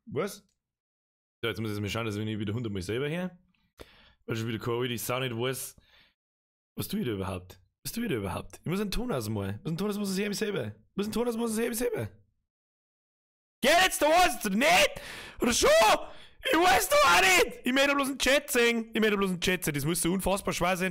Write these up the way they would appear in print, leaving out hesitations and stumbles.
Was? So, jetzt muss ich mal schauen, dass ich nicht wieder 100 Mal selber her. Weil schon wieder keine alte Sau nicht weiß. Was tue ich da überhaupt? Was tue ich da überhaupt? Ich muss einen Ton ausmalen. Was ein Ton aus muss ich mich selber? Was ein Ton aus muss ich mich selber? Geh jetzt, da weißt du nicht? Oder schon? Ich weiß doch auch nicht! Ich möchte bloß einen Chat sehen. Das muss so unfassbar schwer sein,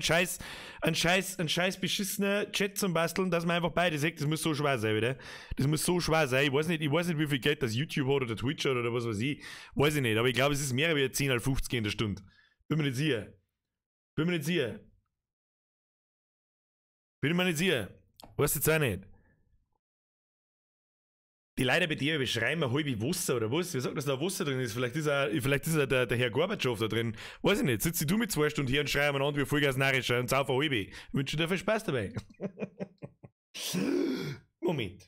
ein scheiß beschissener Chat zum Basteln, dass man einfach beide sieht. Das muss so schwer sein, wieder. Das muss so schwer sein. Ich weiß nicht, wie viel Geld das YouTube hat oder Twitch hat oder was weiß ich. Weiß ich nicht, aber ich glaube, es ist mehr wie 10 oder 50 in der Stunde. Bin mir nicht sicher. Weißt du jetzt auch nicht. Die Leute bei dir beschreiben ein halbes Wasser oder was? Wie sagt das, da Wasser drin ist? Vielleicht ist der Herr Gorbatschow da drin. Weiß ich nicht. Sitzt du mit 2 Stunden hier und schreien aneinander wie Vollgas narrisch und sauf ein halbe. Ich wünsche dir viel Spaß dabei. Moment.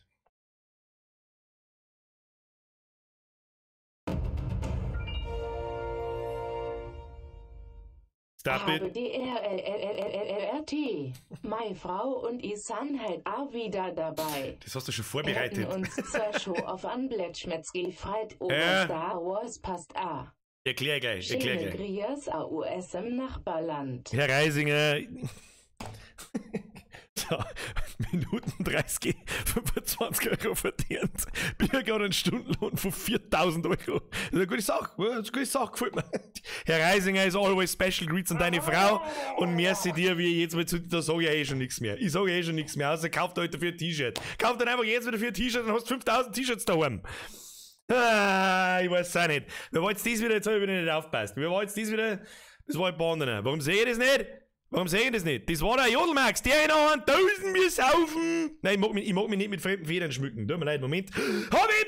Stop it. HBDRLLLLRT. Meine Frau und ich sind halt auch wieder dabei. Das hast du schon vorbereitet. Wir uns zur Show auf an Blättschmetz gefreut über Star Wars passt auch. Erklär gleich. Grias a US im Nachbarland. Herr Reisinger. So, Minuten 30, 25 Euro verdient. Bin ja gerade einen Stundenlohn von 4.000 Euro. Das ist eine gute Sache, gefällt mir. Herr Reisinger is always special greets an deine Frau und merci dir, wie jetzt mal da sage ich ja schon nichts mehr. Ich sage ja schon nichts mehr, also kauft heute für ein T-Shirt. Kauft dann einfach jetzt wieder für ein T-Shirt und hast 5.000 T-Shirts daheim. Ich weiß auch nicht. Wer war jetzt das wieder, jetzt habe ich wieder nicht aufgepasst. Das war ein paar andere. Warum sehe ich das nicht? Das war der Jodelmax, der in 1000 wir saufen. Nein, ich mag mich nicht mit fremden Federn schmücken. Tut mir leid, Moment. Hab ich!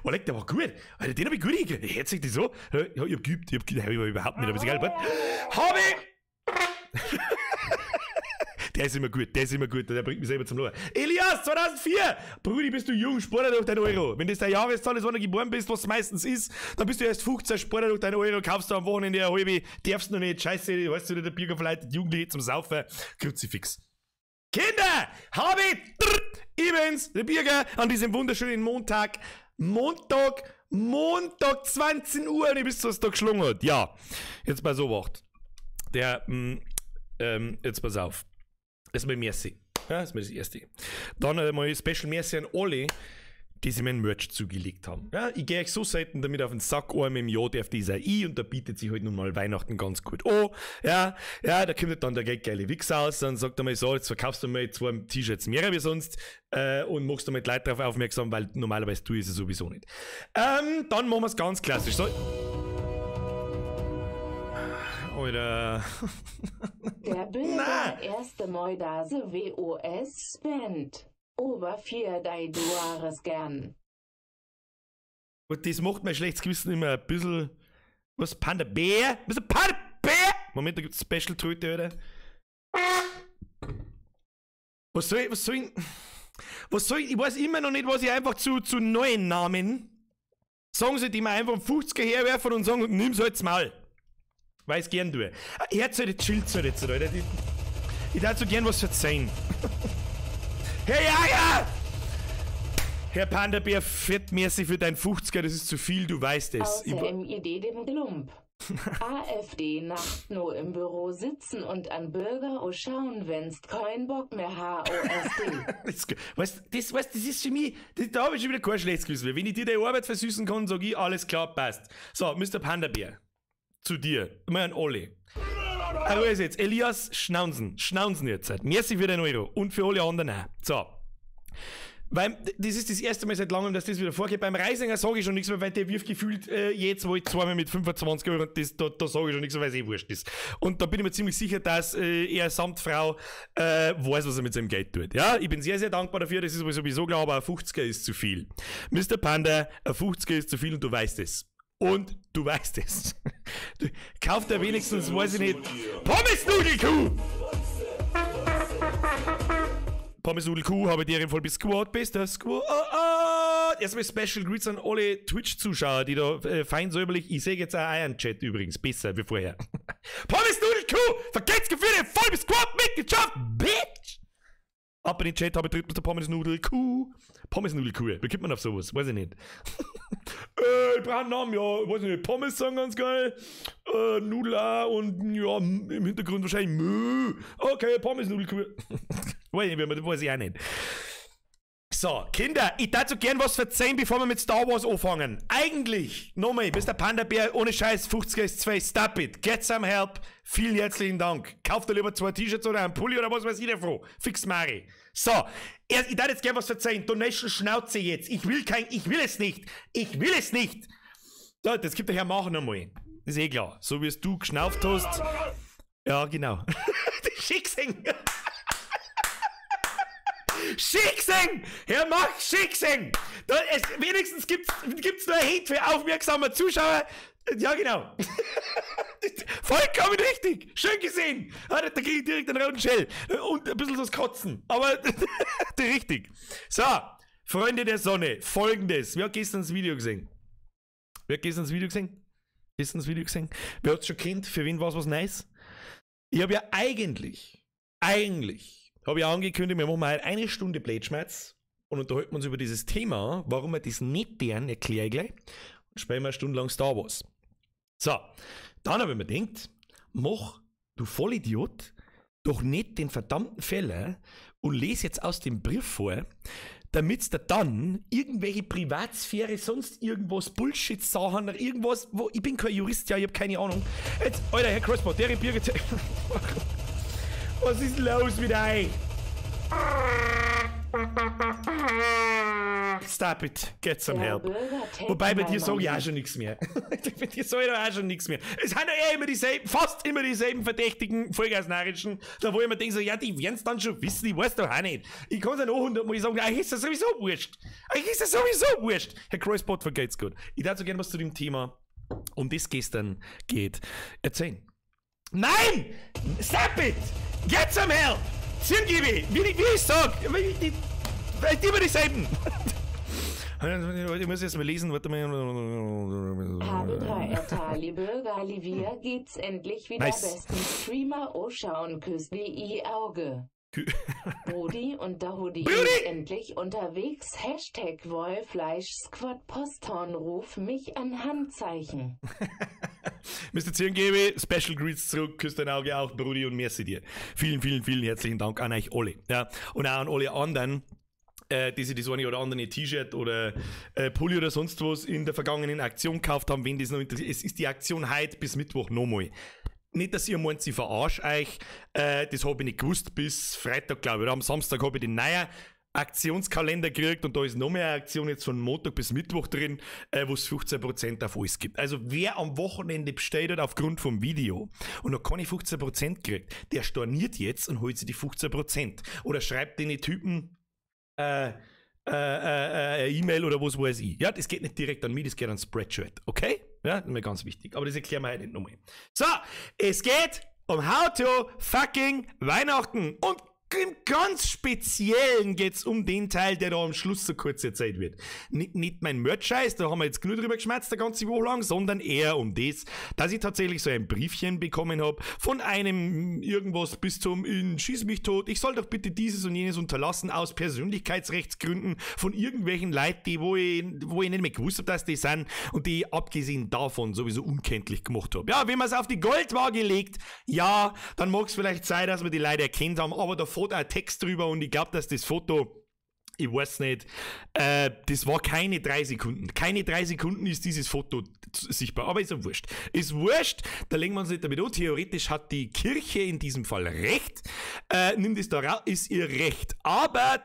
Oh, leck, der war gut. Alter, den hab ich gut hingekriegt. Hört sich das so? Ja, ich hab geübt. Nein, ich überhaupt nicht, aber ist egal. Hab ich! Der ist immer gut, der bringt mich selber zum Lachen. Elias, 2004! Brudi, bist du jung, spare durch deinen Euro. Wenn das deine Jahreszahl ist, wann du geboren bist, was meistens ist, dann bist du erst 15, spare durch deinen Euro, kaufst du am Wochenende eine halbe, darfst noch nicht, scheiße, weißt du, der Bierger verleitet Jugendliche zum Saufen, Kruzifix. Kinder, habe ich übrigens, der Bierger, an diesem wunderschönen Montag 20 Uhr, und ich bis was da geschlungen hat. Ja, jetzt mal so wacht. Jetzt pass auf. Erstmal Merci. Ja, das ist mal das Erste. Dann mal Special Merci an alle, die sich mein Merch zugelegt haben. Ja, ich gehe euch so selten damit auf den Sack, einmal im Jahr darf dieser ich, und da bietet sich halt nun mal Weihnachten ganz gut an. Ja, da kommt halt dann der geile Wichs aus, dann sagt er mal so, jetzt verkaufst du mal 2 T-Shirts mehr wie sonst und machst damit Leute darauf aufmerksam, weil normalerweise tue ich es sowieso nicht. Dann machen wir es ganz klassisch. So. Alter. Der Bilder erste Moidase WOS spend. Over 4 Duares gern. Und das macht mein schlechtes Gewissen immer ein bisschen. Was? Panda Bär? Was ist ein Panda Bär? Moment, da gibt's Special Tröte, oder? Was soll ich? Ich weiß immer noch nicht, was ich einfach zu neuen Namen sagen sie, die mir einfach einen 50er herwerfen und sagen, nimm's halt's mal. Weil ich's gern tue. Herz halt, chillt halt jetzt, Alter. Ich darf so gern was verzeihen. Herr Jager! Herr Panda-Bär, fettmäßig für dein 50er, das ist zu viel, du weißt es. Außer MID dem Klump. AfD Nacht nur im Büro sitzen und an Bürger schauen, wenn's keinen Bock mehr HOSD. Das ist für mich, da habe ich schon wieder kein schlechtes Gewissen. Wenn ich dir die Arbeit versüßen kann, sag ich, alles klar, passt. So, Mr. Panda-Bär. Zu dir, mal an alle. Also jetzt, Elias, schnauzen jetzt. Merci für den Euro und für alle anderen auch. So. Weil, das ist das erste Mal seit langem, dass das wieder vorgeht. Beim Reisinger sage ich schon nichts mehr, weil der wirft gefühlt jetzt, wo ich zweimal mit 25 Euro, da sage ich schon nichts mehr, weil es eh wurscht ist. Und da bin ich mir ziemlich sicher, dass er samt Frau weiß, was er mit seinem Geld tut. Ja, ich bin sehr, sehr dankbar dafür, das ist sowieso klar, aber ein 50er ist zu viel. Mr. Panda, ein 50er ist zu viel und du weißt es. Und du weißt es. Kauft er wenigstens, weiß ich nicht, Pommesnudelkuh! Pommesnudelkuh, habe ich dir im Fall bis Squad, bester Squad. Erstmal Special Greets an alle Twitch-Zuschauer, die da fein säuberlich, ich sehe jetzt auch einen Chat übrigens, besser wie vorher. Pommesnudelkuh, Verkehrsgefühle, voll bis Squad mitgeschafft, Bitch! Ab in den Chat habe ich drückt der Pommesnudel-Kuh. Pommesnudel-Kuh, wie kommt man auf sowas? Weiß ich nicht. Ich brauche einen Namen, ja, weiß nicht, Pommes sagen ganz geil. Nudel auch und ja, im Hintergrund wahrscheinlich Mö. Okay, Pommesnudelkuh. Weiß ich auch nicht. So, Kinder, ich darf so gern was verzeihen, bevor wir mit Star Wars anfangen. Eigentlich, nochmal, bis der Panda-Bär ohne Scheiß 50 ist 2, stop it, get some help, vielen herzlichen Dank. Kauft dir lieber 2 T-Shirts oder einen Pulli oder was weiß ich davon. Fix Mari. So, ich darf jetzt gern was verzeihen. Donation Schnauze jetzt. Ich will es nicht. Ich will es nicht. So, das gibt der Herr Machen einmal. Ist eh klar. So wie es du geschnauft hast. Ja, genau. Schicksing. Schicksing! Herr Mach, Schicksing! Wenigstens gibt's nur ein Hate für aufmerksame Zuschauer. Ja, genau. Vollkommen richtig. Schön gesehen. Da kriege ich direkt einen roten Shell. Und ein bisschen das Kotzen. Aber richtig. So, Freunde der Sonne, folgendes. Wer hat gestern das Video gesehen? Wer hat es schon kennt? Für wen war es was Neues? Ich habe ja eigentlich habe ich angekündigt, wir machen mal 1 Stunde Blätschmerz und unterhalten uns über dieses Thema, warum wir das nicht deren, erkläre ich gleich, und spielen wir 1 Stunde lang Star Wars. So, dann habe ich mir gedacht, mach, du Vollidiot, doch nicht den verdammten Fehler und lese jetzt aus dem Brief vor, damit da dann irgendwelche Privatsphäre, sonst irgendwas, Bullshit-Sachen, irgendwas, wo, ich bin kein Jurist, ja, ich habe keine Ahnung. Jetzt, Alter, Herr Crossbot, der Birgit... Was ist los mit euch? Stop it, get some help. Wobei bei dir sage ich auch schon nichts mehr. Bei dir sage ich auch schon nichts mehr. Es sind ja immer dieselben, fast immer dieselben verdächtigen Vollgasnarischen, da wo ich mir denke, so, ja, die werden es dann schon wissen, ich weiß doch auch nicht. Ich kann es ja noch 100-mal sagen, euch ist das sowieso wurscht. Herr Crossbot, vergeht's gut. Ich darf so gerne was zu dem Thema, um das gestern geht, erzählen. Nein! Stop it! Get some help! Zirngibi! Wie ich sag! Die immer dieselben! Ich muss jetzt mal lesen, warte mal. Habe 3 Ertali Bürger Olivia geht's endlich wieder nice. Besten Streamer schauen küsst wie Auge. Brudi und Dahudi ist endlich unterwegs. Wolfleisch Squad Posthorn ruf mich an Handzeichen. Mr. Zirngebe, Special Greets zurück, küsst dein Auge auch, Brudi, und merci dir. Vielen, vielen, vielen herzlichen Dank an euch alle. Ja, und auch an alle anderen, die sich das eine oder andere T-Shirt oder Pulli oder sonst was in der vergangenen Aktion gekauft haben, wenn das noch interessiert. Es ist die Aktion heute bis Mittwoch nochmal. Nicht, dass ihr meint, ich verarsche euch, das habe ich nicht gewusst bis Freitag, glaube ich. Oder am Samstag habe ich den neuen Aktionskalender gekriegt und da ist noch mehr eine Aktion jetzt von Montag bis Mittwoch drin, wo es 15% auf alles gibt. Also wer am Wochenende bestellt hat aufgrund vom Video und noch keine 15% kriegt, der storniert jetzt und holt sich die 15%. Oder schreibt den Typen E-Mail oder was weiß ich. Ja, das geht nicht direkt an mich, das geht an Spreadshirt, okay? Ja, das ist mir ganz wichtig. Aber das erklären wir heute nicht nochmal. So, es geht um How to fucking Weihnachten. Und im ganz Speziellen geht es um den Teil, der da am Schluss so kurz erzählt wird. Nicht mein Merch-Scheiß, da haben wir jetzt genug drüber geschmerzt, der ganze Woche lang, sondern eher um das, dass ich tatsächlich so ein Briefchen bekommen habe von einem irgendwas bis zum Schieß mich tot, ich soll doch bitte dieses und jenes unterlassen aus Persönlichkeitsrechtsgründen von irgendwelchen Leuten, die, wo ich nicht mehr gewusst habe, dass die sind und die ich abgesehen davon sowieso unkenntlich gemacht habe. Ja, wenn man es auf die Goldwaage legt, ja, dann mag es vielleicht sein, dass wir die Leute erkannt haben, aber da Foto ein Text drüber und ich glaube, dass das Foto, ich weiß nicht, das war keine 3 Sekunden. Keine 3 Sekunden ist dieses Foto sichtbar, aber ist ja wurscht. Ist wurscht, da legen wir uns nicht damit an. Theoretisch hat die Kirche in diesem Fall recht, nimmt es da raus, ist ihr Recht. Aber,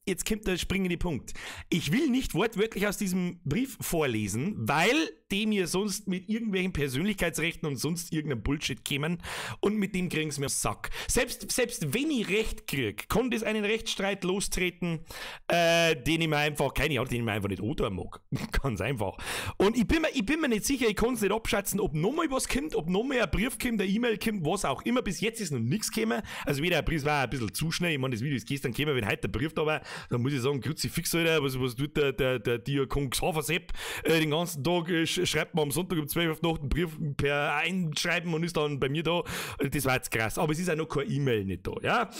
jetzt kommt der springende Punkt. Ich will nicht wortwörtlich aus diesem Brief vorlesen, weil die mir sonst mit irgendwelchen Persönlichkeitsrechten und sonst irgendeinem Bullshit kämen und mit dem kriegen sie mir Sack. Selbst wenn ich Recht kriege, kann das einen Rechtsstreit lostreten, den ich mir einfach, keine Ahnung, den ich mir einfach nicht antun mag. Ganz einfach. Und ich bin mir nicht sicher, ich kann es nicht abschätzen, ob nochmal was kommt, ob nochmal ein Brief kommt, eine E-Mail kommt, was auch immer. Bis jetzt ist noch nichts gekommen. Also weder ein Brief war ein bisschen zu schnell. Ich meine, das Video ist gestern gekommen, wenn heute der Brief da war, dann muss ich sagen, Kruzifix, Alter, was tut der Diakon Xaver Sepp den ganzen Tag, schreibt man am Sonntag um 12 Uhr Nacht einen Brief per Einschreiben und ist dann bei mir da. Das war jetzt krass. Aber es ist auch noch keine E-Mail nicht da, ja.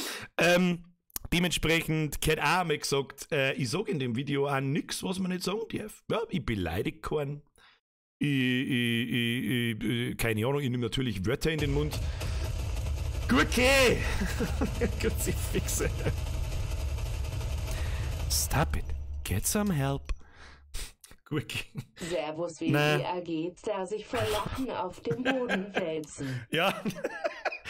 Dementsprechend hat auch einmal gesagt, ich sage in dem Video auch nichts, was man nicht sagen darf. Ja, ich beleidige keinen. Keine Ahnung, ich nehme natürlich Wörter in den Mund. Gurke! Kurz fixe. Stop it. Get some help. Gurke. Servus, wie geht's, der sich vor Lachen auf dem Boden wälzen. Ja,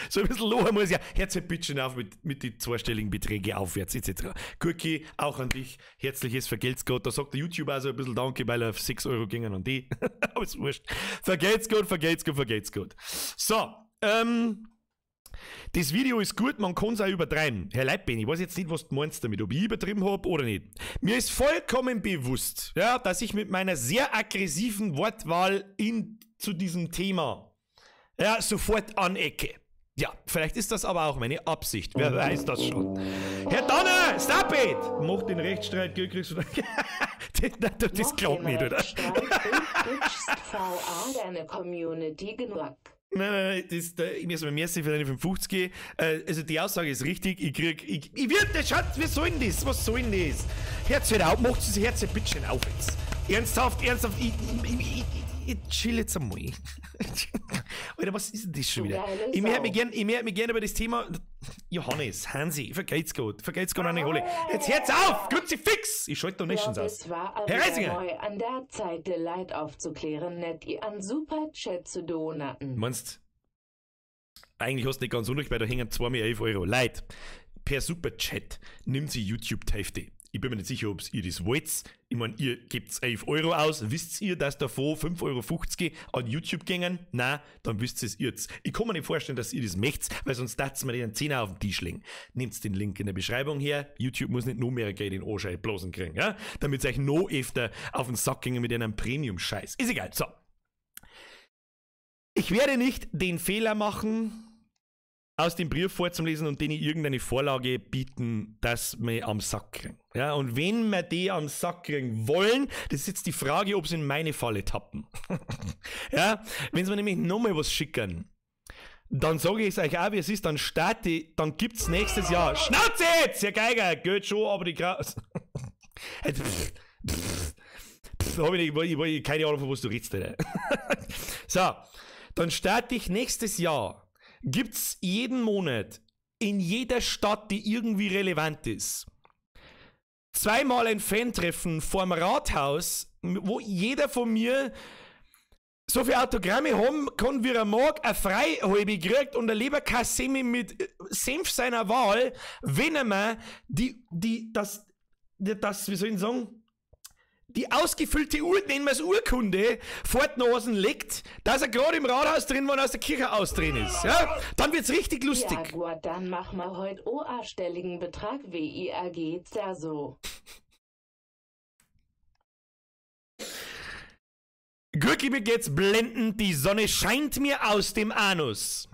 so ein bisschen loher muss ja. Herzlich bitteschön auf mit den zweistelligen Beträgen aufwärts etc. Gurke, auch an dich. Herzliches Vergelt's Gott. Da sagt der YouTuber auch so ein bisschen Danke, weil er auf 6 Euro gingen an die. Aber ist wurscht. Vergelt's Gott, vergelt's Gott, vergelt's Gott. So, das Video ist gut, man kann es auch übertreiben. Herr Leitben, ich weiß jetzt nicht, was du meinst damit, ob ich übertrieben habe oder nicht. Mir ist vollkommen bewusst, ja, dass ich mit meiner sehr aggressiven Wortwahl zu diesem Thema sofort anecke. Ja, vielleicht ist das aber auch meine Absicht. Wer weiß das schon. Herr Donner, stop it! Mach den Rechtsstreit, kriegst du das glaubt nicht, oder? VA deine Community genug. Nein, ich muss mir merci für deine 55 gehen. Also die Aussage ist richtig, ich wird der Schatz, was soll denn das? Was soll denn das? Herz hört auf, macht das Herz ein bisschen auf jetzt. Ernsthaft, ich chill jetzt einmal. Alter, was ist denn das schon wieder? Ich möchte mich gern über das Thema. Johannes, Hansi, vergeht's gut an die Hole. Jetzt hört's auf! Grüezi fix! Ich schalte Donations aus. Es war aber neu an der Zeit, der Leid aufzuklären, nicht ihr an Superchat zu donaten. Meinst, eigentlich hast du nicht ganz unrecht, weil da hängen 2 mal 11 Euro. Leid, per Superchat nimmt sie YouTube die Hälfte. Ich bin mir nicht sicher, ob ihr das wollt. Ich meine, ihr gebt 11 Euro aus. Wisst ihr, dass davon 5,50 Euro an YouTube gingen? Nein, dann wisst ihr es jetzt. Ich kann mir nicht vorstellen, dass ihr das möchtet, weil sonst darfst ihr mir den 10er auf den Tisch legen. Nehmt den Link in der Beschreibung her. YouTube muss nicht noch mehr Geld in Anschein bloßen kriegen, ja? Damit es euch noch öfter auf den Sack gingen mit einem Premium-Scheiß. Ist egal. So. Ich werde nicht den Fehler machen, aus dem Brief vorzulesen und denen irgendeine Vorlage bieten, dass wir am Sack kriegen. Ja, und wenn wir die am Sack kriegen wollen, das ist jetzt die Frage, ob sie in meine Falle tappen. Ja, wenn sie mir nämlich nochmal was schicken, dann sage ich es euch auch, wie es ist, dann gibt es nächstes Jahr. Schnauze jetzt, Herr Geiger, geht schon, aber die Kraus. Ich keine Ahnung, von was du redest, Alter. So, dann starte ich nächstes Jahr. Gibt's jeden Monat in jeder Stadt, die irgendwie relevant ist, 2-mal ein Fan-Treffen vorm Rathaus, wo jeder von mir so viele Autogramme haben kann, wie er mag, eine Freihalbe kriegt und eine Leberkassemi mit Senf seiner Wahl, wenn er mir das, wie soll ich sagen, die ausgefüllte nennen wir es Urkunde, vor die Nasen legt, dass er gerade im Rathaus drin war und aus der Kirche ausdrehen ist. Ja? Dann wird's richtig lustig. Ja gut, dann machen wir heute OA-stelligen Betrag, wie ihr geht's ja so. Gürki, mir geht's blendend, die Sonne scheint mir aus dem Anus.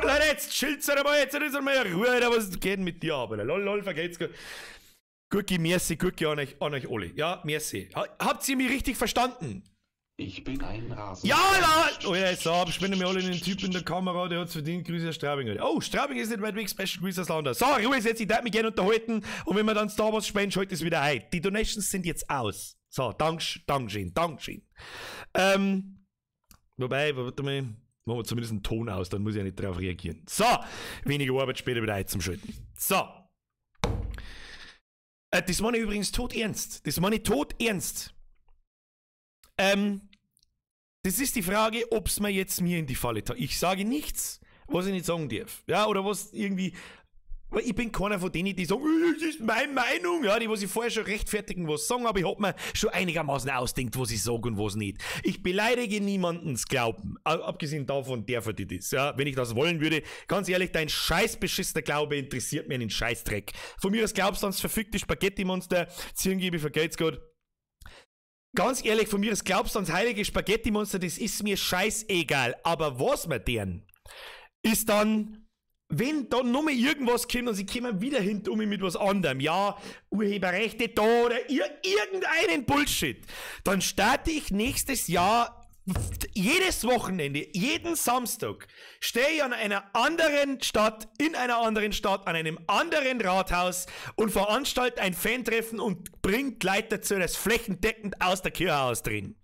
Leute, jetzt chillt's einmal, jetzt ist einmal Ruhe, Alter, was geht denn mit dir ab, Alter? Lol, vergeht's gut. Gurki, merci, Gurki an euch alle. Ja, merci. Habt ihr mich richtig verstanden? Ich bin ein Rasen. Ja, Leute! Oh ja, jetzt spenden wir alle den Typ in der Kamera, der hat's verdient. Grüße aus Straubing. Oh, Straubing ist nicht weit weg, Special Grüße aus Landau. So, Ruhe jetzt, ich darf mich gerne unterhalten und wenn wir dann Star Wars spenden, schalte es wieder ein. Die Donations sind jetzt aus. So, Dankeschön. Wobei, warte mal, machen wir zumindest einen Ton aus, dann muss ich ja nicht darauf reagieren. So, weniger Arbeit später wieder ein zum Schalten. So. Das meine ich übrigens todernst. Das ist die Frage, ob es mir jetzt mir in die Falle tat. Ich sage nichts, was ich nicht sagen darf. Ja, oder was irgendwie. Weil ich bin keiner von denen, die sagen, das ist meine Meinung. Ja, die, was ich vorher schon rechtfertigen, was sagen, aber ich hab mir schon einigermaßen ausdenkt, was ich sage und was nicht. Ich beleidige niemandens Glauben. Abgesehen davon, der verdient ist. Ja, wenn ich das wollen würde, ganz ehrlich, dein scheiß beschissener Glaube interessiert mir einen Scheißdreck. Von mir aus glaubst du ans verfickte Spaghetti-Monster, Zirngebe, vergeht's gut. Ganz ehrlich, von mir aus glaubst du ans heilige Spaghetti-Monster, das ist mir scheißegal. Aber was mir deren ist dann, wenn dann nochmal irgendwas kommt und sie kommen wieder hinter mich mit was anderem, ja, Urheberrechte da oder irgendeinen Bullshit, dann starte ich nächstes Jahr jedes Wochenende, jeden Samstag stehe ich an einer anderen Stadt, in einer anderen Stadt, an einem anderen Rathaus und veranstalte ein Fan-Treffen und bringe Leute dazu, das flächendeckend aus der Kirche austreten.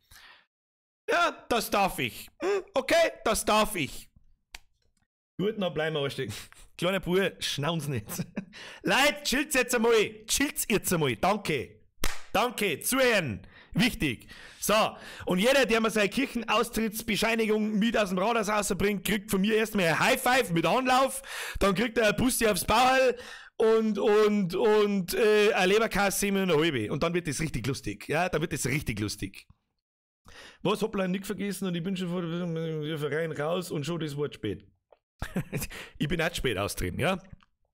Ja, das darf ich. Okay, das darf ich. Gut, dann bleiben wir anstecken. Kleiner Bruder, schnauzen's nicht. Leute, chillt's jetzt einmal. Chillt's jetzt einmal. Danke. Danke, zuhören. Wichtig. So, und jeder, der mir seine Kirchenaustrittsbescheinigung mit aus dem Rathaus rausbringt, kriegt von mir erstmal ein High Five mit Anlauf, dann kriegt er ein Bussi aufs Bauerl und ein Leberkassemmel und eine halbe. Und dann wird das richtig lustig. Ja, dann wird das richtig lustig. Was, hoppla, nicht vergessen und ich bin schon vor dem Verein raus und schon das Wort spät. Ich bin nicht spät austreten, ja?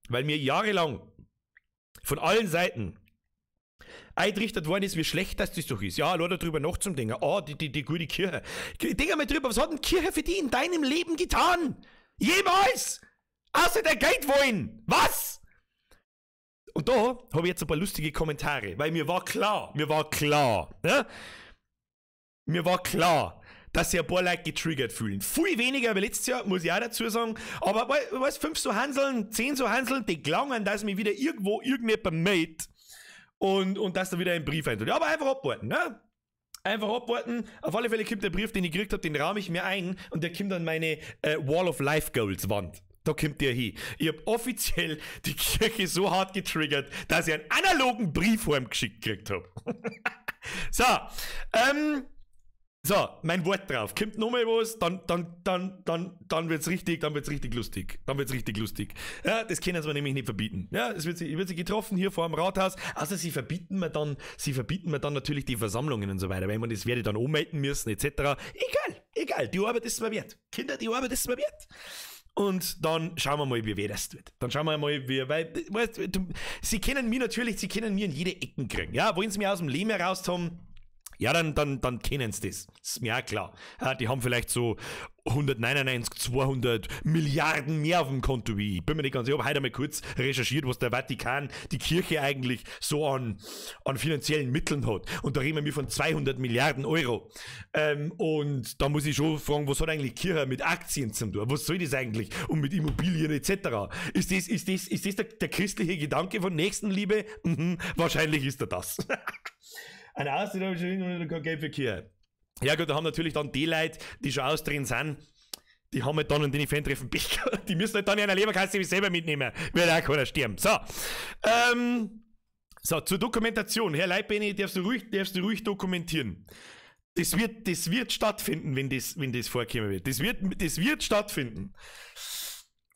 Weil mir jahrelang von allen Seiten eintrichtert worden ist, wie schlecht das doch ist. Ja, Leute drüber noch zum Denken. Die gute Kirche. Denk einmal drüber, was hat denn Kirche für die in deinem Leben getan? Jemals! Außer der Geld wollen! Was? Und da habe ich jetzt ein paar lustige Kommentare, weil mir war klar, ja? Mir war klar, dass sich ein paar Leute getriggert fühlen. Viel weniger wie letztes Jahr, muss ich auch dazu sagen. Aber, weißt, 5 so Hanseln, 10 so Hanseln, die gelangen, dass mich wieder irgendwo irgendjemand meldet und dass da wieder ein Brief eintut. Ja, aber einfach abwarten, ne? Einfach abwarten. Auf alle Fälle kommt der Brief, den ich gekriegt habe, den rahme ich mir ein und der kommt an meine Wall of Life Goals Wand. Da kommt der hin. Ich habe offiziell die Kirche so hart getriggert, dass ich einen analogen Brief geschickt gekriegt habe. So, mein Wort drauf. Kommt nochmal was, dann wird's richtig lustig. Dann wird's richtig lustig. Ja, das können sie mir nämlich nicht verbieten. Ja, es wird sie getroffen hier vor dem Rathaus. Also sie verbieten mir dann natürlich die Versammlungen und so weiter, weil man das werde dann anmelden müssen, etc. Egal, die Arbeit ist mir wert. Kinder, die Arbeit ist mir wert. Und dann schauen wir mal, wie das wird. Dann schauen wir mal, weißt du, sie können mir in jede Ecken kriegen. Ja, wollen sie mir aus dem Leben heraus haben? Ja, dann kennen sie das. Ist mir auch klar. Ja, die haben vielleicht so 199, 200 Milliarden mehr auf dem Konto wie ich. Bin mir nicht ganz sicher. Ich habe heute mal kurz recherchiert, was der Vatikan, die Kirche eigentlich so an finanziellen Mitteln hat. Und da reden wir von 200 Milliarden Euro. Und da muss ich schon fragen, was hat eigentlich Kirche mit Aktien zu tun? Was soll das eigentlich? Und mit Immobilien etc. Ist das der christliche Gedanke von Nächstenliebe? Wahrscheinlich ist er das. Eine Austritt habe ich schon kein Geld für Kirche. Ja gut, da haben natürlich dann die Leute, die schon austreten sind, die haben halt dann in den Fan-Treffen die müssen halt dann in einer Leberkasse selber mitnehmen, weil auch keiner sterben. So, zur Dokumentation. Herr Leitbeni, darfst du ruhig dokumentieren. Das wird stattfinden, wenn das vorkommen wird. Das wird stattfinden.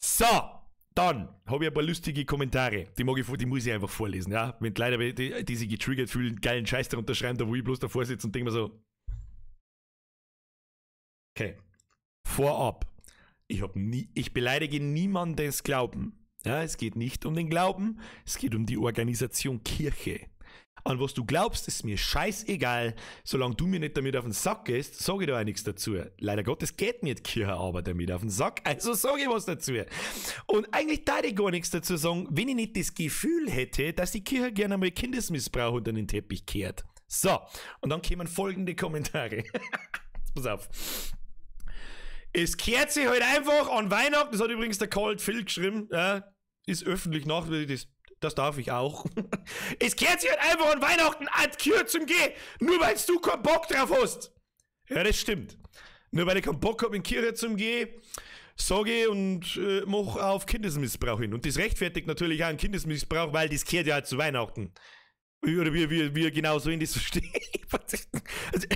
So. Dann habe ich ein paar lustige Kommentare, die muss ich einfach vorlesen, ja. Wenn die Leute, die sich getriggert fühlen, geilen Scheiß darunter schreiben, da wo ich bloß davor sitze und denke mir so. Okay. Vorab. Ich beleidige niemandes Glauben. Ja, es geht nicht um den Glauben, es geht um die Organisation Kirche. An was du glaubst, ist mir scheißegal. Solange du mir nicht damit auf den Sack gehst, sage ich da auch nichts dazu. Leider Gottes geht mir die Kirche aber damit auf den Sack, also sage ich was dazu. Und eigentlich darf ich gar nichts dazu sagen, wenn ich nicht das Gefühl hätte, dass die Kirche gerne mal Kindesmissbrauch unter den Teppich kehrt. So, und dann kommen folgende Kommentare. Pass auf. Es kehrt sich halt einfach an Weihnachten, das hat übrigens der Cold Phil geschrieben, ja, ist öffentlich nachweislich, das darf ich auch. Es kehrt sich halt einfach an Weihnachten an die Kirche zum Gehen, nur weil du keinen Bock drauf hast. Ja, das stimmt. Nur weil ich keinen Bock habe, in die Kirche zum Gehen, sage ich und mach auf Kindesmissbrauch hin. Und das rechtfertigt natürlich auch einen Kindesmissbrauch, weil das kehrt ja halt zu Weihnachten. Oder wie genau so in das verstehe. Also,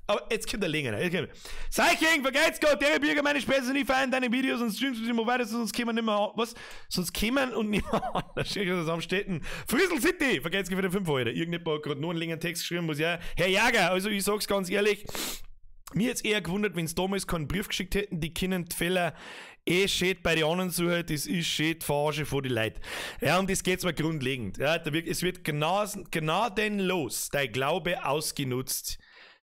aber jetzt kommt der länger. Seichling, vergeht's Gott, der Bürger, meine Späße nicht feiern, deine Videos und streamst du immer weiter, sonst kommen nicht mehr, was? Sonst kommen und nicht mehr an. Da steht das am Städten. Friesel City, vergeht's für den 5 heute. Irgendjemand hat gerade nur einen längeren Text geschrieben, muss ja. Herr Jager, also ich sag's ganz ehrlich, mir jetzt eher gewundert, wenn sie damals keinen Brief geschickt hätten, die können die Fälle steht bei den anderen so, das ist steht Verarsche von den Leuten. Ja, und das geht zwar grundlegend. Ja, es wird gnadenlos dein Glaube ausgenutzt,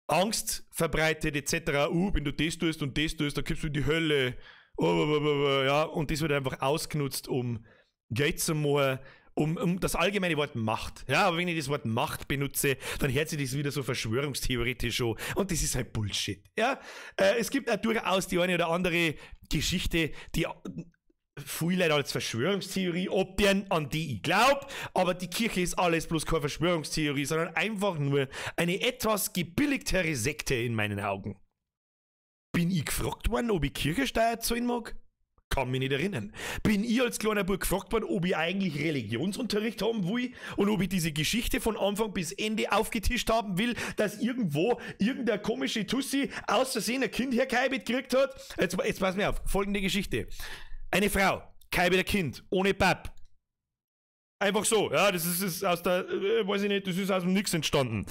Angst verbreitet etc. Wenn du das tust und das tust, dann kommst du in die Hölle. Ja, und das wird einfach ausgenutzt, um Geld zu machen um das allgemeine Wort Macht. Ja, aber wenn ich das Wort Macht benutze, dann hört sich das wieder so verschwörungstheoretisch an. Und das ist halt Bullshit. Ja? Es gibt auch durchaus die eine oder andere Geschichte, die viele Leute als Verschwörungstheorie obdern, an die ich glaube, aber die Kirche ist alles bloß keine Verschwörungstheorie, sondern einfach nur eine etwas gebilligtere Sekte in meinen Augen. Bin ich gefragt worden, ob ich Kirchensteuer zahlen mag? Kann mich nicht erinnern. Bin ich als kleiner Bub gefragt worden, ob ich eigentlich Religionsunterricht haben will und ob ich diese Geschichte von Anfang bis Ende aufgetischt haben will, dass irgendwo irgendeine komische Tussi aus Versehen ein Kind hergeheiratet gekriegt hat? Jetzt pass mir auf, folgende Geschichte. Eine Frau, kein wieder Kind, ohne Pap. Einfach so, ja, das ist aus der, weiß ich nicht, das ist aus dem Nix entstanden.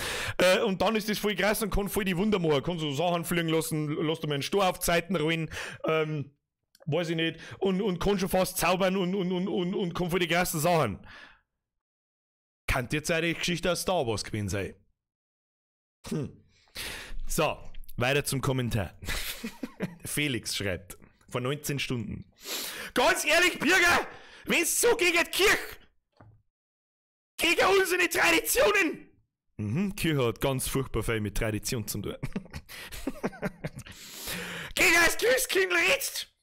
Und dann ist das voll krass und kann voll die Wunder machen. Kann so Sachen fliegen lassen, lässt mir einen Stor auf die Seiten rollen, weiß ich nicht, und kann schon fast zaubern und kann voll die krassen Sachen. Kann jetzt eine Geschichte aus Star Wars gewesen sein. So, weiter zum Kommentar. Felix schreibt. Vor 19 Stunden. Ganz ehrlich, Bürger, wenn's so gegen die Kirche, gegen unsere Traditionen. Kirche hat ganz furchtbar viel mit Tradition zu tun. Gegen das Christkindl redst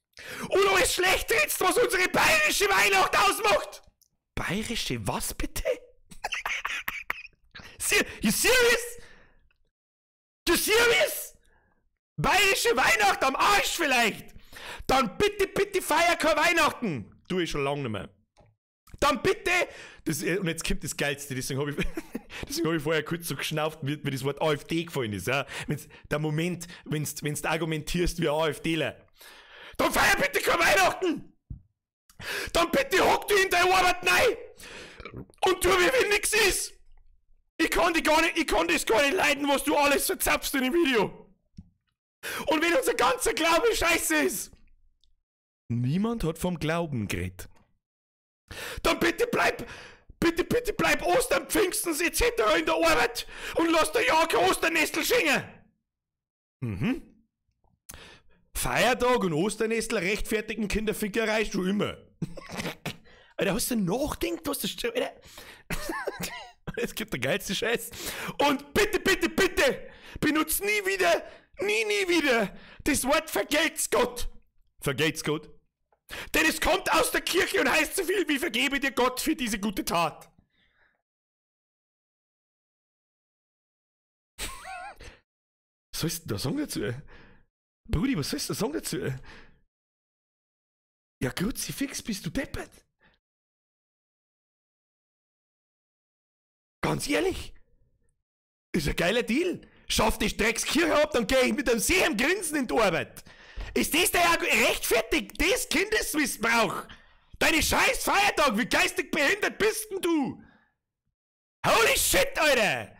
und alles schlecht redst, was unsere bayerische Weihnacht ausmacht. Bayerische was bitte? You serious? You serious? Bayerische Weihnacht am Arsch vielleicht? Dann bitte feier kein Weihnachten. Tu ich schon lange nicht mehr. Dann bitte, und jetzt kommt das Geilste, deswegen habe ich vorher kurz so geschnauft, wie das Wort AfD gefallen ist. Ja? Der Moment, wenn du argumentierst wie ein AfDler. Dann feier bitte kein Weihnachten. Dann bitte hock dich in deine Arbeit rein und tu wie wenn nix ist. Ich kann das gar nicht leiden, was du alles verzapfst in dem Video. Und wenn unser ganzer Glaube scheiße ist. Niemand hat vom Glauben geredet. Dann bitte bleib Ostern, Pfingstens etc. in der Arbeit und lass dir ja kein Osternestel schenken. Feiertag und Osternestel rechtfertigen Kinderfickerei schon immer. Alter, hast du nachgedacht, was das... Alter. Es gibt der geilste Scheiß. Und bitte, benutzt nie wieder das Wort vergelt's Gott. Vergelt's Gott. Denn es kommt aus der Kirche und heißt so viel wie vergebe dir Gott für diese gute Tat. Was sollst du da sagen dazu? Brudi, was sollst du da sagen dazu? Ja, Kruzifix, bist du deppert? Ganz ehrlich, ist ein geiler Deal. Schaff die Dreckskirche ab, dann geh ich mit einem sehr Grinsen in die Arbeit. Ist das der rechtfertigt? Das Kindesmissbrauch? Deine scheiß Feiertag, wie geistig behindert bist denn du? Holy shit, Alter!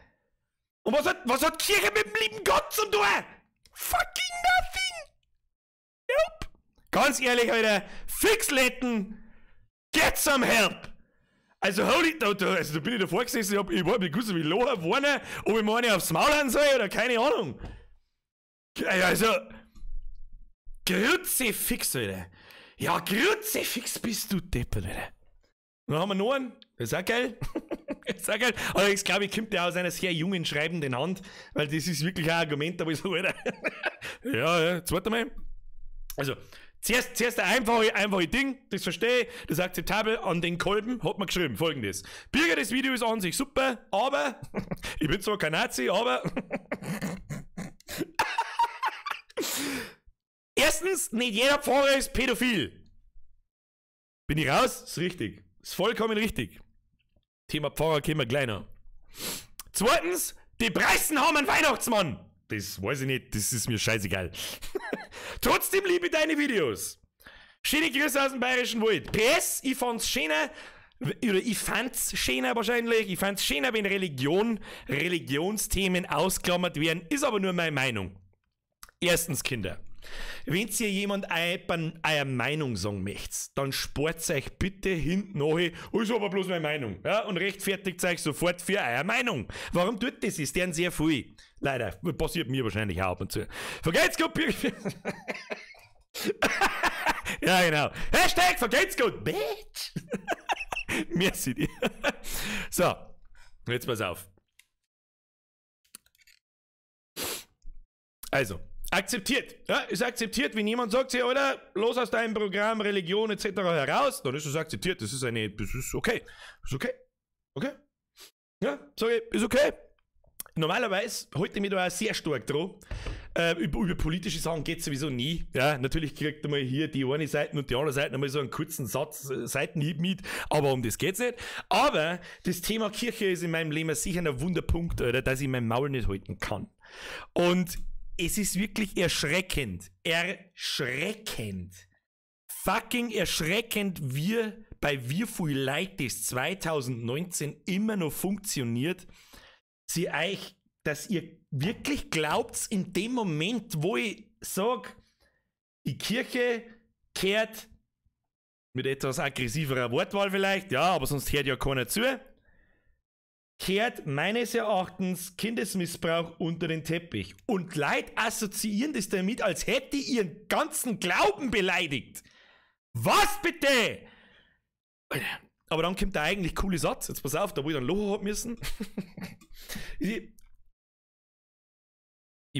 Und was hat Kirche mit dem lieben Gott zu tun? Fucking nothing! Nope! Ganz ehrlich, Alter, Fixletten, get some help! Also holy, da bin ich davor gesessen, ich hab nicht gewusst, wie Loha warne, ob ich mir eine aufs Maul haben soll oder keine Ahnung. Also, Kruzifix, Alter. Ja, Kruzifix bist du deppert, Alter. Dann haben wir noch einen, das ist auch geil. Das ist auch geil. Allerdings glaube ich, kommt der aus einer sehr jungen schreibenden Hand, weil das ist wirklich ein Argument, aber ich so, Alter. Ja, jetzt warte mal. Also, zuerst ein einfache Ding, das verstehe ich, das ist akzeptabel. An den Kolben hat man geschrieben, folgendes. Bürger, das Video ist an sich super, aber, ich bin zwar kein Nazi, aber, erstens, nicht jeder Pfarrer ist pädophil. Bin ich raus? Ist richtig. Ist vollkommen richtig. Thema Pfarrer können wir gleich noch. Zweitens, die Preisen haben einen Weihnachtsmann. Das weiß ich nicht, das ist mir scheißegal. Trotzdem liebe ich deine Videos. Schöne Grüße aus dem Bayerischen Wald. PS, ich fand's schöner, wahrscheinlich, ich fand's schöner, wenn Religionsthemen ausklammert werden, ist aber nur meine Meinung. Erstens, Kinder, wenn ihr jemand eure Meinung sagen möchtet, dann spart euch bitte hinten nachher, ist aber bloß meine Meinung, ja, und rechtfertigt euch sofort für eure Meinung. Warum tut das? Ist deren sehr viel. Leider, passiert mir wahrscheinlich auch ab und zu. Vergelt's gut, ja, genau. Hashtag vergelt's gut, bitch. Merci dir. So, jetzt pass auf. Also, akzeptiert. Ja, ist akzeptiert, wenn jemand sagt, hey, oder los aus deinem Programm, Religion etc. heraus, dann ist es akzeptiert. Das ist okay. Ist okay. Okay? Ja, sag ich, ist okay. Normalerweise halte ich mich da auch sehr stark dran. Über politische Sachen geht es sowieso nie. Ja, natürlich kriegt man hier die eine Seite und die andere Seite einmal so einen kurzen Satz, Seitenhieb mit, aber um das geht's nicht. Aber das Thema Kirche ist in meinem Leben sicher ein Wunderpunkt, Alter, dass ich mein Maul nicht halten kann. Und es ist wirklich erschreckend. Fucking erschreckend, bei wie viel Leid das 2019 immer noch funktioniert. Dass ihr wirklich glaubt, in dem Moment, wo ich sage, die Kirche kehrt, mit etwas aggressiverer Wortwahl vielleicht, ja, aber sonst hört ja keiner zu, kehrt meines Erachtens Kindesmissbrauch unter den Teppich. Und Leute assoziieren das damit, als hätte ihren ganzen Glauben beleidigt. Was bitte? Aber dann kommt der eigentlich coole Satz. Jetzt pass auf, da wo ich dann Loch haben müssen. Ich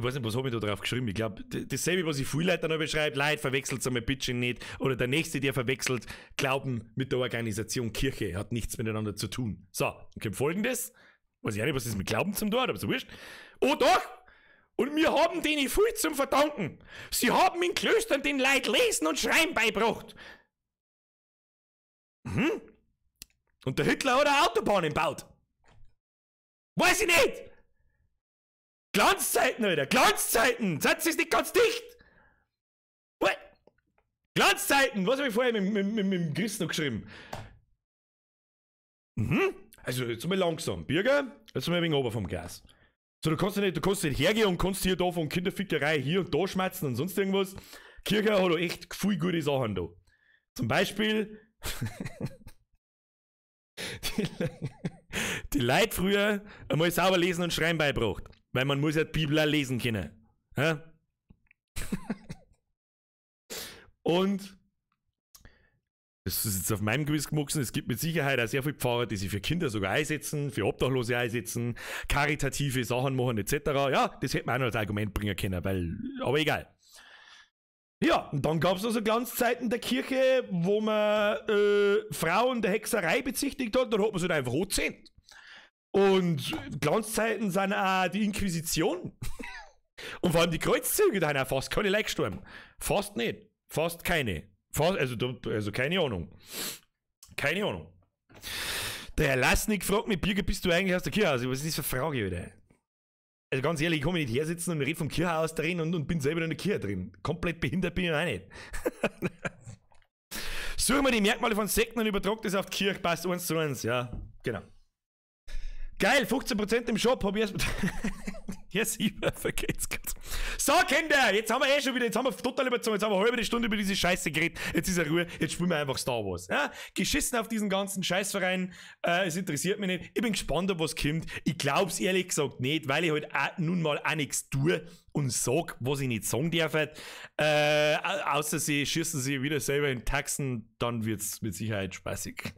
weiß nicht, was habe ich da drauf geschrieben. Ich glaube, dasselbe, was ich viele Leute dann beschreibe, Leute, verwechselt es einmal bitte nicht. Oder der Nächste, der verwechselt Glauben mit der Organisation Kirche. Hat nichts miteinander zu tun. So, dann kommt Folgendes. Weiß ich auch nicht, was das mit Glauben zum tun hat, aber so wurscht. Oh doch! Und wir haben denen viel zum verdanken. Sie haben in Klöstern den Leuten Lesen und Schreiben beigebracht. Und der Hitler hat eine Autobahn gebaut. Weiß ich nicht! Glanzzeiten, Alter! Glanzzeiten! Satz ist nicht ganz dicht! What? Glanzzeiten! Was habe ich vorher mit dem Chris noch geschrieben? Also, jetzt mal langsam. Bürger, jetzt mal ein wenig ober vom Gas. So, du kannst nicht hergehen und kannst hier da von Kinderfickerei hier und da schmatzen und sonst irgendwas. Kirche hat da echt viel gute Sachen da. Zum Beispiel die Leute früher einmal sauber lesen und schreiben beigebracht. Weil man muss ja die Bibel auch lesen können. Ja? Und das ist jetzt auf meinem Gewiss gewachsen, es gibt mit Sicherheit auch sehr viele Pfarrer, die sich für Kinder sogar einsetzen, für Obdachlose einsetzen, karitative Sachen machen etc. Ja, das hätte man auch noch als Argument bringen können, aber egal. Ja, und dann gab es also Glanzzeiten der Kirche, wo man Frauen der Hexerei bezichtigt hat, dann hat man sie einfach hochgezähmt. Und Glanzzeiten sind auch die Inquisition. Und vor allem die Kreuzzüge, da haben auch fast keine Leute gestorben. Fast nicht. Fast keine. Also keine Ahnung. Keine Ahnung. Der Herr Lasnik fragt mich, Birger, bist du eigentlich aus der Kirche aus? Was ist das für eine Frage, oder? Also ganz ehrlich, ich kann mich nicht hersitzen und rede vom Kirchenhaus drin und bin selber in der Kirche drin. Komplett behindert bin ich auch nicht. Suchen wir die Merkmale von Sekten und übertrag das auf die Kirche, passt 1:1. Ja, genau. Geil, 15% im Shop, hab ich erst. Ja, Sieber, vergeht's grad. So, Kinder, jetzt haben wir schon wieder, jetzt haben wir total überzogen, jetzt haben wir eine halbe Stunde über diese Scheiße geredet. Jetzt ist er Ruhe, jetzt spielen wir einfach Star Wars. Ja? Geschissen auf diesen ganzen Scheißverein, es interessiert mich nicht. Ich bin gespannt, ob was kommt. Ich glaub's ehrlich gesagt nicht, weil ich halt auch nun mal auch nichts tue und sag, was ich nicht sagen darf. Außer sie schießen sich wieder selber in Taxen, dann wird's mit Sicherheit spaßig.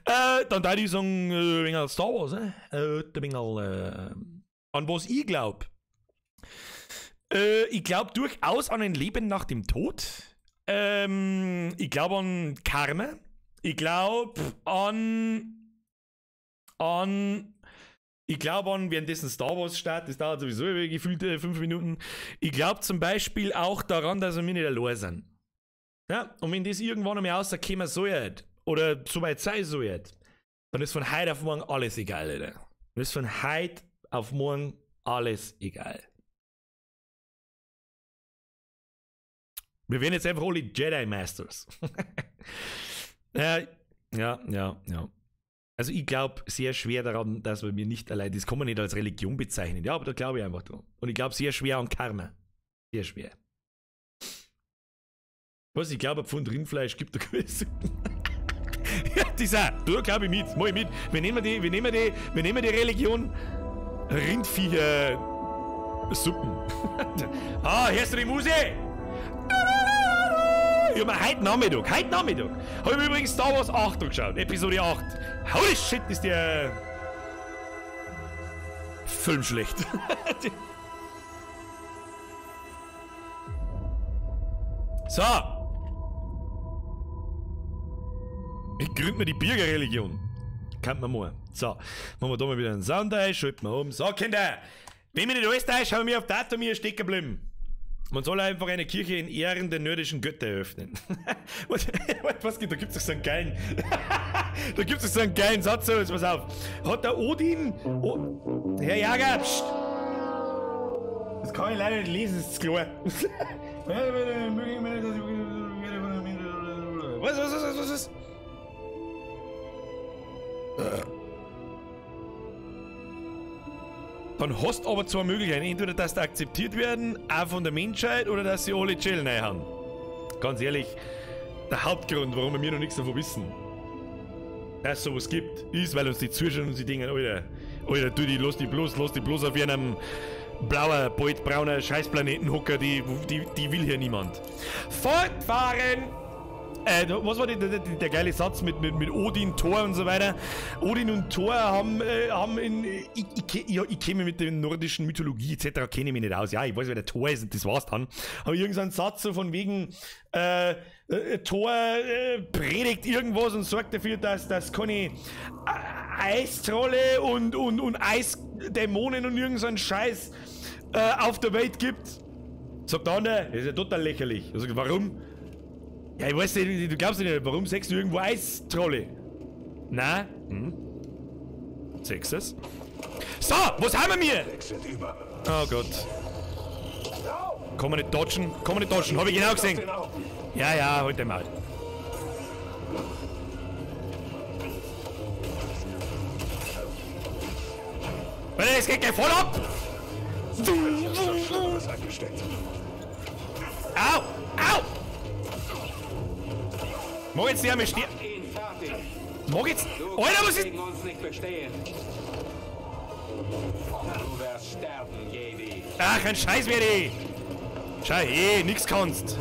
Dann darf ich sagen, wegen Star Wars, an was ich glaube. Ich glaube durchaus an ein Leben nach dem Tod. Ich glaube an Karma. Ich glaube an währenddessen Star Wars startet, das dauert sowieso gefühlt 5 Minuten. Ich glaube zum Beispiel auch daran, dass wir nicht allein sind. Ja? Und wenn das irgendwann einmal rauskommen soll, oder soweit sein soll, dann ist von heute auf morgen alles egal, Alter. Dann ist von heute auf morgen alles egal. Wir werden jetzt einfach alle Jedi Masters. Ja. Also ich glaube sehr schwer daran, dass wir mir nicht allein, das kann man nicht als Religion bezeichnen. Ja, aber da glaube ich einfach dran. Und ich glaube sehr schwer an Karma. Sehr schwer. Was, ich glaube, Pfund Rindfleisch gibt eine gewisse. Ja, dieser, du glaube ich mit, mach ich mit. Wir nehmen die Religion Rindviecher Suppen. Ah, hörst du die Musik? Ich hab mir heute Nachmittag, hab ich übrigens Star Wars 8 geschaut, Episode 8. Holy shit, ist der Film schlecht. So. Ich gründe mir die Bürgerreligion. Kann man mal. So, machen wir da mal wieder einen Sound ein, schalten wir um. So, Kinder, wenn mir nicht alles da ist, haben wir auf Datum stecken geblieben. Man soll einfach eine Kirche in Ehren der nordischen Götter eröffnen. Was geht? Da gibt's doch so einen geilen. Da gibt's doch so einen geilen Satz. So, jetzt pass auf. Hat der Odin. Herr Jager, pst. Das kann ich leider nicht lesen, das ist klar. Was? Dann hast du aber zwei Möglichkeiten. Entweder, dass die akzeptiert werden, auch von der Menschheit, oder dass sie alle chillen haben. Ganz ehrlich, der Hauptgrund, warum wir noch nichts davon wissen, dass es sowas gibt, ist, weil uns die zuschauen und sie denken, Alter, du, lass die bloß auf einem blauer, bald brauner Scheißplaneten hocken, die will hier niemand. Fortfahren! Was war der geile Satz mit Odin, Thor und so weiter? Odin und Thor haben ich kenne mich mit der nordischen Mythologie etc. kenne ich mich nicht aus. Ja, ich weiß, wer der Thor ist und das war's dann. Aber irgendein Satz so von wegen Thor predigt irgendwas und sorgt dafür, dass keine Eistrolle und Eisdämonen und irgendeinen Scheiß auf der Welt gibt. Sagt der andere, das ist ja total lächerlich. Er sagt, warum? Ja, ich weiß nicht, du glaubst nicht, warum sagst du irgendwo Eistrolle? Na? Sagst du's? So, was haben wir? Oh Gott. Kann man nicht dodgen? Hab ich genau gesehen. Ja, halt den mal. Es geht gleich voll ab! Au! Mag jetzt nicht einmal sterben. Mag jetzt. Alter, was ist. Ach, ein Scheiß werde ich. Schau, nix kannst.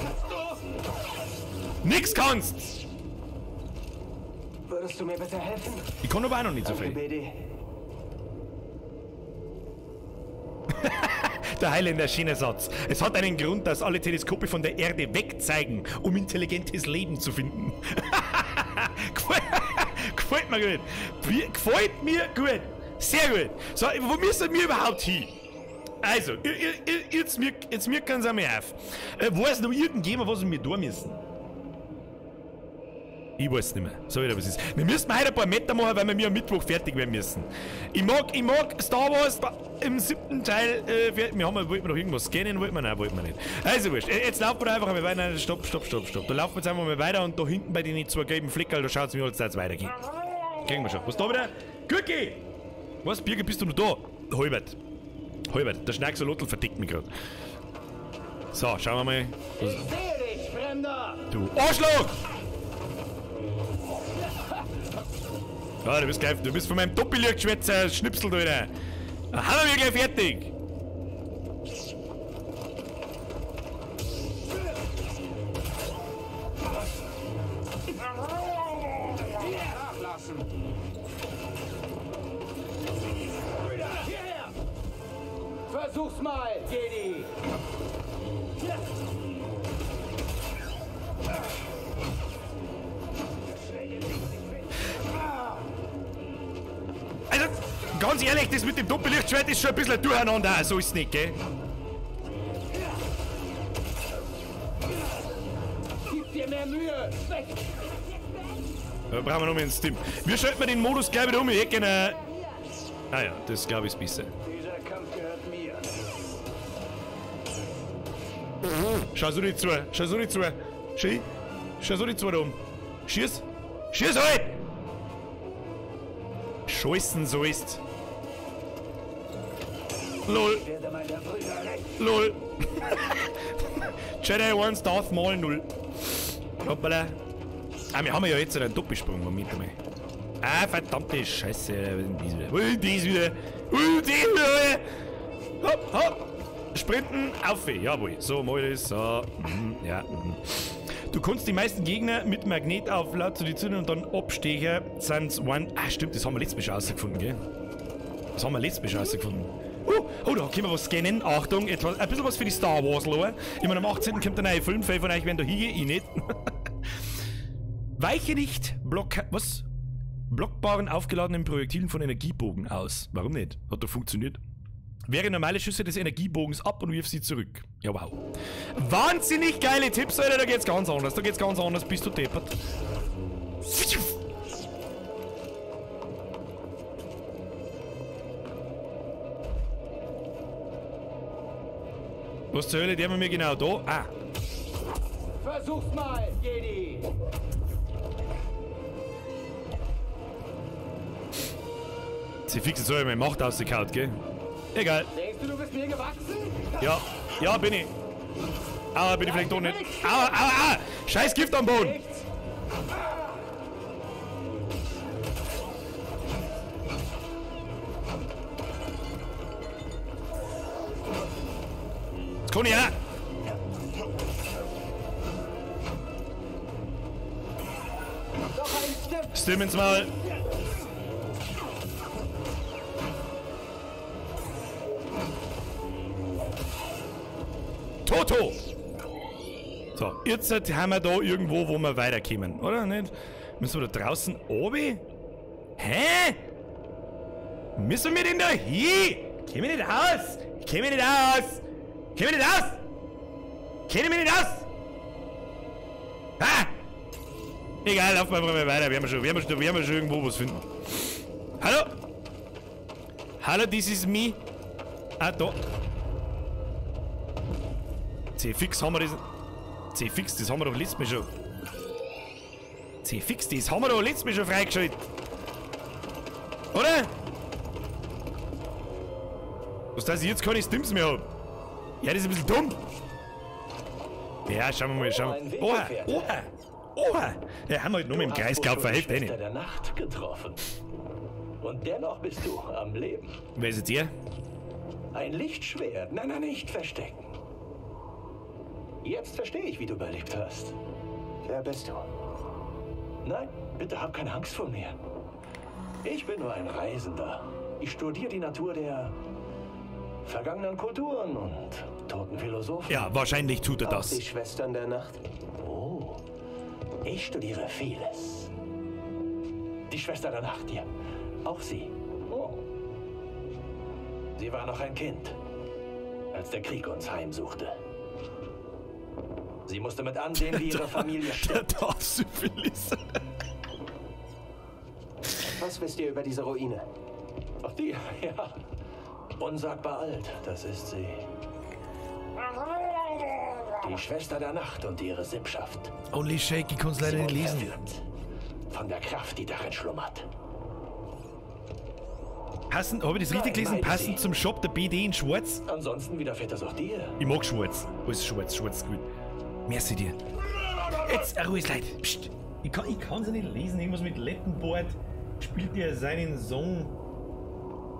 Würdest du mir bitte helfen? Ich kann aber auch noch nicht so viel. Der Highlander Schienensatz. Es hat einen Grund, dass alle Teleskope von der Erde wegzeigen, um intelligentes Leben zu finden. Gefällt mir gut. Gefällt mir gut. Sehr gut. So, wo müssen wir überhaupt hin? Also, jetzt mir ganz einmal auf. Weiß noch irgendjemand, was wir da müssen? Ich weiß nicht mehr. So wieder was ist. Wir müssen heute ein paar Meter machen, weil wir am Mittwoch fertig werden müssen. Ich mag Star Wars im 7. Teil. Wollten wir noch irgendwas scannen? Wollten wir? Nein, wollten wir nicht. Also wurscht. Jetzt laufen wir einfach mal weiter. Nein, stopp. Da laufen wir jetzt einfach mal weiter und da hinten bei den zwei gelben Fleckerl, da schaut es mir jetzt weitergeht. Kriegen wir schon. Was da wieder? Cookie! Was, Birgit, bist du noch da? Halbert, der Schnacksolotl verdeckt mich gerade. So, schauen wir mal. Ich sehe dich, Fremder! Du Arschloch! Ja, du bist von meinem Doppellichtschwätzer schnipselt, Alter. Dann haben wir gleich fertig. Versuch's mal, Jedi! Also, ganz ehrlich, das mit dem Doppellichtschwert ist schon ein bisschen durcheinander. So ist es nicht, gell? Gib dir mehr Mühe! Weg! Da brauchen wir noch mal ins Team. Wir schalten mal den Modus gleich wieder um. Ich hätte gerne. Ah ja, das glaube ich ist besser. Dieser Kampf gehört mir. Schau so nicht zu. Schau so nicht zu da oben. Schieß halt! Scheißen, so ist. LOL. Jedi 1, Darth Maul 0. Hoppala. Ah, wir haben ja jetzt einen Doppelsprung. Moment einmal. Ah, verdammte Scheiße. Das wieder. Hopp. Sprinten, auf. Jawohl. So, mal das. So. Ja. Du kannst die meisten Gegner mit Magnetauflauf zu dir zünden und dann Abstecher sind one. Ah, stimmt, das haben wir letztes Mal schon rausgefunden, gell? Das haben wir letztes Mal schon rausgefunden. Oh, da können wir was scannen. Achtung, etwas, ein bisschen was für die Star Wars Lore. Ich meine, am 18. kommt der neue Film. Viele von euch werden da hingehen, ich nicht. Weiche nicht blockbaren aufgeladenen Projektilen von Energiebogen aus. Warum nicht? Hat doch funktioniert. Wehre normale Schüsse des Energiebogens ab und wirf sie zurück. Ja, wow. Wahnsinnig geile Tipps, Alter. Da geht's ganz anders. Da geht's ganz anders. Bist du deppert. Was zur Hölle, der haben wir genau da? Ah. Versuch's mal, Jedi! Sie fixen so meine Macht ausgekaut, gell? Egal. Denkst du bist mir gewachsen? Ja, bin ich. Aber bin ich vielleicht doch nicht. Aua! Scheiß Gift am Boden! Nichts. Das kann ich auch! Noch ein Stück. Stimm ins Maul! Toto! So, jetzt haben wir da irgendwo, wo wir weiterkommen, oder nicht? Müssen wir da draußen oben? Hä? Müssen wir denn da hin? Käme nicht aus! Käme nicht aus! Käme nicht aus! Käme mir nicht aus! Ah! Egal, laufen wir einfach mal weiter. Wir haben schon irgendwo was finden. Hallo? Hallo, this is me. Ah, da. C-Fix haben wir das. C-Fix, das haben wir doch letztes Mal schon. C-Fix, das haben wir doch letztes Mal schon freigeschaltet. Oder? Was heißt, jetzt keine Stims mehr haben? Ja, das ist ein bisschen dumm. Ja, schauen wir mal, Oha! Ja, haben wir halt nur mit dem Kreis gehabt, verhilft eh nicht. Der Nacht getroffen. Und dennoch bist du am Leben. Wer ist jetzt ihr? Ein Lichtschwert. Nein, nicht verstecken. Jetzt verstehe ich, wie du überlebt hast. Wer bist du? Nein, bitte hab keine Angst vor mir. Ich bin nur ein Reisender. Ich studiere die Natur der vergangenen Kulturen und toten Philosophen. Ja, wahrscheinlich tut er Auch das. die Schwestern der Nacht? Oh, ich studiere vieles. Die Schwester der Nacht, ja. Auch sie. Oh. Sie war noch ein Kind, als der Krieg uns heimsuchte. Sie musste mit ansehen, wie ihre Familie stirbt. Der darf Syphilis. Was wisst ihr über diese Ruine? Ach, die, ja. Unsagbar alt, das ist sie. Die Schwester der Nacht und ihre Sippschaft. Holy shake, ich kann's leider nicht lesen. Verwirrt von der Kraft, die darin schlummert. Passend, habe ich das richtig gelesen? Nein, Passend zum Shop der BD in Schwarz? Ansonsten widerfährt das auch dir. Ich mag Schwarz. Alles Schwarz ist gut. Merci dir. Jetzt, Ruhe, Leute. Psst. Ich kann's ja nicht lesen. Irgendwas mit Lettenboard. Spielt er seinen Song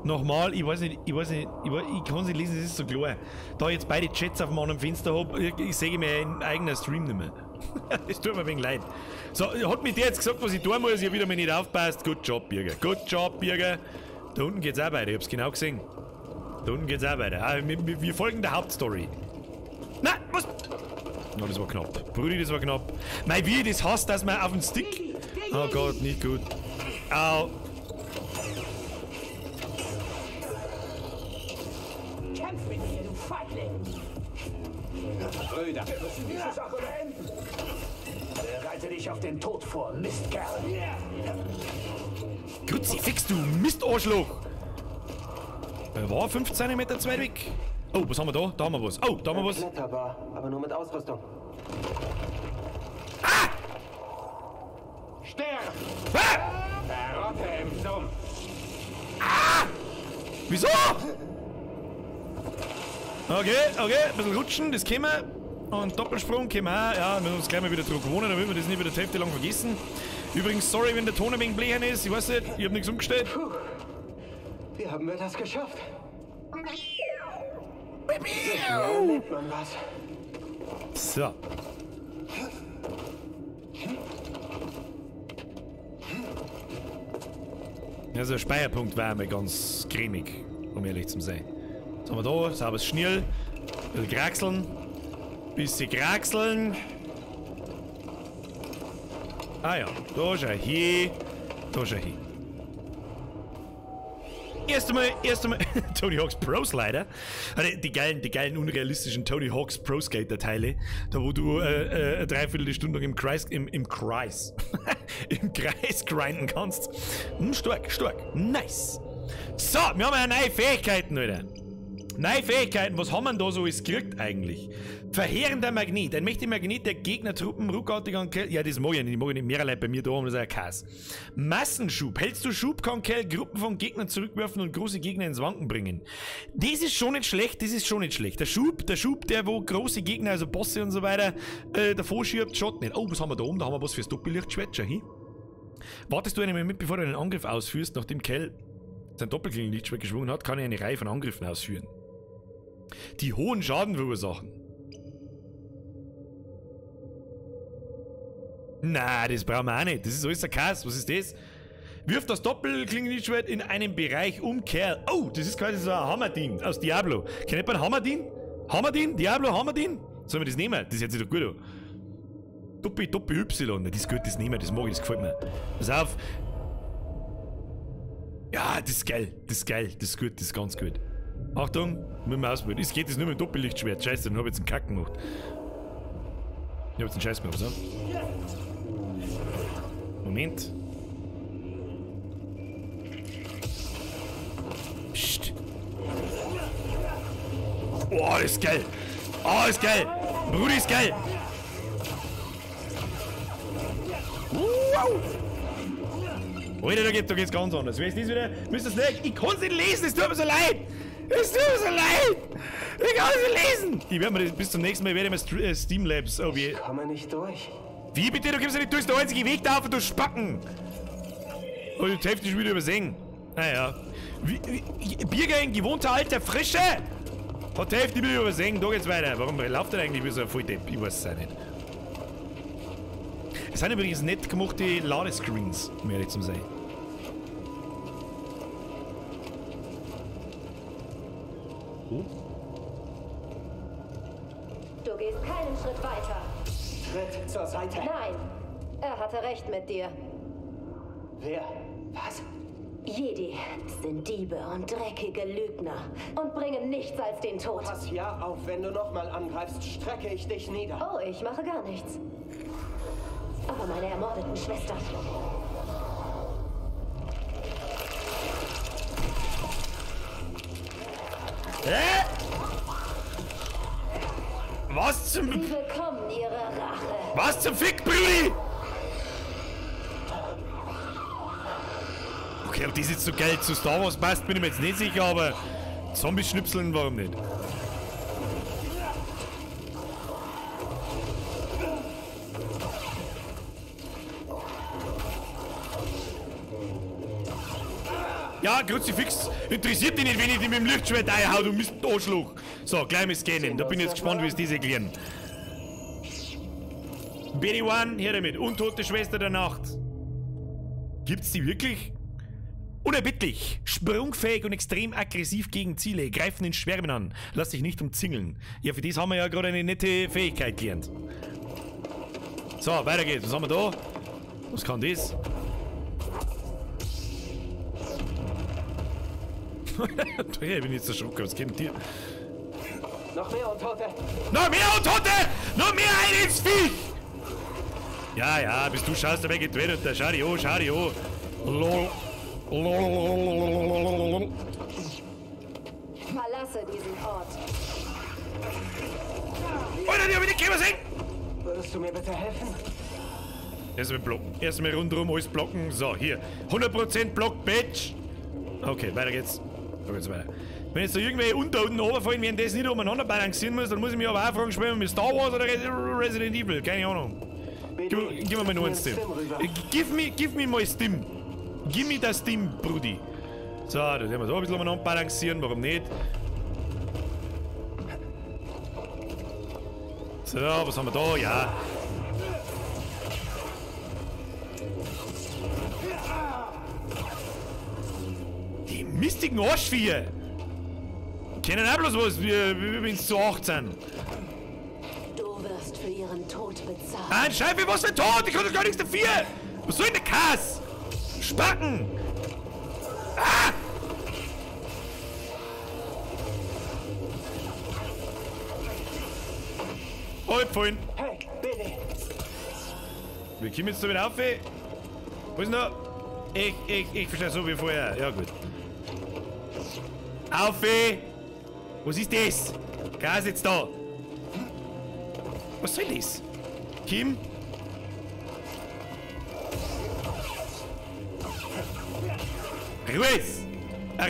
nochmal? Ich weiß nicht, ich kann's nicht lesen, das ist so klar. Da ich jetzt beide Chats auf dem anderen Fenster habe, ich sehe mir in eigener Stream nicht mehr. Das tut mir ein wenig leid. So, hat mir der jetzt gesagt, was ich tun muss, ich habe wieder mal nicht aufpasst. Good job, Birger. Good job, Birger. Da unten geht's auch weiter, ich hab's genau gesehen. Da unten geht's auch weiter. Ah, wir folgen der Hauptstory. Nein, was? Oh, das war knapp. Brudi, das war knapp. Mei, wie das hasst, dass man auf den Stick... Oh Gott, nicht gut. Au. Kämpf mit mir, du Feigling! Brüder, wir müssen diese Sache beenden! Bereite dich auf den Tod vor, Mistkerl! Kruzifix, du Mistarschloch! Er war 5 cm zu weit weg. Oh, was haben wir da? Da haben wir was. Oh, da haben wir was. Kletterbar, aber nur mit Ausrüstung. Ah! Sterb! Ah! Verrotte im Sumpf! Ah! Wieso? Okay, ein bisschen rutschen, das können wir. Und Doppelsprung können wir auch. Ja, wir müssen uns gleich mal wieder drauf gewohnen, damit wir das nicht wieder die Hälfte lang vergessen. Übrigens, sorry, wenn der Ton ein wenig blähern ist. Ich weiß nicht, ich hab nichts umgestellt. Puh. Wie haben wir das geschafft? Ja, nennt man was. So. Also, der Speierpunkt war mir ganz cremig, um ehrlich zu sein. Was haben wir da? Sauberes Schnirl. Bisschen kraxeln. Bisschen kraxeln. Ah ja, da ist er hier. Da ist er hier. Erst einmal Tony Hawk's Pro Slider. Die geilen, unrealistischen Tony Hawk's Pro Skater Teile. Da wo du eine Dreiviertelstunde lang im Kreis grinden kannst. Stark. Nice. So, wir haben ja neue Fähigkeiten, Alter. Neue Fähigkeiten, was haben wir da so alles gekriegt eigentlich? Verheerender Magnet. Ein mächtiger Magnet, der Gegnertruppen ruckartig an Kell. Ja, das mag ich nicht. Ich mag nicht mehrere bei mir da haben, das ist ein Kass. Massenschub. Hältst du Schub, kann Kell Gruppen von Gegnern zurückwerfen und große Gegner ins Wanken bringen. Das ist schon nicht schlecht, Der Schub, der wo große Gegner, also Bosse und so weiter, davor schiebt, schaut nicht. Oh, was haben wir da oben? Da haben wir was fürs Doppellichtschwert. Schau hin. Wartest du einmal mit, bevor du einen Angriff ausführst, nachdem Kell sein Doppelklingenlichtschwert geschwungen hat, kann er eine Reihe von Angriffen ausführen, die hohen Schaden verursachen. Na, das brauchen wir auch nicht. Das ist alles ein Kass. Was ist das? Wirft das Doppelklingenlichtschwert in einem Bereich um Kerl. Oh, das ist quasi so ein Hammerding aus Diablo. Kennt man Hammerding? Diablo Hammerding? Sollen wir das nehmen? Das hört sich doch gut an. Doppel-Y. Das ist gut, das nehmen wir. Das mag ich, das gefällt mir. Pass auf. Ja, das ist geil. Das ist gut, das ist ganz gut. Achtung, mit dem Ausbild. Es geht jetzt nur mit dem Doppellichtschwert. Scheiße, dann habe ich jetzt einen Kack gemacht. Ich habe jetzt einen Scheiß gemacht, so. Moment. Psst. Oh, das ist geil. Brudi, ist geil. Wow. Alter, da geht's ganz anders. Wer ist das wieder? Müsst ihr nicht? Ich kann's nicht lesen, es tut mir so leid. Ich kann es nicht lesen. Ich werde mir bis zum nächsten Mal Steam Labs. Oh, ich komme nicht durch. Wie bitte? Du kommst ja nicht durch, der einzige Weg da auf und du Spacken! Oh, die Hälfte ist wieder übersehen. Naja. Bierger in gewohnter alter Frische! Hat die Hälfte wieder übersehen, da geht's weiter. Warum läuft der eigentlich wie so ein Volldepp? Ich weiß es auch nicht. Es sind übrigens nett gemachte Ladescreens, um ehrlich zu sein. Oh. Du gehst keinen Schritt weiter. Schritt zur Seite. Nein, er hatte recht mit dir. Wer? Was? Jedi sind Diebe und dreckige Lügner und bringen nichts als den Tod. Pass ja auf, wenn du nochmal angreifst, strecke ich dich nieder. Oh, ich mache gar nichts. Aber meine ermordeten Schwestern. Hä? Was zum... Sie bekommen ihre Rache. Was zum Fick, Brudi? Okay, ob das jetzt so geil zu Star Wars passt, bin ich mir jetzt nicht sicher, aber Zombies schnipseln, warum nicht? Ja, Kruzifix interessiert dich nicht, wenn ich dich mit dem Lichtschwert einhau, du Mist Arschloch. So, gleich mal scannen. Da bin ich jetzt gespannt, wie es diese erklären. Betty One, her damit. Untote Schwester der Nacht. Gibt's die wirklich? Unerbittlich, sprungfähig und extrem aggressiv gegen Ziele, greifen in Schwärmen an, lass dich nicht umzingeln. Ja, für das haben wir ja gerade eine nette Fähigkeit gelernt. So, weiter geht's. Was haben wir da? Was kann das? Ich bin jetzt erschrocken, was geht mit dir? Noch mehr Untote! Noch mehr Untote! Noch mehr ein ins Viech! Ja, ja, bis du schaust, dabei geht weiter. Schau dich an, schau dich an. Lol. Verlasse diesen Ort. Alter, die hab ich nicht gesehen! Würdest du mir bitte helfen? Erstmal blocken. Erstmal rundherum alles blocken. So, hier. 100% Block, Bitch! Okay, weiter geht's. So geht's weiter. Wenn jetzt da irgendwelche Untoten runterfallen, wenn das nicht umeinander balancieren muss, dann muss ich mich aber auch fragen, spielen wir mit Star Wars oder Resident Evil? Keine Ahnung. Gib mir mal noch einen Stim. Give me my Stim. Give me das Stim, Brudi. So, da werden wir so ein bisschen umeinander balancieren, warum nicht? So, was haben wir da? Ja. mistigen Arschviecher. Kennen auch bloß was, wenn sie zu 8 sind. Du wirst für ihren Tod bezahlen. Nein, Scheibe, was für Tod? Ich kann doch gar nichts dafür. Was soll denn der Kass? Spacken! Ah! Halbfallen. Hey, Billy! Wir kommen jetzt da wieder auf. Wo ist denn da? Ich verstehe so wie vorher. Ja, gut. Auf! Was ist das? Gas jetzt da! Was soll das? Kim? Ruhes!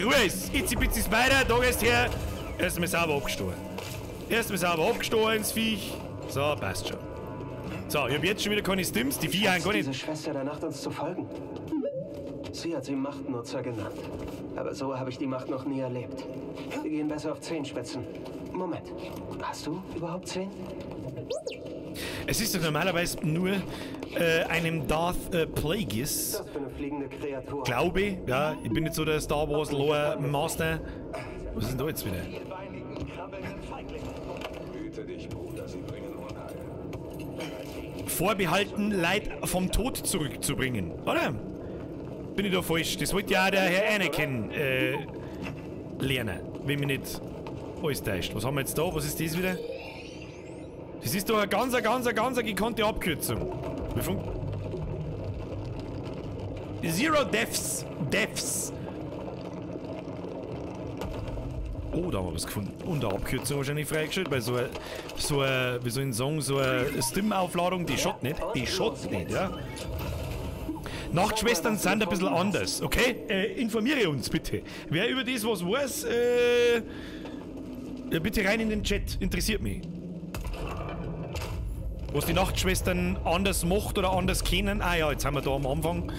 Ruhes! Itzi-Bitzi Spider, da gehst her. Erstmal sauber abgestoßen. Ins Viech. So, passt schon. So, ich hab jetzt schon wieder keine Stims. Die Viecher haben gar nicht. Diese Schwester der Nacht uns zu folgen. Sie hat sie Machtnutzer genannt. Aber so habe ich die Macht noch nie erlebt. Wir gehen besser auf Zehenspitzen. Moment, hast du überhaupt 10? Es ist doch normalerweise nur einem Darth Plagueis. Das für eine fliegende Kreatur. Glaube, ja, ich bin nicht so der Star Wars Lore Master. Was ist denn da jetzt wieder? Hüte dich, Bruder, sie bringen Unheil. Vorbehalten, Leid vom Tod zurückzubringen, oder? Bin ich da falsch? Das wollte ja auch der Herr Anakin lernen, wenn mich nicht alles täuscht. Was haben wir jetzt da? Was ist das wieder? Das ist doch eine ganz gekannte Abkürzung. Zero Deaths. Oh, da haben wir was gefunden. Und eine Abkürzung wahrscheinlich freigestellt, weil so ein, wie soll ich sagen, so eine Stimmaufladung, die schaut nicht, ja. Nachtschwestern sind ein bisschen anders, okay? Informiere uns bitte. Wer über das was weiß, bitte rein in den Chat, interessiert mich. Was die Nachtschwestern anders macht oder anders kennen. Ah ja, jetzt haben wir da am Anfang,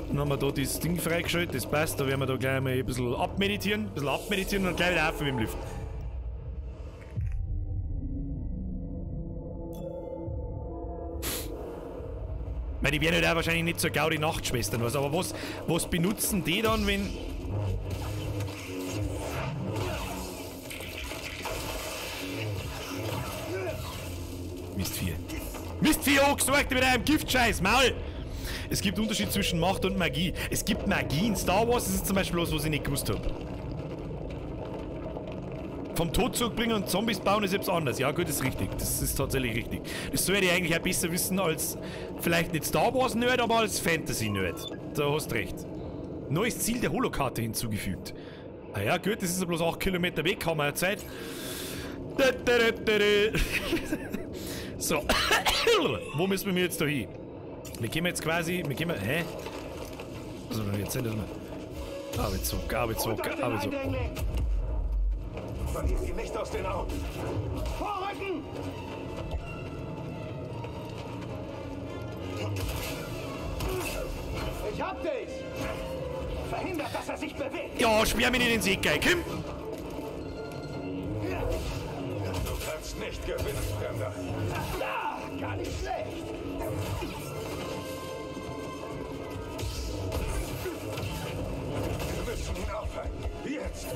dann haben wir da das Ding freigeschaltet, das passt, da werden wir da gleich mal ein bisschen abmeditieren und dann gleich wieder auf mit dem Lift. Ich meine, die werden halt auch wahrscheinlich nicht so gaudi Nachtschwestern, was, aber was benutzen die dann, wenn... Mistvieh, angesorgt mit einem Giftscheiß, Maul! Es gibt Unterschied zwischen Macht und Magie. Es gibt Magie in Star Wars, das ist zum Beispiel was ich nicht gewusst habe. Vom Tod zurückbringen und Zombies bauen ist etwas anders. Ja gut, das ist richtig. Das ist tatsächlich richtig. Das sollte ich eigentlich auch besser wissen als vielleicht nicht Star Wars Nerd, aber als Fantasy Nerd. Da hast du recht. Neues Ziel der Holokarte hinzugefügt. Ah ja gut, das ist ja bloß 8 Kilometer weg, haben wir ja Zeit. So. Wo müssen wir jetzt da hin? Wir gehen jetzt quasi, hä? Also jetzt sind das mal. Arbeitswog. Verliert die Licht aus den Augen. Vorrücken! Ich hab dich! Verhindert, dass er sich bewegt! Ja, sperr mich nicht in den See, geil, Kim! Du kannst nicht gewinnen, Fremder. Ja, gar nicht schlecht! Wir müssen ihn aufhalten. Jetzt!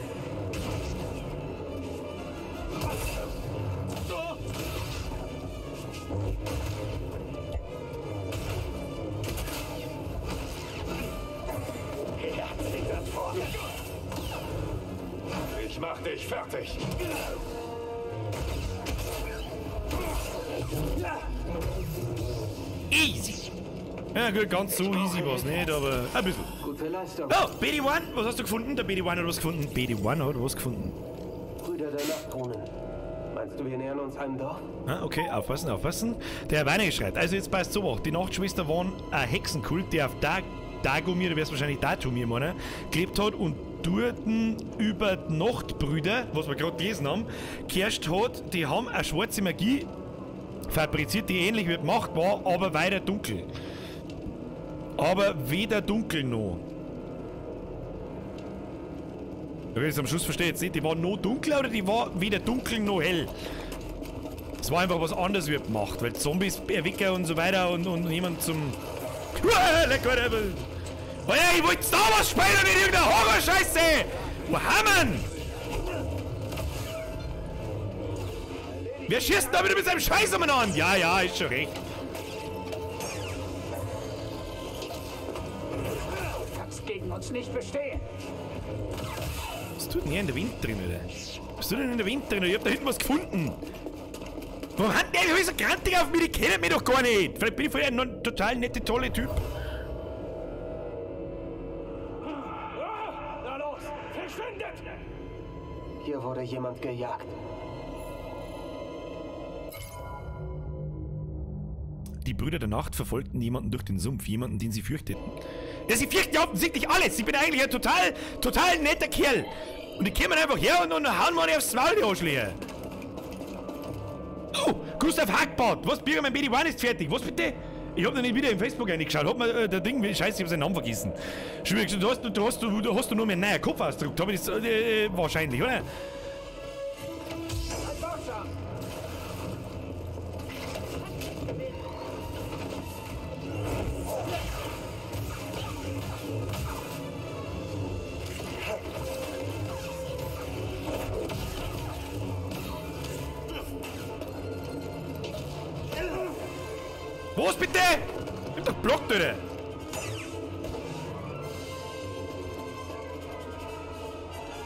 Ich mach dich fertig. Easy! Ja gut, ganz so easy war's nicht, aber ein bisschen. Gute Leistung. Oh, BD1, was hast du gefunden? Der BD1 hat was gefunden. BD1 hat was gefunden. Brüder der Nachtdrohnen. Meinst du, wir nähern uns einem Dorf? Ah, okay, aufpassen. Der Herr Weiner schreit. Also jetzt passt so, die Nachtschwester waren ein Hexenkult, der auf Dagomir, du wirst wahrscheinlich Datumir meinen, gelebt hat und dort über die Nachtbrüder, was wir gerade gelesen haben, geherrscht hat, die haben eine schwarze Magie fabriziert, die ähnlich wie die Macht war, aber weiter dunkel. Aber weder dunkel noch. Wenn ich es am Schluss verstehe jetzt nicht, die war noch dunkler oder die war weder dunkel noch hell? Es war einfach was anderes wie Macht, weil Zombies erwecken und so weiter und jemand zum... Oh ja, ich wollte Star Wars spielen und nicht irgendeine Horror-Scheiße! Wo haben wir? Wer schießt da wieder mit seinem Scheiß umeinander? Ja, ja, ist schon recht. Du kannst gegen uns nicht bestehen. Was tut denn hier in der Wind drin, oder? Was tut denn in der Wind drin? Ich hab da hinten was gefunden. Warum hat der so grantig auf mich? Die kennen mich doch gar nicht. Vielleicht bin ich vorher ein total netter, toller Typ. Na los, verschwindet! Hier wurde jemand gejagt. Die Brüder der Nacht verfolgten jemanden durch den Sumpf, jemanden, den sie fürchteten. Ja, sie fürchten ja offensichtlich alles. Ich bin eigentlich ein total netter Kerl. Und die kommen einfach her und hauen mir aufs Maul, die Arschlöcher. Oh, Gustav Hackbart. Was, Birger, mein BD1 ist fertig. Was bitte? Ich hab noch nicht wieder im Facebook reingeschaut. Hat mir der Ding, scheiße, ich hab seinen Namen vergessen. Schwierig, du hast nur meinen neuen Kopf ausgedruckt. Hab ich das, wahrscheinlich, oder? Was bitte? Ich hab doch blockt, oder?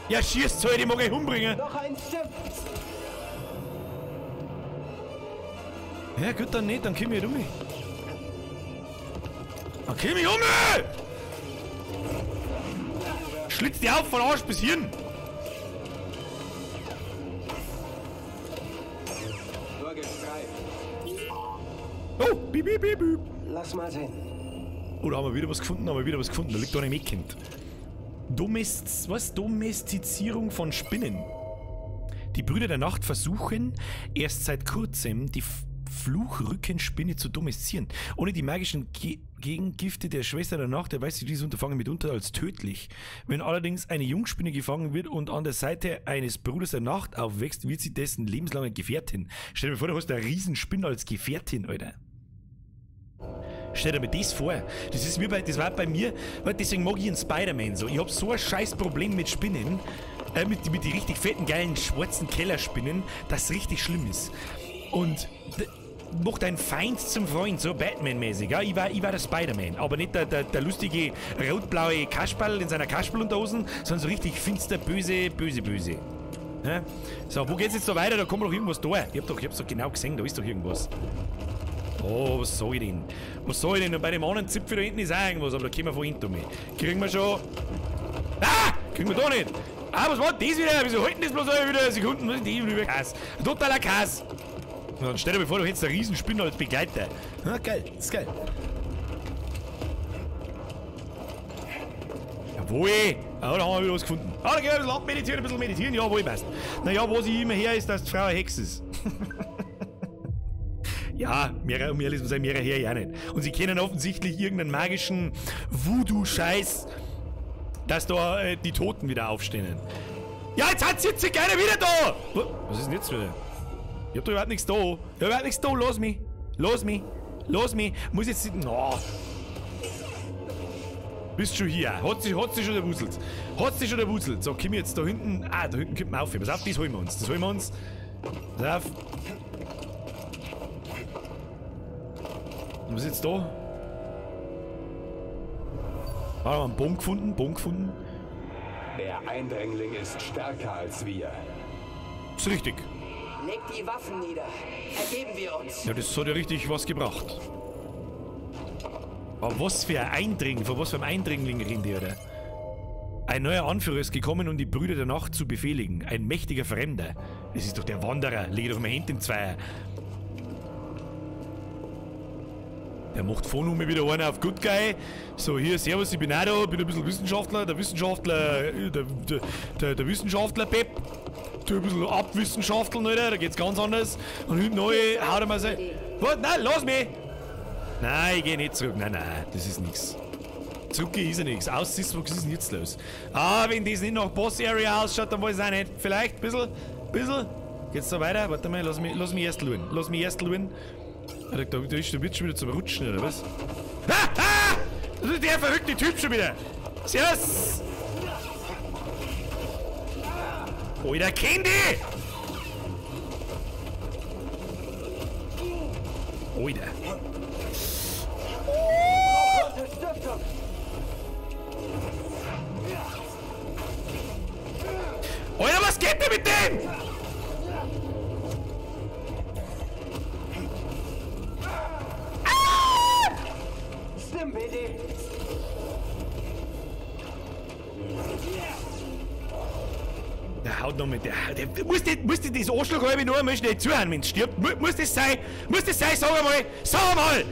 Ja, schießt halt, ich mag euch umbringen. Noch ein Stück. Ja, gut, dann nicht, dann komm ich um. Dann komm ich um! Schlitz die auf von Arsch bis Hirn! Nur gestreift. Oh, piep, piep, piep, piep. Lass mal sehen. Oh, da haben wir wieder was gefunden, da liegt da ein Mädchen. Domestizierung von Spinnen. Die Brüder der Nacht versuchen, erst seit kurzem die Fluchrückenspinne zu domestizieren. Ohne die magischen Gegengifte der Schwester der Nacht erweist sich dieses Unterfangen mitunter als tödlich. Wenn allerdings eine Jungspinne gefangen wird und an der Seite eines Bruders der Nacht aufwächst, wird sie dessen lebenslange Gefährtin. Stell dir vor, du hast eine Riesenspinne als Gefährtin, Alter. Stell dir mir das vor. Das war bei mir, weil deswegen mag ich einen Spider-Man so. Ich hab so ein scheiß Problem mit Spinnen, mit die richtig fetten, geilen, schwarzen Kellerspinnen, das richtig schlimm ist. Und macht ein Feind zum Freund, so Batman-mäßig. Ja? Ich war der Spider-Man, aber nicht der lustige rot-blaue Kasperl in seiner Kasperlunterhosen, sondern so richtig finster, böse. Ja? So, wo geht's jetzt so weiter? Da kommt doch irgendwas da. Ich hab's doch genau gesehen, da ist doch irgendwas. Oh, was soll ich denn? Und bei dem anderen Zipfel da hinten ist auch irgendwas, aber da können wir von hinten um. Kriegen wir schon. Ah! Kriegen wir da nicht! Ah, was war das wieder? Wieso halten das bloß alle wieder Sekunden? Was ist die über Kass? Ein totaler Kass! Und dann stell dir vor, du hättest eine Riesenspinne als Begleiter. Ah, geil, das ist geil. Jawohl! Ah, da haben wir wieder was gefunden. Ah, da gehen wir ein bisschen meditieren. Jawohl, passt. Naja, wo sie immer her ist, dass die Frau eine Hexe ist. Ja, um ehrlich zu sein, mehr her ja nicht. Und sie kennen offensichtlich irgendeinen magischen Voodoo-Scheiß, dass da die Toten wieder aufstehen. Ja, jetzt hat sie gerne wieder da! Was ist denn jetzt wieder? Ich hab doch überhaupt nichts da. Los mich. Muss jetzt... No. Bist schon hier. Hat sie schon erwuselt. So, komm jetzt da hinten... Ah, da hinten kommt man auf. Pass auf, das holen wir uns. Pass auf. Was ist jetzt da? Ah, da haben wir einen Bogen gefunden. Der Eindringling ist stärker als wir. Ist richtig. Legt die Waffen nieder. Ergeben wir uns. Ja, das hat ja richtig was gebracht. Aber was für ein Eindringling, von was für einem Eindringling reden die, oder? Ein neuer Anführer ist gekommen, um die Brüder der Nacht zu befehligen. Ein mächtiger Fremder. Das ist doch der Wanderer. Leg doch mal Hände in zwei. Der macht von um wieder einer auf Good Guy. So, hier, servus, ich bin auch da, bin ein bisschen Wissenschaftler. Der Wissenschaftler Pep. Tu ein bisschen abwissenschafteln, Alter, da geht's ganz anders. Und hinten neu, haut er mal sein. Was? Nein, lass mich! Nein, ich geh nicht zurück. Nein, das ist nix. Zurückgehen ist ja nichts. Aussiehst, was ist denn jetzt los? Ah, wenn das nicht nach Boss Area ausschaut, dann weiß ich auch nicht. Vielleicht, bisschen. Geht's da weiter? Warte mal, lass mich erst schauen. Da wird schon wieder zum Rutschen, oder was? Ha! Das ist der verrückte Typ schon wieder. Servus. Alter, kenn die! Alter. Alter, was geht denn mit dem? Stimmt, BD. Der haut noch mit der muss das Arschloch halbe nur einmal schnell zuhören, wenn es stirbt. Muss das sein? Muss das sein? Sag einmal! Sag einmal!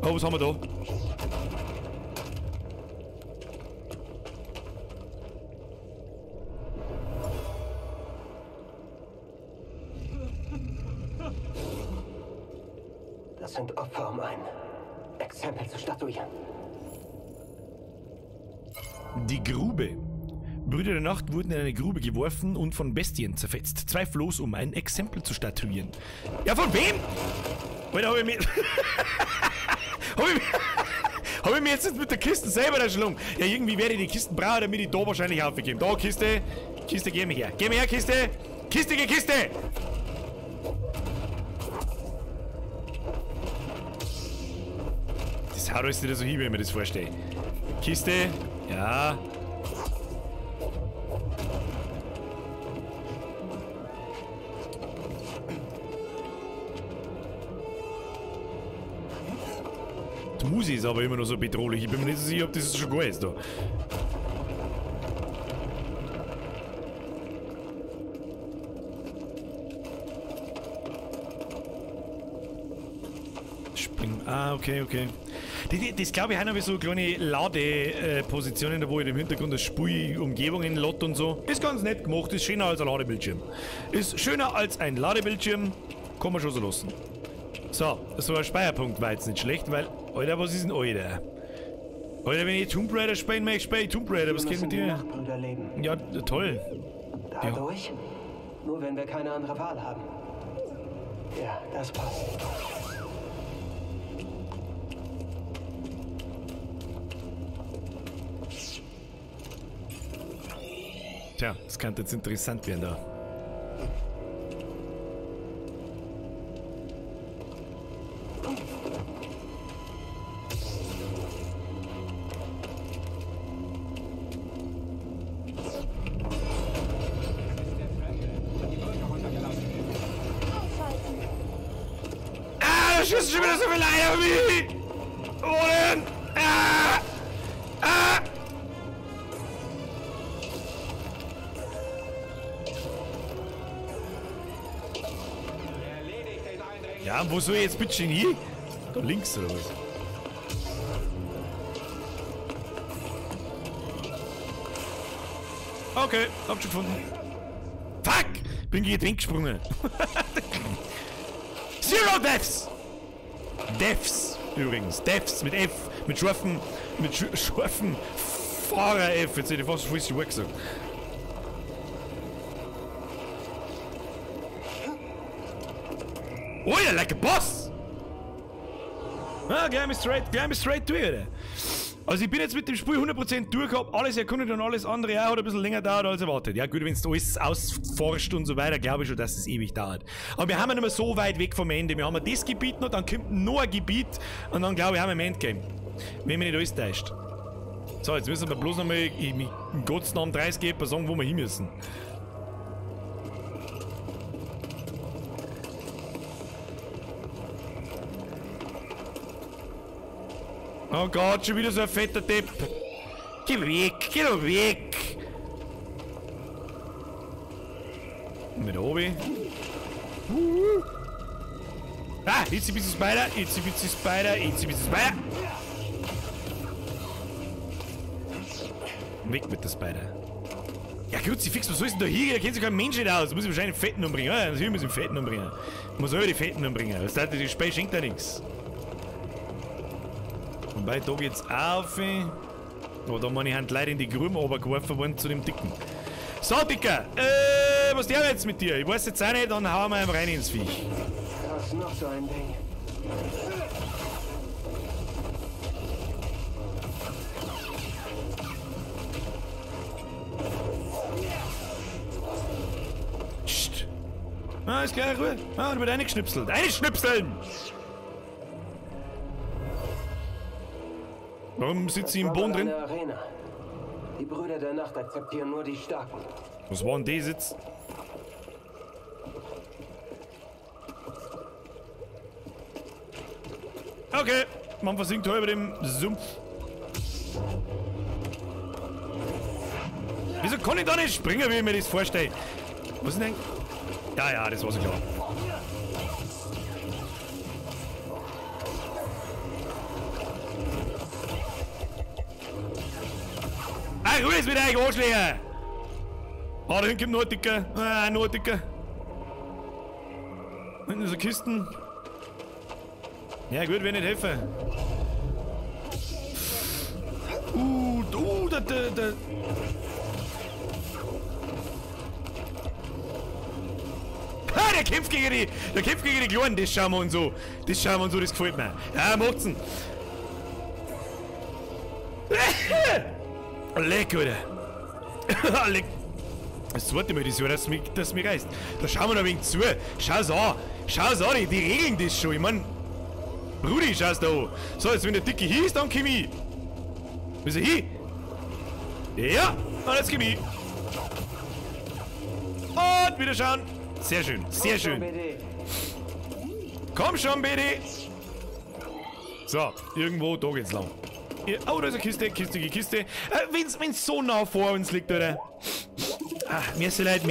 Oh, was haben wir da? Das sind Opfer, um ein Exempel zu statuieren. Die Grube. Brüder der Nacht wurden in eine Grube geworfen und von Bestien zerfetzt. Zweifellos, um ein Exempel zu statuieren. Ja, von wem? Alter, hab ich mir... hab ich mir jetzt mit der Kiste selber erschlungen? Ja, irgendwie werde ich die Kisten brauchen, damit ich da wahrscheinlich aufgeben. Da, Kiste. Kiste, geh mir her. Geh mir her, Kiste. Kiste, geh, Kiste. Das haut alles nicht so hin, wenn ich mir das vorstelle. Kiste. Ja. Die Musik ist aber immer noch so bedrohlich. Ich bin mir nicht so sicher, ob das schon geil ist da. Spring. Ah, okay, okay. Das glaube ich, haben wir so kleine Ladepositionen, da wo ich im Hintergrund das Spiel Umgebungen lot und so. Ist ganz nett gemacht, ist schöner als ein Ladebildschirm. Ist schöner als ein Ladebildschirm, kann man schon so lassen. So, so ein Speicherpunkt war jetzt nicht schlecht, weil, Alter, was ist denn Alter? Alter, wenn ich Tomb Raider spielen möchte, spiele ich Tomb Raider, was geht mit dir? Ja, toll. Dadurch? Ja. Nur wenn wir keine andere Wahl haben. Ja, das passt. Tja, das könnte jetzt interessant werden da. Ah, da schießt schon wieder so viel Eier auf mich! Und... Ah! Ah! Ja, wo soll ich jetzt bitte hin? Hier? Da links oder was? Okay, hab schon gefunden. Fuck! Bin gegen den gesprungen. Zero Deaths! Deaths übrigens. Deaths mit F. Mit scharfen Fahrer F. Jetzt hätte ich fast schon voll gesagt. Oh ja, like a boss! Ah, gleich mal straight durch, Alter. Also ich bin jetzt mit dem Spiel 100% durch, hab alles erkundet und alles andere auch, hat ein bisschen länger dauert als erwartet. Ja gut, wenn es alles ausforscht und so weiter, glaube ich schon, dass es ewig dauert. Aber wir haben ja nicht mehr so weit weg vom Ende. Wir haben das Gebiet noch, dann kommt noch ein Gebiet und dann glaube ich haben wir im Endgame. Wenn mich nicht alles täuscht. So, jetzt müssen wir bloß noch mal im Gottes Namen 30 geben, sagen, wo wir hin müssen. Oh Gott, schon wieder so ein fetter Depp. Geh weg, geh doch weg. Mit oben. Ah, Itzy Bitsy Spider, Itzy Bitsy Spider, Itzy Bitsy Spider. Weg mit der Spider. Ja gut, sie fix, was soll denn da hier? Da kennt sich kein Mensch nicht aus. Muss ich wahrscheinlich den Fetten umbringen. Ja, natürlich muss ich den Fetten umbringen. Muss selber die Fetten umbringen. Das heißt, die Spiel schenkt da nichts. Wobei, da geht's auf. Oh, da meine ich, haben die Leute in die Gruben runtergeworfen worden zu dem Dicken. So, Dicker, was der jetzt mit dir? Ich weiß jetzt auch nicht, dann hauen wir ihm rein ins Viech. Das ist noch so ein Ding. Psst. Ah, ist klar, Ruhe. Ah, da wird eingeschnipselt. Einschnipseln! Warum sitzt sie im Boden drin? Arena. Die Brüder der Nacht akzeptieren nur die Starken. Was war denn das jetzt? Okay, man versinkt heute über dem Sumpf. Wieso kann ich da nicht springen, wie ich mir das vorstelle? Was ist denn? Ja, ja, das war so klar. Hey, Ruhe ist mit euch Arschlöcher! Ah, da hinten gibt noch ein Dicker. Ah, noch ein Dicker. Hinten ist eine Kisten. Ja gut, will nicht helfen. Der. Ah, der kämpft gegen die Kleinen, das schauen wir uns so. Das gefällt mir. Ja, macht's ihn. Leck, Alter. Leck. Das zweite Mal das Jahr, dass mich reißt. Da schauen wir noch ein wenig zu. Schau's an, die regeln das schon. Ich mein, Brudi, schau's da an. So, jetzt wenn der Dicke hier ist, dann komm ich. Ist er hier? Ja, und jetzt komm ich. Und wieder schauen. Sehr schön, sehr schön. Komm schon, BD. So, irgendwo, da geht's lang. Oh, da ist eine Kiste. Wenn's so nah vor uns liegt, oder? Ah, mir ist leid.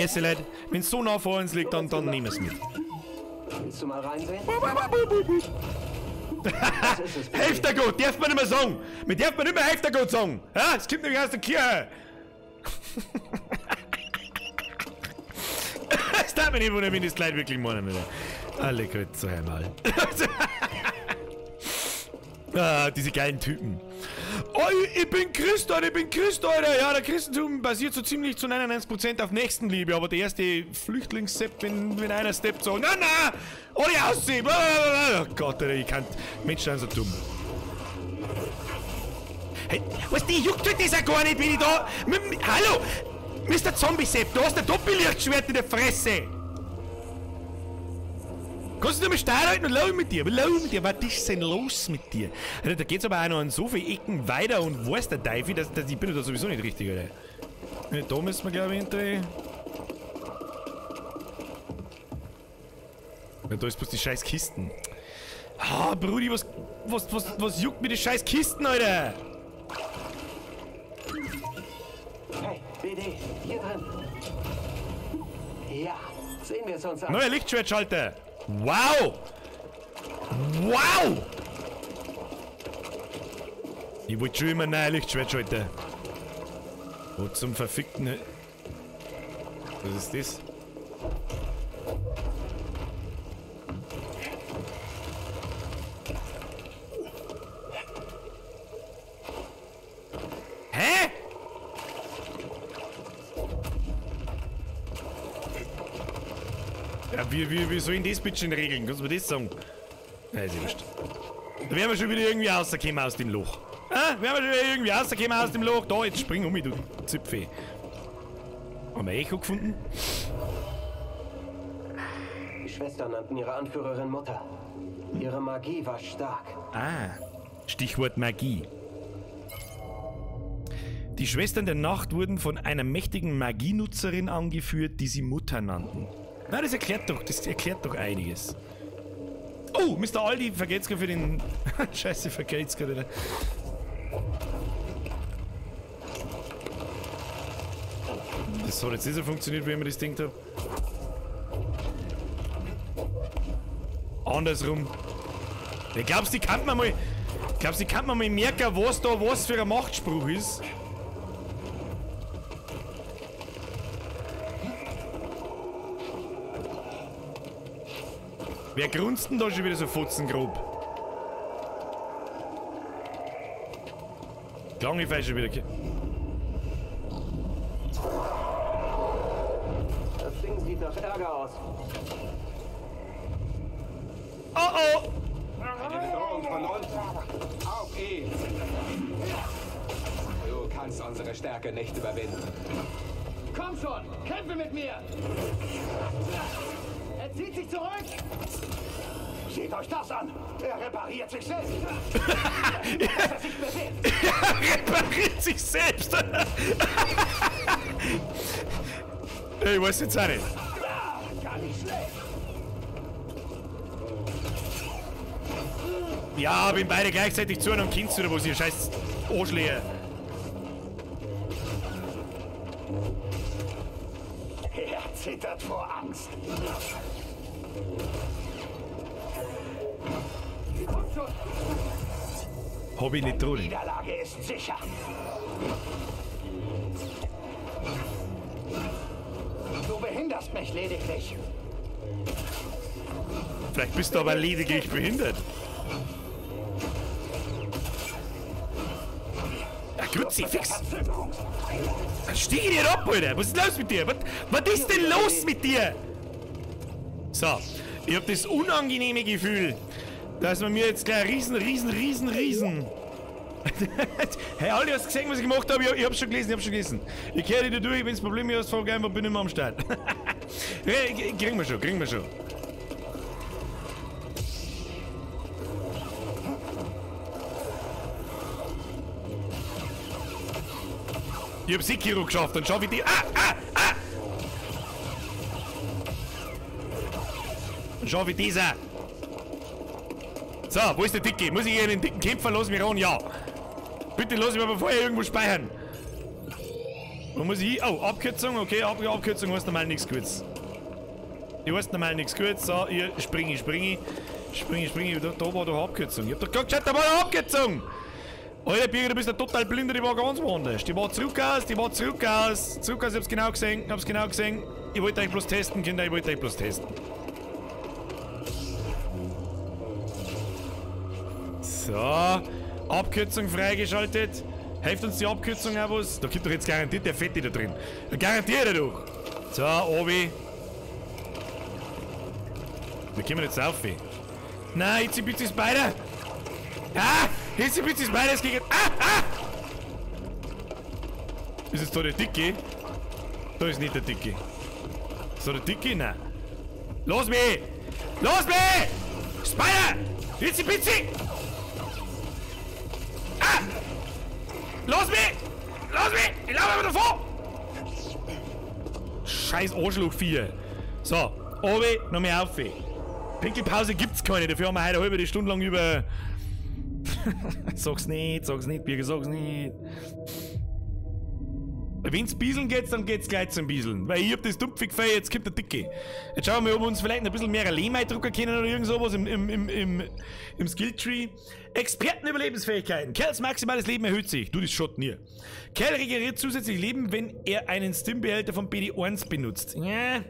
Wenn's so nah vor uns liegt, dann nehmen wir's mit. Willst du mal reinsehen? Helft der Gott, darf man nicht mehr sagen. Man darf nicht mehr Helft der Gott sagen. Ja, das kommt nämlich aus der Kirche. Das darf man nicht wundern, wenn das Leid wirklich meinen will. Alle Gott, so einmal. Ah, diese geilen Typen. Oh, ich bin Christ, Alter. Ja, der Christentum basiert so ziemlich zu 99% auf Nächstenliebe, aber der erste Flüchtlingssepp, wenn einer steppt, so, na, alle ausziehen. Oh Gott, Alter, ich kann Menschen sind so dumm. Hey, was, die juckt das ja gar nicht, wenn ich da... Hallo, Mr. Zombie-Sepp, du hast ein Doppellichtschwert in der Fresse. Kannst du nicht mehr steil halten und lau mit dir? Was ist denn los mit dir? Alter, da geht's aber auch noch an so viele Ecken weiter und weiß der Teufel, dass ich bin da sowieso nicht richtig, Alter. Ja, da müssen wir, glaube ich, hindrehen. Ja, da ist bloß die scheiß Kisten. Ah, Brudi, was juckt mir die scheiß Kisten, Alter? Hey, BD, hier drin. Ja, sehen wir es uns an. Neuer Lichtschwertschalter. Wow! Ich wollte schon immer ein neuer Lichtschwertschalter. Wo zum verfickten... Was ist das? Hä? Ja, wie soll ich das bitte regeln? Kannst du mir das sagen? Ja, ist wurscht. Da werden wir schon wieder irgendwie rausgekommen aus dem Loch. Da, jetzt spring um mich, du Zipfel. Haben wir Echo gefunden? Die Schwestern nannten ihre Anführerin Mutter. Ihre Magie war stark. Ah, Stichwort Magie. Die Schwestern der Nacht wurden von einer mächtigen Magienutzerin angeführt, die sie Mutter nannten. Na, das erklärt doch einiges. Oh, Mr. Aldi, vergelt's gerade für den... Scheiße, vergelt's gerade wieder. Das hat jetzt nicht so funktioniert, wie ich mir das gedacht habe. Andersrum. Ja, glaubst du, die kann man mal merken, was da was für ein Machtspruch ist? Wer grunzt denn da schon wieder so fotzengrob? Klang ich falsch schon wieder. Das Ding sieht nach Ärger aus. oh! Eine Bedrohung von unten. Auf ihn! Du kannst unsere Stärke nicht überwinden. Komm schon, kämpfe mit mir! Er zieht sich zurück! Seht euch das an! Er repariert sich selbst! Er sich bewegt! Er repariert sich selbst! Ich weiß jetzt auch nicht. Ja, gar nicht schlecht! Ja, wenn beide gleichzeitig zu einem Kind oder was ihr scheiß Arschlehe. Er zittert vor Angst. Kommt schon! Hab ich nicht drin. Die Niederlage ist sicher. Du behinderst mich lediglich. Vielleicht bist du aber lediglich behindert. Ja, Kruzifix! Stieg ich nicht ab, Alter! Was ist los mit dir? Was ist denn los mit dir? So, ich hab das unangenehme Gefühl, dass man mir jetzt gleich riesen. Hey, alle hast gesehen, was ich gemacht habe? Ich hab's schon gelesen, Ich kehre dich durch, wenn's Probleme hast, frag einfach, bin ich mal am Start. Kriegen wir schon. Ich hab Sekiro geschafft, dann schaff ich die. Dann schaff ich das auch. So, wo ist der Dicke? Muss ich hier einen dicken Kämpfer? Lass mich ran, ja. Bitte lass mich aber vorher irgendwo speichern. Wo muss ich hin? Oh, Abkürzung, okay, Abkürzung heißt normal nichts Gutes. Ich weiß normal nichts Gutes. So, hier springe ich. Da war doch Abkürzung. Ich hab doch gerade gesagt, da war eine Abkürzung! Alter Birger, du bist ja total blind, die war ganz woanders. Die war zurück aus. Ich hab's genau gesehen. Ich wollte euch bloß testen, Kinder, So, Abkürzung freigeschaltet. Hilft uns die Abkürzung auch was? Da gibt doch jetzt garantiert der Fette da drin. Garantiert er doch. So, Obi. Wir kommen jetzt auf. Nein, jetzt bitte ist beide. Jetzt bitte ist beides gegen. Ist es da der Dicke? Da ist nicht der Dicke. Ist da der Dicke? Nein. Los mich! Spider! Jetzt bitte! Los mich! Ich laufe aber davor! Scheiß Arschlochviecher. So, Obi, noch mehr auf. Pinkelpause gibt's keine, dafür haben wir heute eine halbe Stunde lang über. Sag's nicht, Birger, sag's nicht. Wenn's bieseln geht, dann geht's gleich zum Bieseln. Weil ich hab das dumpfe Gefäß, jetzt kommt der Dicke. Jetzt schauen wir, ob wir uns vielleicht ein bisschen mehr Lehm eindrucken können oder irgend sowas im Skilltree. Expertenüberlebensfähigkeiten. Kerls maximales Leben erhöht sich. Du, das Schotten hier. Kerl regeneriert zusätzlich Leben, wenn er einen Stimbehälter von BD1 benutzt. Ja.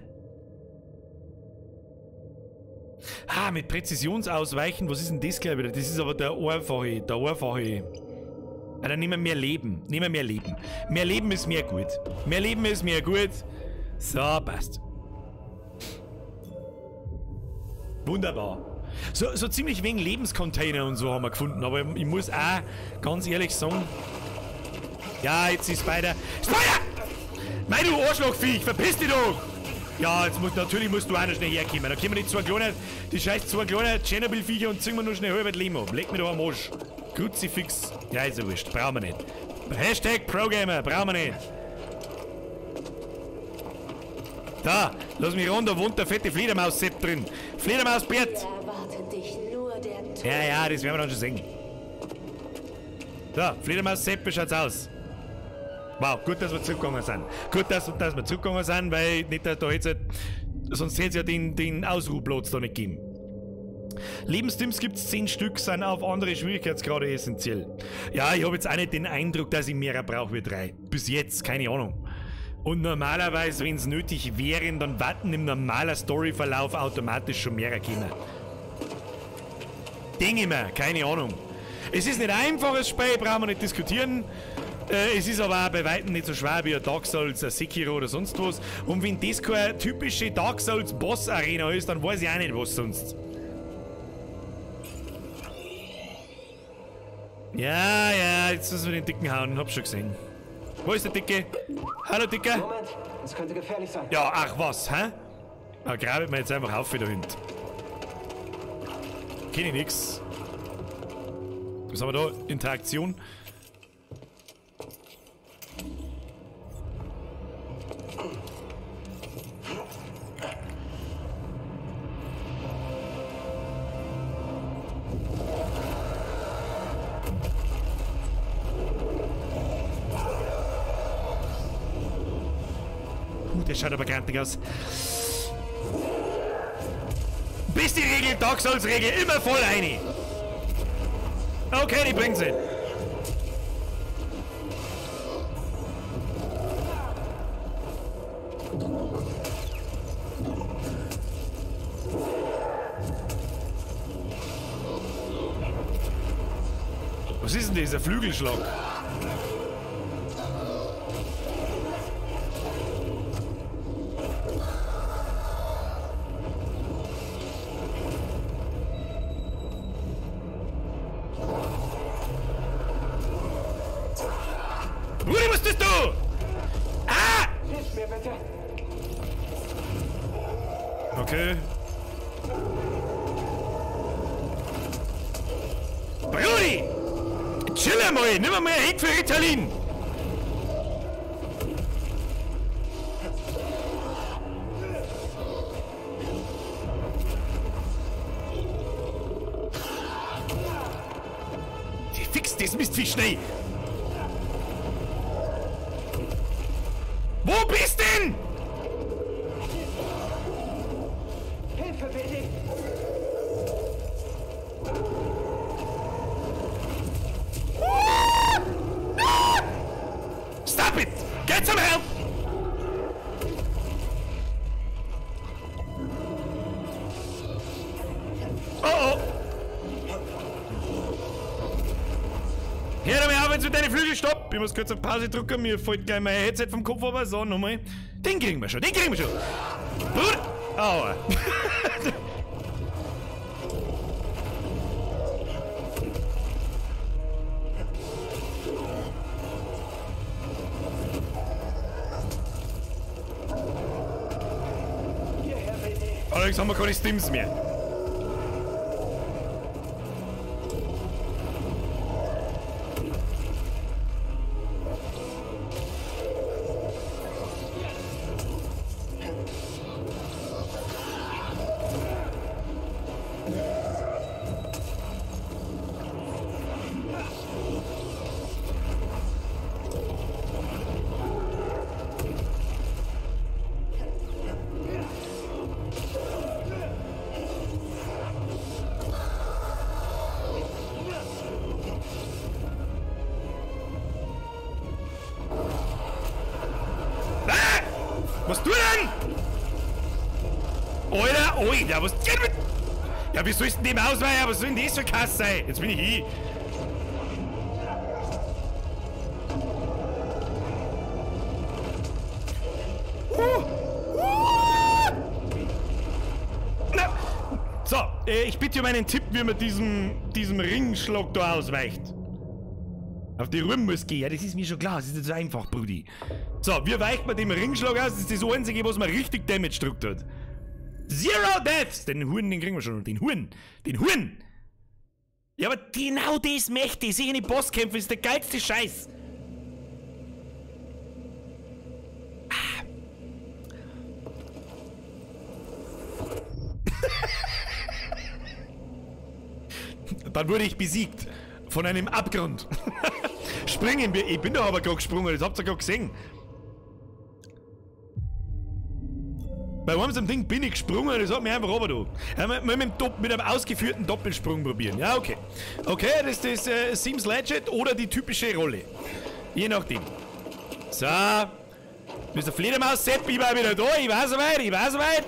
Mit Präzisionsausweichen, was ist denn das gleich wieder? Das ist aber der einfache. Dann nehmen wir mehr Leben. Mehr Leben ist mehr gut. So, passt. Wunderbar. So ziemlich wegen Lebenscontainer und so haben wir gefunden, aber ich muss auch ganz ehrlich sagen. Ja, jetzt ist Spider. Mein du Arschlochviech, verpiss dich doch! Ja, jetzt natürlich musst du auch noch schnell herkommen. Dann kommen die scheiß zwei kleinen Tschernobyl-Viecher und ziehen wir noch schnell halb Leben ab. Leg mir doch am Arsch. Kruzifix. Ja, ist ja wurscht. Brauchen wir nicht. Hashtag ProGamer. Brauchen wir nicht. Da, lass mich ran, da wohnt der fette Fledermaus-Sepp drin. Fledermaus-Bert. Erwartet dich nur der Tod. Ja, das werden wir dann schon sehen. Da, Fledermaus-Sepp, wie schaut's aus? Wow, gut, dass wir zurückgegangen sind. Weil nicht, dass da jetzt, sonst hätte es ja den Ausruhplatz da nicht gegeben. Lebenstipps gibt es 10 Stück, sind auf andere Schwierigkeitsgrade essentiell. Ja, ich habe jetzt auch nicht den Eindruck, dass ich mehr brauche wie 3. Bis jetzt, keine Ahnung. Und normalerweise, wenn es nötig wäre, dann warten im normalen Storyverlauf automatisch schon mehr kommen. Denke ich mir, keine Ahnung. Es ist nicht ein einfaches Spiel, brauchen wir nicht diskutieren. Es ist aber auch bei weitem nicht so schwer wie ein Dark Souls, ein Sekiro oder sonst was. Und wenn das keine typische Dark Souls Boss Arena ist, dann weiß ich auch nicht was sonst. Ja, ja, jetzt müssen wir den Dicken hauen. Hab schon gesehen. Wo ist der Dicke? Hallo, Dicker. Moment, das könnte gefährlich sein. Ja, ach was, hä? Da grabe mir jetzt einfach auf wie der Hund. Kenne ich nix. Was haben wir da? Interaktion. Das schaut aber grantig aus. Bis die Regel, Dark Souls Regel, immer voll rein. Okay, die bringt sie. Was ist denn dieser Flügelschlag? Rudi, was tust du? Ah! Hilf mir bitte. Okay. Rudi! Chill mal, nimm mal Hit für Ritalin. Fix das Mistviech schnell. Wo bist denn? Hilfe bitte. Stop it! Get some help! Oh oh! Hör mir auf, jetzt mit deinen Flügel, stopp! Ich muss kurz auf Pause drücken, mir fällt gleich mein Headset vom Kopf runter. So, nochmal. Den kriegen wir schon, den kriegen wir schon! Bruder! Aua! Alex, haben wir keine Stims mehr. Was du denn? Alter, was geht mit? Ja, wie soll ich denn dem ausweichen? Was soll denn das für Kass sein? Jetzt bin ich hier. So, ich bitte um einen Tipp, wie man diesem Ringschlag da ausweicht. Auf die Rüben muss gehen. Ja, das ist mir schon klar. Das ist nicht so einfach, Brudi. So, wie weicht man dem Ringschlag aus? Das ist das Einzige, was man richtig Damage drückt hat. Zero Deaths! Den Huren, den kriegen wir schon. Den Huren! Den Huren! Ja, aber genau das möchte ich. Sicher in die Bosskämpfe ist der geilste Scheiß. Dann wurde ich besiegt. Von einem Abgrund. Springen wir. Ich bin doch aber gerade gesprungen. Das habt ihr gerade gesehen. Bei einem Ding bin ich gesprungen. Das hat mich einfach runter da. Mit einem ausgeführten Doppelsprung probieren. Ja, okay. Okay, das ist Seems Legit oder die typische Rolle. Je nachdem. So. Mr. Fledermaus Sepp, ich war wieder da. Ich war soweit. Ich war soweit.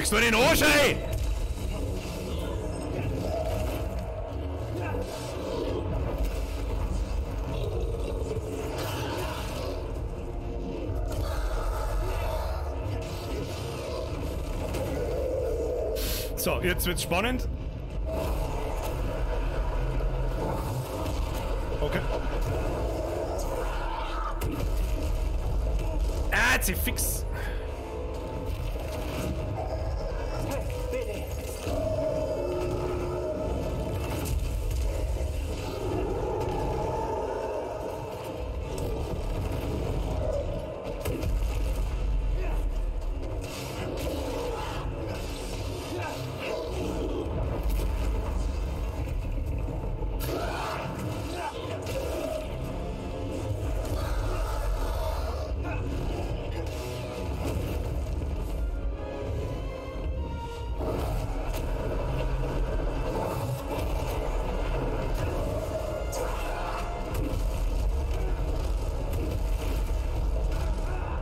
Kriegst du den Arsch, ey? So, jetzt wird's spannend. Okay. Ah, jetzt ist fix.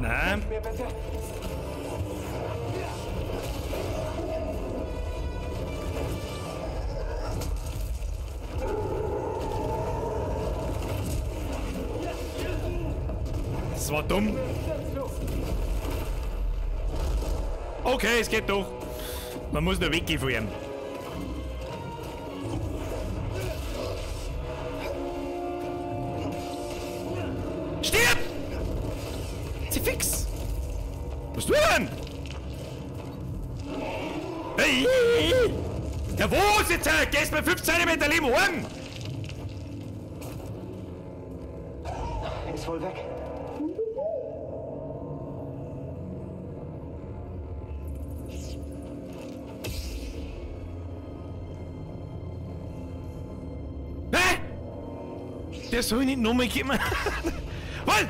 Nein. Das war dumm. Okay, es geht doch. Man muss nur weggehen von ihm. Stirb! Sie fix! Was tust du denn? Hey! Der wo sitzt? Gehst mir 5 cm Leben holen! Ist wohl weg. Hä? Der soll nicht nochmal kommen.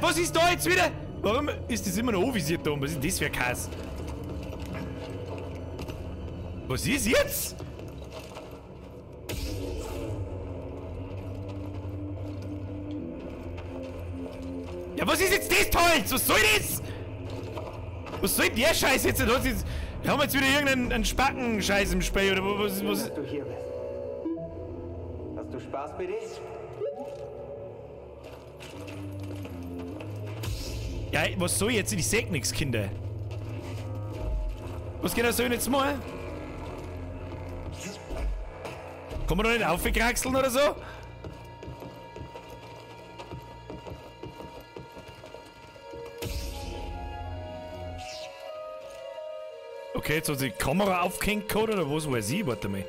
Was ist da jetzt wieder? Warum ist das immer noch anvisiert da? Was ist das für ein Kass? Was ist jetzt? Ja, was ist jetzt das Teil? Was soll das? Was soll der Scheiß jetzt? Haben wir jetzt wieder irgendeinen Spacken-Scheiß im Spiel oder was? Dass du hier bist. Hast du Spaß mit dir? Ja, was soll jetzt? Ich seh nix, Kinder. Was geht das so jetzt mal? Kann man da nicht aufgekraxeln oder so? Okay, jetzt hat die Kamera aufgehängt oder was weiß ich? Warte mal.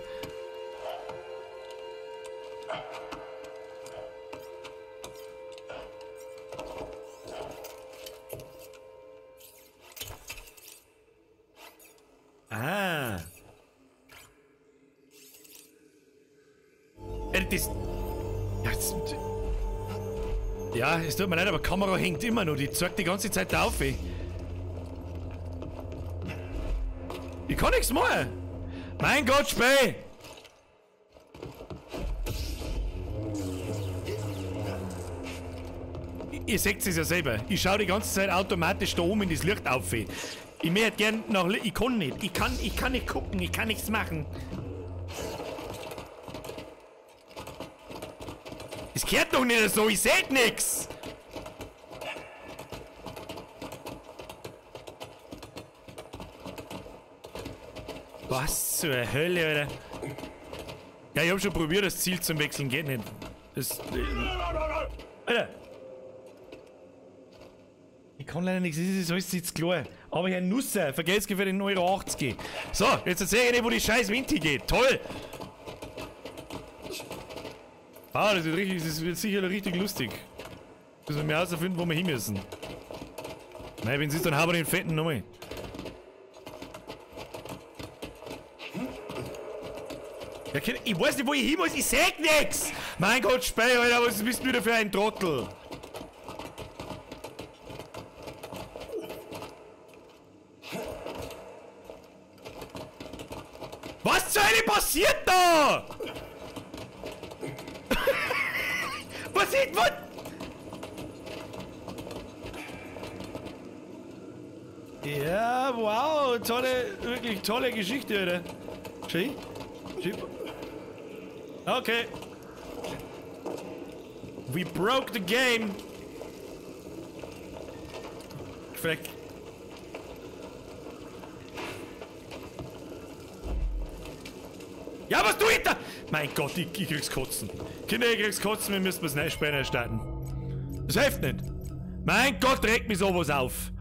Ah. Das... Ja, es tut mir leid, aber die Kamera hängt immer noch. Die zeigt die ganze Zeit auf, ey. Ich kann nichts machen. Mein Gott, Spey. Ihr seht es ja selber. Ich schaue die ganze Zeit automatisch da oben in das Licht auf. Ich möchte gern nach... Ich kann nicht. Ich kann nicht gucken. Ich kann nichts machen. Es gehört doch nicht so. Ich sehe nichts. Was zur Hölle, Alter? Ja, ich hab schon probiert, das Ziel zum Wechseln geht nicht. Das... Alter! Ich kann leider nichts, das ist alles jetzt klar. Aber Herr Nusser, vergesst für den Euro 80. So, jetzt erzähl ich dir, wo die scheiß Winti geht. Toll! Ah, das wird sicher richtig lustig. Müssen wir mehr herausfinden, wo wir hin müssen. Nein, wenn sie dann haben wir den fetten nochmal. Ja, ich weiß nicht, wo ich hin muss, ich seh nix! Mein Gott, Spey, Alter, was bist du wieder für ein Trottel? Was zur Hölle passiert da? Was ist, was? Ja, wow, wirklich tolle Geschichte, oder? Schön. Okay. We broke the game. Vielleicht. Ja, was du hinter? Mein Gott, ich krieg's kotzen. Kinder, ich krieg's kotzen, wir müssen das später starten. Das hilft nicht. Mein Gott, regt mich sowas auf.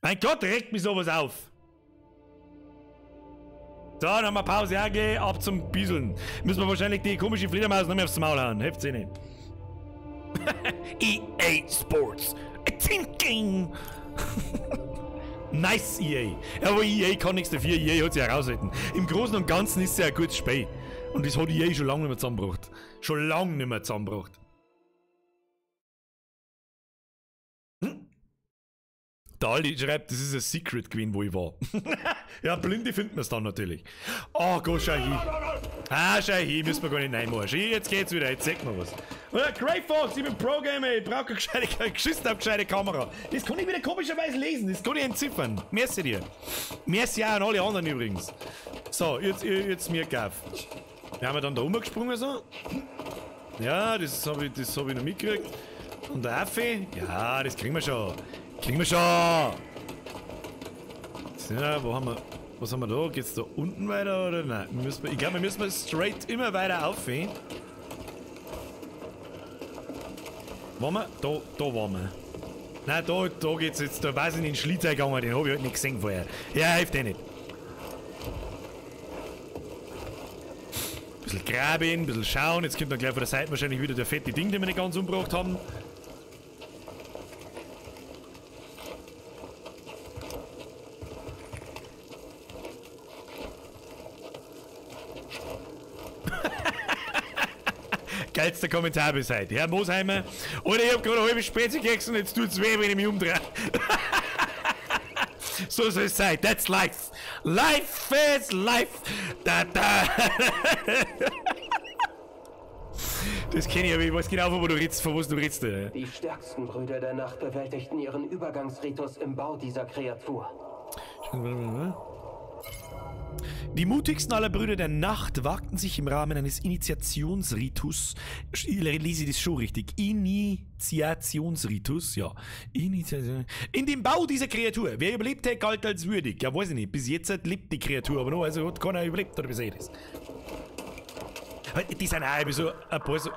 Mein Gott, regt mich sowas auf. So, dann haben wir Pause angehen, ab zum Bieseln. Müssen wir wahrscheinlich die komische Fledermaus noch mehr aufs Maul hauen. Hilft's eh nicht. EA Sports. Thinking. Nice EA. Aber EA kann nichts dafür. EA hat sich heraushalten. Im Großen und Ganzen ist es ja ein gutes Spiel. Und das hat EA schon lange nicht mehr zusammengebracht. Schon lange nicht mehr zusammengebracht. Der Aldi schreibt, das ist ein Secret gewesen, wo ich war. Ja, Blinde finden wir es dann natürlich. Oh Gott, schau hin. Ah, schau hin, müssen wir gar nicht reinmarschen. Jetzt geht's wieder, jetzt sagt man was. Grey Fox, ich bin Pro-Gamer, ich brauche eine gescheite Kamera. Das kann ich wieder komischerweise lesen, das kann ich entziffern. Merci dir. Merci auch an alle anderen übrigens. So, jetzt mir gaff. Wir haben dann da rumgesprungen so. Ja, das hab ich noch mitgekriegt. Und der Affe, ja, das kriegen wir schon. Kriegen wir schon! Ja, was haben wir da? Geht's da unten weiter oder nein? Ich glaube, wir müssen straight immer weiter aufgehen. Waren wir? Da waren wir. Nein, da geht's jetzt, da weiß ich nicht, in den Schlitz gegangen, den habe ich halt nicht gesehen vorher. Ja, hilft eh nicht. Bisschen graben, bisschen schauen, jetzt kommt dann gleich von der Seite wahrscheinlich wieder der fette Ding, den wir nicht ganz umgebracht haben. Geilster Kommentar bis heute. Herr Mosheimer, oder ich hab gerade eine halbe Spezi gegessen und jetzt tut's weh, wenn ich mich umdrehe. So soll es sein. That's life. Life is life. Da, da. Das kenne ich, aber ich weiß genau, von was du redest. Die stärksten Brüder der Nacht bewältigten ihren Übergangsritus im Bau dieser Kreatur. Die mutigsten aller Brüder der Nacht wagten sich im Rahmen eines Initiationsritus, lese ich das schon richtig, Initiationsritus, ja, in den Bau dieser Kreatur. Wer überlebte, galt als würdig. Ja, weiß ich nicht, bis jetzt lebt die Kreatur, aber noch, also hat keiner überlebt, oder wie seht ihr das? Die sind auch so ein paar so...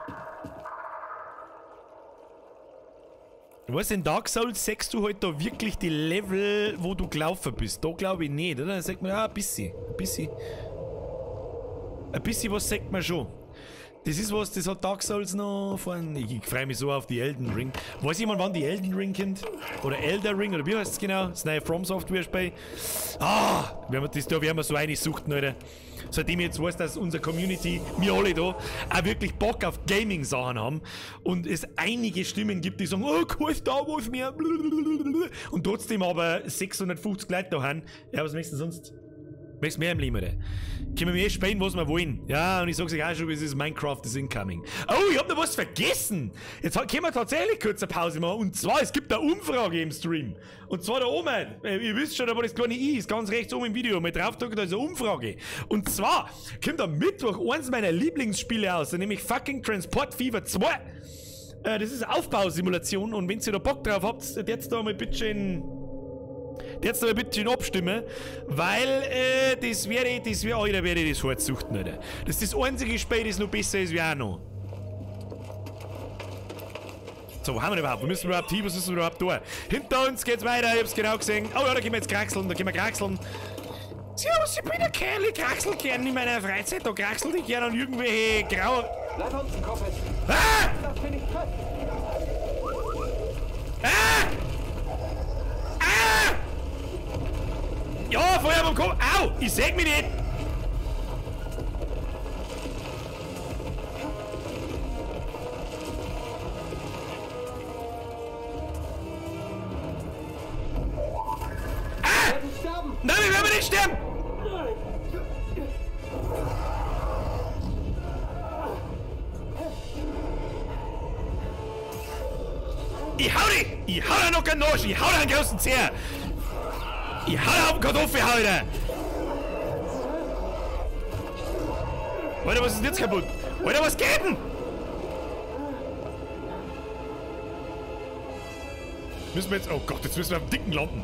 Was, in Dark Souls sagst du halt da wirklich die Level, wo du gelaufen bist? Da glaube ich nicht, oder? Da sagt man, ja, ein bisschen. Ein bisschen was sagt man schon. Das ist was, das hat Dark Souls noch vorhin. Ich freue mich so auf die Elden Ring. Weiß jemand, wann die Elden Ring kommt? Oder Elder Ring, oder wie heißt es genau? Das neue From Software Spiel. Ah! Da werden wir so eine suchten, Alter. Seitdem ich jetzt weiß, dass unsere Community, wir alle da, auch wirklich Bock auf Gaming-Sachen haben und es einige Stimmen gibt, die sagen, oh, kein Star Wars mehr, und trotzdem aber 650 Leute da haben. Ja, was möchtest du sonst? Möchtest du mehr im Leben, oder? Können wir spielen, was wir wollen. Ja, und ich sag's euch auch schon, es ist Minecraft is incoming. Oh, ich hab noch was vergessen. Jetzt können wir tatsächlich kurz eine Pause machen. Und zwar, es gibt eine Umfrage im Stream. Und zwar da oben, ihr wisst schon, da wo das kleine I ist, ganz rechts oben im Video. Mal draufdrücken, da ist eine Umfrage. Und zwar kommt am Mittwoch eins meiner Lieblingsspiele aus, nämlich fucking Transport Fever 2. Das ist eine Aufbausimulation, und wenn ihr da Bock drauf habt, jetzt da mal bitte schön... Jetzt aber bitte abstimmen, weil das werde ich das hart suchten, Alter. Das ist das einzige Spiel, das noch besser ist wie auch noch. So, wo haben wir überhaupt? Wo müssen wir überhaupt hin? Was müssen wir überhaupt tun? Hinter uns geht's weiter, ich hab's genau gesehen. Oh ja, da können wir jetzt kraxeln, Servus, ich bin der Kerl, ich kraxel gern in meiner Freizeit, da kraxel ich gern an irgendwelche graue... Bleib unten, Kopf! Ah! Lass mich nicht treffen! Ah! Ah! Ja, vorher beim Kopf. Au! Ich seh mich nicht! Ah! Nein, wir werden nicht sterben! Ich hau dich! Ich hau dir noch keinen Arsch! Ich hau dir einen großen Zeher! Ich hau dir auf den Kartoffel, hau dir! Alter, was ist denn jetzt kaputt? Alter, was geht denn? Müssen wir jetzt... Oh Gott, jetzt müssen wir auf dem Dicken landen.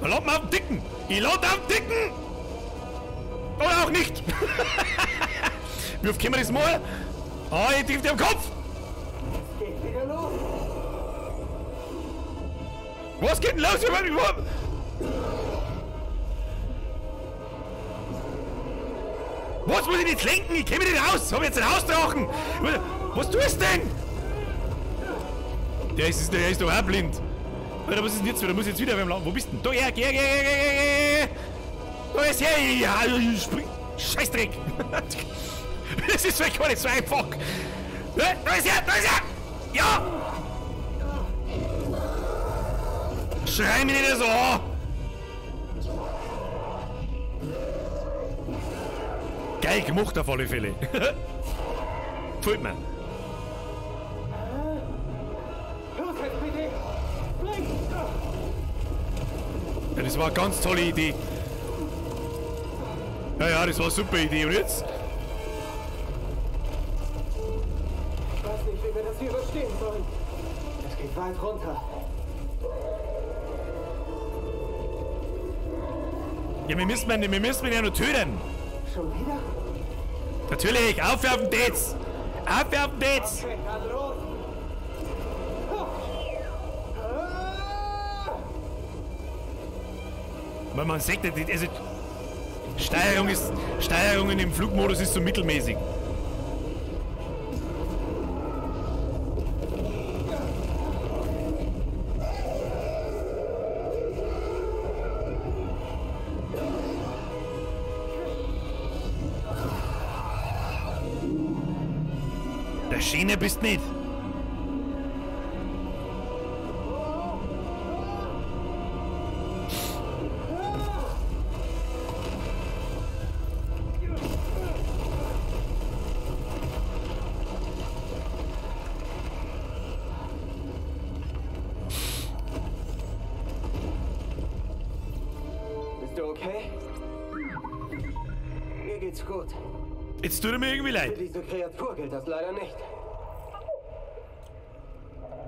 Dann landen wir auf dem Dicken! Ich lande auf dem Dicken! Oder auch nicht! Wie oft können wir das mal? Ah, ich trifft dir am Kopf! Geht wieder los. Was geht denn los? Was muss ich jetzt lenken? Ich käme nicht raus! Hab jetzt ein Hausdrachen! Was tust du denn? Der ist doch auch blind. Alter, was ist denn jetzt wieder? Muss jetzt wieder beim Laufen. Wo bist du denn? Da her, geh! Da ist her! Ja, spring! Scheißdreck! Das ist vielleicht gar nicht so einfach! Da ist er! Ja! Schrei mich nicht so an! Geil gemacht auf alle Fälle! Gefällt mir! Ja, das war eine ganz tolle Idee! Ja, das war eine super Idee. Und jetzt? Ich weiß nicht, wie wir das hier überstehen sollen. Es geht weit runter. Ja, wir müssen ihn ja noch töten. Schon wieder? Natürlich, aufwerfen Dates! Aufwerfen Dates! Okay, dann los. Weil man sagt, also Steuerung in dem Flugmodus ist so mittelmäßig. Der Schiene bist nicht. Bist du okay? Mir geht's gut. Jetzt tut er mir irgendwie Für leid. diese Kreatur gilt das leider nicht.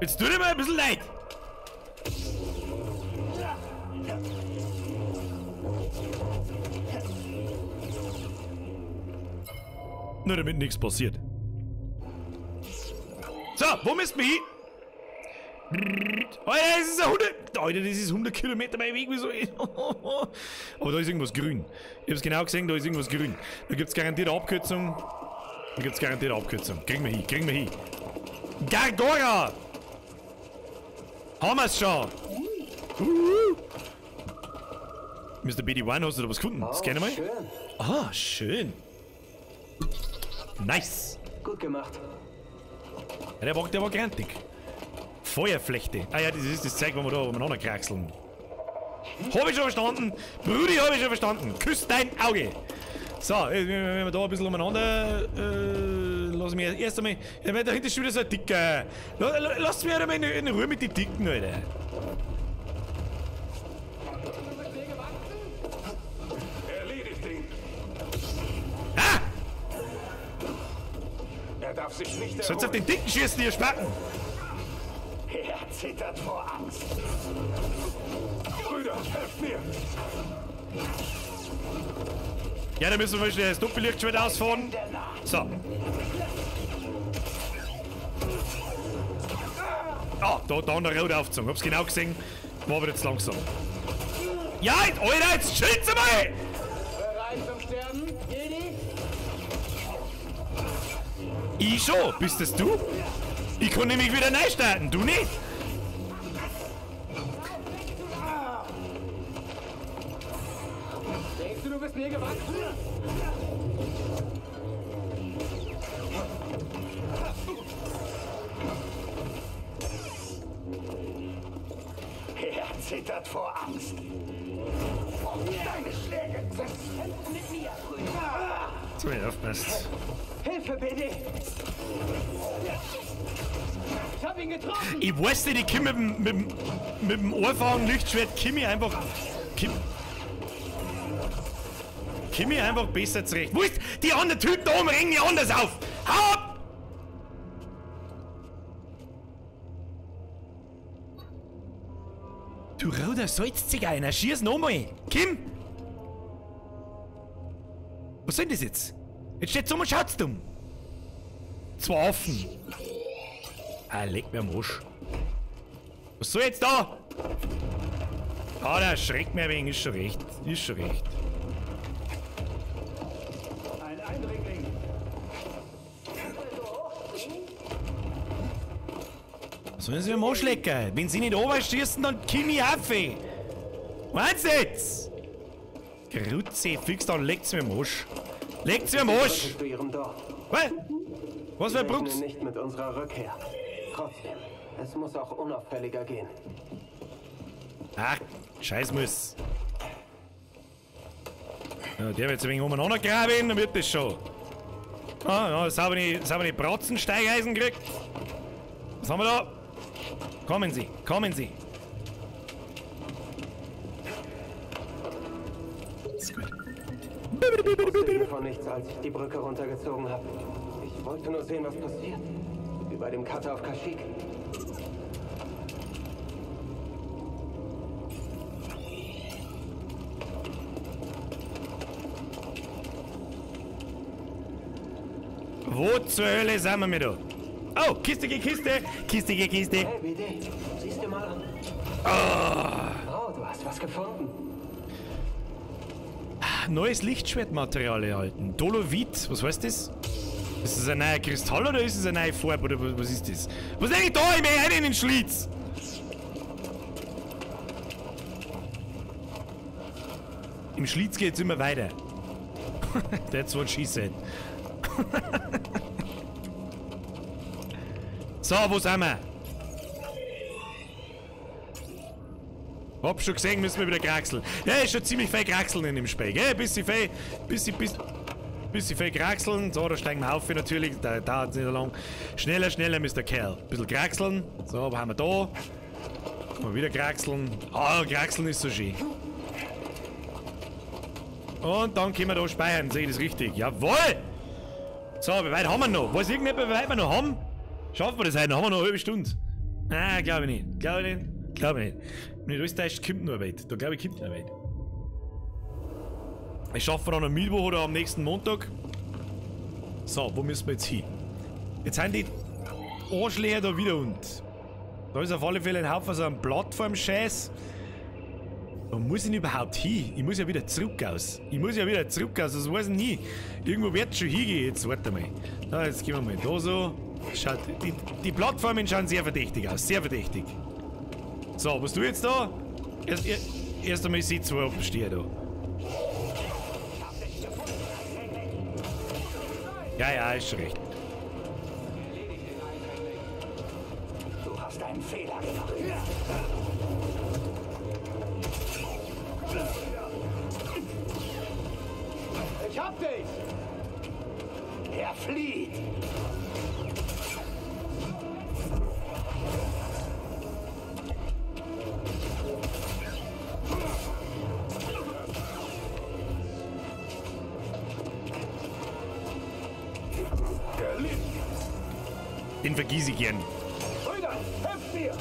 Jetzt tut er mir ein bisschen leid. Nur damit nichts passiert. So, wo müssen wir hin? Alter, das ist 100 Kilometer mein Weg. Wieso? Aber da ist irgendwas grün. Ich hab's genau gesehen, da ist irgendwas grün. Da gibt's garantiert eine Abkürzung. Kriegen wir hin. Gargora! Haben wir's schon! Mr. BD1, hast du da was gefunden? Scanne mal. Schön. Ah, schön. Nice. Gut gemacht. Ja, der war grantig. Feuerflechte. Ah ja, das ist das Zeug, wo wir da umeinander kraxeln. Hab ich schon verstanden. Brudi, hab ich schon verstanden. Küss dein Auge. So, wenn wir da ein bisschen umeinander... lass mich erst einmal... Ja, weil da hinten ist schon wieder so ein Dicker. Lass mich einmal in Ruhe mit den Dicken, Alter. Erledigt ihn. Ah! Er darf sich nicht Sollst auf den Dicken schießen, ihr Spacken. Er zittert vor Angst. Brüder, helft mir! Ja, dann müssen wir mal schnell das Doppellichtschwert ausfahren. So. Ah, da an der Rot aufgezogen. Hab's genau gesehen. War aber jetzt langsam. Ja, Alter, jetzt schütze mal! Bereit zum Sterben, Jedi? Ich schon, bist das du? Ich kann nämlich wieder neu starten, du nicht? Denkst du bist mir gewachsen? Er zittert vor Angst. Deine Schläge sind mit mir, Brüder. So, ich aufpasst. Hilfe, BD! Ich hab ihn getroffen! Ich weiß nicht, ich komm mit dem einfachen Lichtschwert Kimi einfach besser zurecht. Wo ist die anderen Typen da oben regen mich anders auf? Hau ab! Du roter Salzzigeiner, schieß nochmal! Kim! Was soll das jetzt? Jetzt steht's um und schaut's dumm! Zwei Affen! Ah, leg mir am Arsch. Was soll jetzt da? Ah, der erschreckt mir ein wenig, ist schon recht. Ist schon recht. Ein Eindringling. Sollen sie am Arsch lecken? Wenn sie nicht runterschießen, dann Kimi Affe! Meinst du jetzt? Grütze, fix, dann legt's mir am Arsch. Legt's mir am Arsch! Zu ihrem Dorf. Was für ein Rechne Brux? nicht mit unserer Rückkehr. Trotzdem, es muss auch unauffälliger gehen. Ach, scheiß muss. Ja, der wird jetzt ein wenig umeinander graben, dann wird das schon. Ah, ja, jetzt haben wir die Bratzensteigeisen gekriegt. Was haben wir da? Kommen Sie, kommen Sie. Ist gut. Ich wusste von nichts, als ich die Brücke runtergezogen habe. Ich wollte nur sehen, was passiert. Wie bei dem Cutter auf Kashyyyk. Wo zur Hölle sind wir mit da? Oh, Kiste gegen Kiste! Kiste gegen Kiste! Hey, BD, siehst du mal an. Oh, du hast was gefunden. Neues Lichtschwertmaterial erhalten. Dolovit, was heißt das? Ist das ein neuer Kristall oder ist es eine neue Farbe oder was ist das? Was ist eigentlich da? Ich bin rein in den Schlitz! Im Schlitz geht's immer weiter. That's what she said. So, wo sind wir? Hab schon gesehen, müssen wir wieder kraxeln. Ja, ist schon ziemlich viel kraxeln in dem Spiel, gell? Bisschen viel kraxeln. So, da steigen wir auf natürlich. Da dauert es nicht so lang. Schneller, schneller, Mr. Kerl. Bisschen kraxeln. So, was haben wir da? Mal wieder kraxeln. Ah, kraxeln ist so schön. Und dann können wir da speichern. Sehe ich das richtig? Jawohl! So, wie weit haben wir noch? Weiß irgendjemand, wie weit wir noch haben? Schaffen wir das heute? Haben wir noch eine halbe Stunde? Ah, glaube ich nicht. Glaube ich nicht. Glaube ich nicht. Wenn nicht alles täuscht, kommt nur weit. Da glaube ich, kommt noch weit. Ich schaffe dann am Mittwoch oder am nächsten Montag. So, wo müssen wir jetzt hin? Jetzt sind die Arschlöcher da wieder und. Da ist auf alle Fälle ein Haufen so ein Plattform-Scheiß. Wo muss ich denn überhaupt hin? Ich muss ja wieder zurück aus. Das weiß ich nie. Irgendwo wird es schon hingehen. Jetzt warte mal. Da, jetzt gehen wir mal da so. Schaut, die Plattformen schauen sehr verdächtig aus. Sehr verdächtig. So, was du jetzt da? Erst einmal sie zwei oben stehen da. Ja, ist schon recht. Du hast einen Fehler gemacht. Ich hab dich! Er flieht! Den vergieße ich gern. Brüder, helft mir!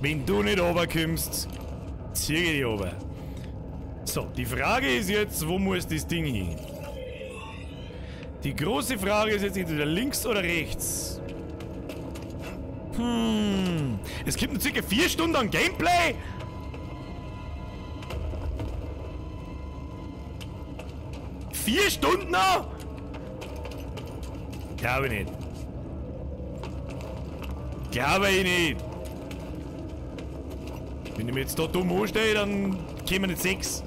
Wenn du nicht runterkommst, zieh ich dich runter. So, die Frage ist jetzt, wo muss das Ding hin? Die große Frage ist jetzt entweder links oder rechts. Es gibt noch circa 4 Stunden an Gameplay. Vier Stunden noch? Glaube ich nicht. Glaube ich nicht. Wenn ich mir jetzt da dumm anstehe, dann kommen nicht 6.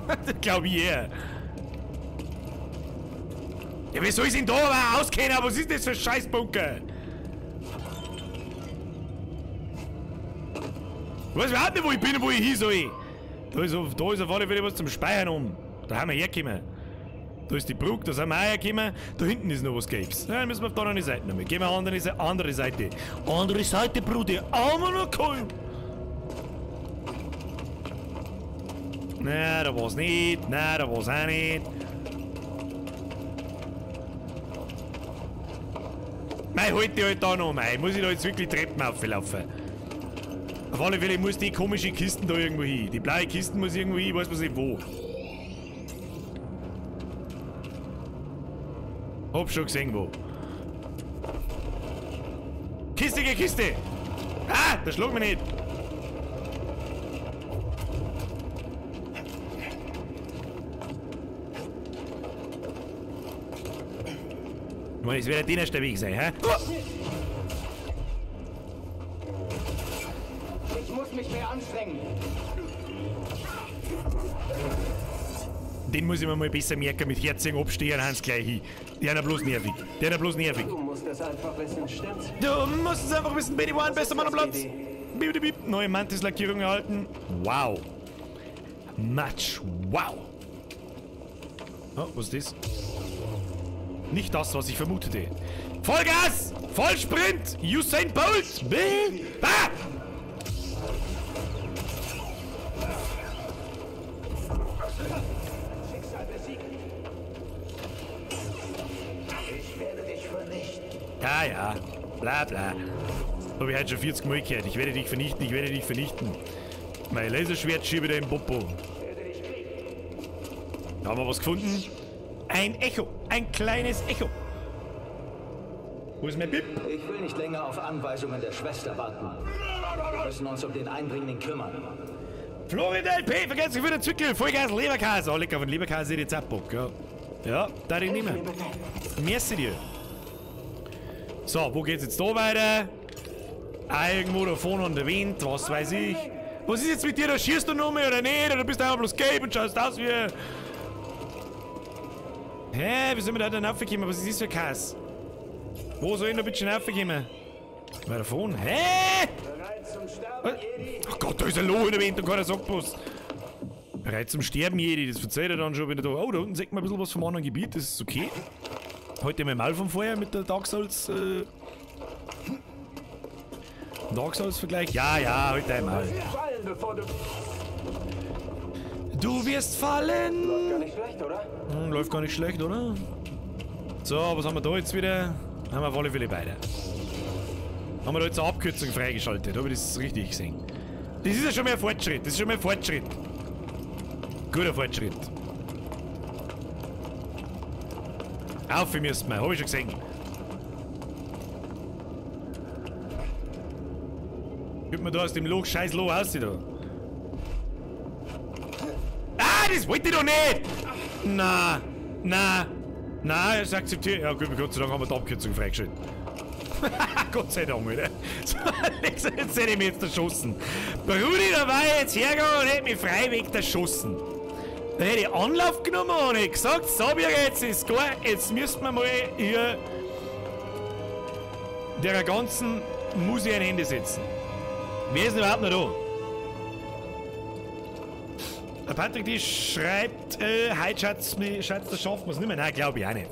Das glaube ich eher. Ja, wie soll ich denn da aber auskennen? Was ist das für ein Scheißbunker? Ich weiß überhaupt nicht, wo ich bin und wo ich hin soll. Da ist auf alle Fälle was zum Speichern um. Da haben wir hergekommen. Da ist die Brücke, da sind wir auch hergekommen. Da hinten ist noch was Gelbes. Ja, dann müssen wir auf der anderen Seite nochmal. Gehen wir auf die andere Seite. Andere Seite, Bruder. Auch noch cool. Nein, da war's nicht. Nein, da war's auch nicht. Mei, halt die halt da noch, mei. Muss ich da jetzt wirklich Treppen auflaufen? Auf alle Fälle muss die komische Kisten da irgendwo hin. Die blaue Kisten muss irgendwo hin, ich weiß nicht wo. Hab schon gesehen, wo. Kiste, geh Kiste! Ah, das schlag mich nicht! Mann, es wird der nächste Weg sein, hä? Ich muss mich mehr anstrengen. Den muss ich mir mal besser merken, mit Herzen abstehen, Hans gleich hin. Der hat bloß nervig. Der hat bloß nervig. Du musst es einfach wissen, stimmt's? Du musst es einfach wissen, Betty One, bester Mann am Platz. Bip, bip, bip. Neue Mantis-Lackierung erhalten. Wow. Match. Wow. Oh, was ist das? Nicht das, was ich vermutete. Vollgas! Vollsprint! Usain Bolt! Ah! Ich werde dich vernichten. Ja, ja. Bla, bla. Hab ich heute schon 40 Mal gehört. Ich werde dich vernichten, ich werde dich vernichten. Mein Laserschwert schiebe wieder im Popo. Haben wir was gefunden? Ein Echo. Ein kleines Echo. Wo ist mein Bip? Ich will nicht länger auf Anweisungen der Schwester warten. Wir müssen uns um den Eindringling kümmern. Florida LP, vergesst nicht für den Zwickel. Vollgas Leberkäse. Oh, lecker, von Leberkäse jetzt abbock, ja. Ja, da ich nicht mehr. Merci dir. So, wo geht's jetzt da weiter? Irgendwo da vorne an der Wind, was weiß ich. Was ist jetzt mit dir? Da schießt du noch mehr oder nicht? Oder bist du einfach bloß gelb und schaust aus wie... Hä? Wie soll man da denn raufkommen? Was ist das für Kass? Wo soll ich da bitte raufkommen? Wer davon? Hä? Ach Gott, da ist ein Loch in der Wind und keiner sagt was. Bereit zum Sterben, Jedi. Das verzeiht er dann schon, wenn er da... Oh, da unten sieht man ein bisschen was vom anderen Gebiet. Das ist okay. Heute mein Mal vom Feuer mit der Dark Souls... Dark Souls Vergleich? Ja, ja, heute einmal. Du wirst fallen! Läuft gar nicht schlecht, oder? Läuft gar nicht schlecht, oder? So, was haben wir da jetzt wieder? Haben wir auf alle Fälle beide. Haben wir da jetzt eine Abkürzung freigeschaltet? Habe ich das richtig gesehen? Das ist ja schon mal ein Fortschritt. Das ist schon mal ein Fortschritt. Guter Fortschritt. Auf müssen wir, habe ich schon gesehen. Gibt man da aus dem Loch scheiß Loch aus, da? Ah, das wollte ich doch nicht! Na, na, na, es akzeptiert. Ja gut, Gott sei Dank haben wir die Abkürzung freigeschaltet. Gott sei Dank, Alter. So, jetzt hätte ich mich jetzt erschossen. Brudi, da war ich jetzt hergegangen und hätte mich freiweg erschossen. Dann hätte ich Anlauf genommen und hätte gesagt, so Birger, jetzt ist gut, jetzt müssen wir mal hier der ganzen Musik ein Ende setzen. Wer ist denn überhaupt noch da? Der Patrick, die schreibt, heute Schatz, das schaffen wir es nicht mehr. Nein, glaube ich auch nicht.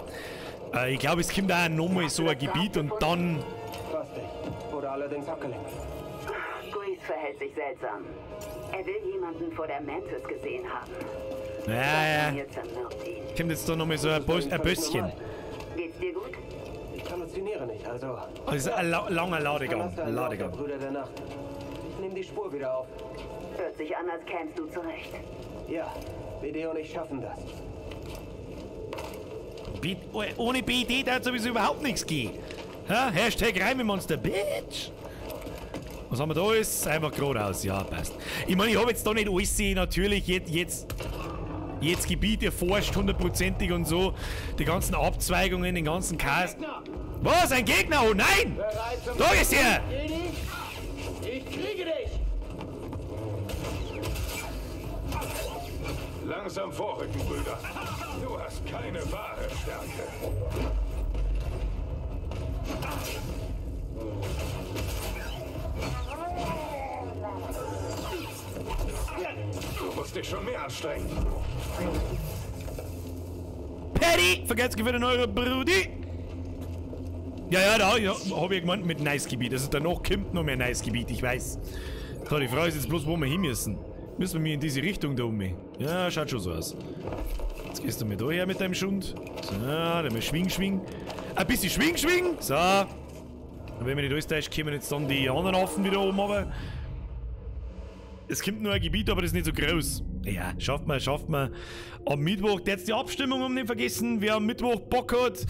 Ich glaube, es kommt auch nochmal so ein Gebiet und dann... Oder allerdings abgelenkt. Grease verhält sich seltsam. Er will jemanden vor der Mantis gesehen haben. Ja, ja. Kommt jetzt da nochmal so ein Bösschen. Geht's dir gut? Ich halluziniere nicht, also... Das ist ein langer Ladegang. Brüder der Nacht. Ich nehme die Spur wieder auf. Hört sich an, als kämst du zurecht. Ja, BD und ich schaffen das. Ohne BD darf sowieso überhaupt nichts gehen. Ha? Hashtag Reimemonster, Bitch. Was haben wir da? Ist einfach geradeaus. Ja, passt. Ich meine, ich habe jetzt da nicht alles natürlich jetzt Gebiet erforscht, hundertprozentig und so. Die ganzen Abzweigungen, den ganzen Cast. Was? Ein Gegner? Oh nein! Da ist er! Ich kriege dich! am Vorrücken, Brüder. Du hast keine wahre Stärke. Du musst dich schon mehr anstrengen. Paddy, vergesst gewinnen eure Brudi. Ja, da habe ich gemeint mit Nice-Gebiet. Also danach kommt noch mehr Nice-Gebiet, ich weiß. So, die Frage ist jetzt bloß, wo wir hin müssen. Müssen wir in diese Richtung da um? Ja, schaut schon so aus. Jetzt gehst du mir da her mit deinem Schund. So, dann mal schwing. Ein bisschen schwing. So. Und wenn wir nicht alles täuscht, kommen jetzt dann die anderen Affen wieder oben runter. Es kommt nur ein Gebiet, aber das ist nicht so groß. Ja, schafft man. Am Mittwoch, jetzt die Abstimmung um nicht vergessen. Wer am Mittwoch Bock hat.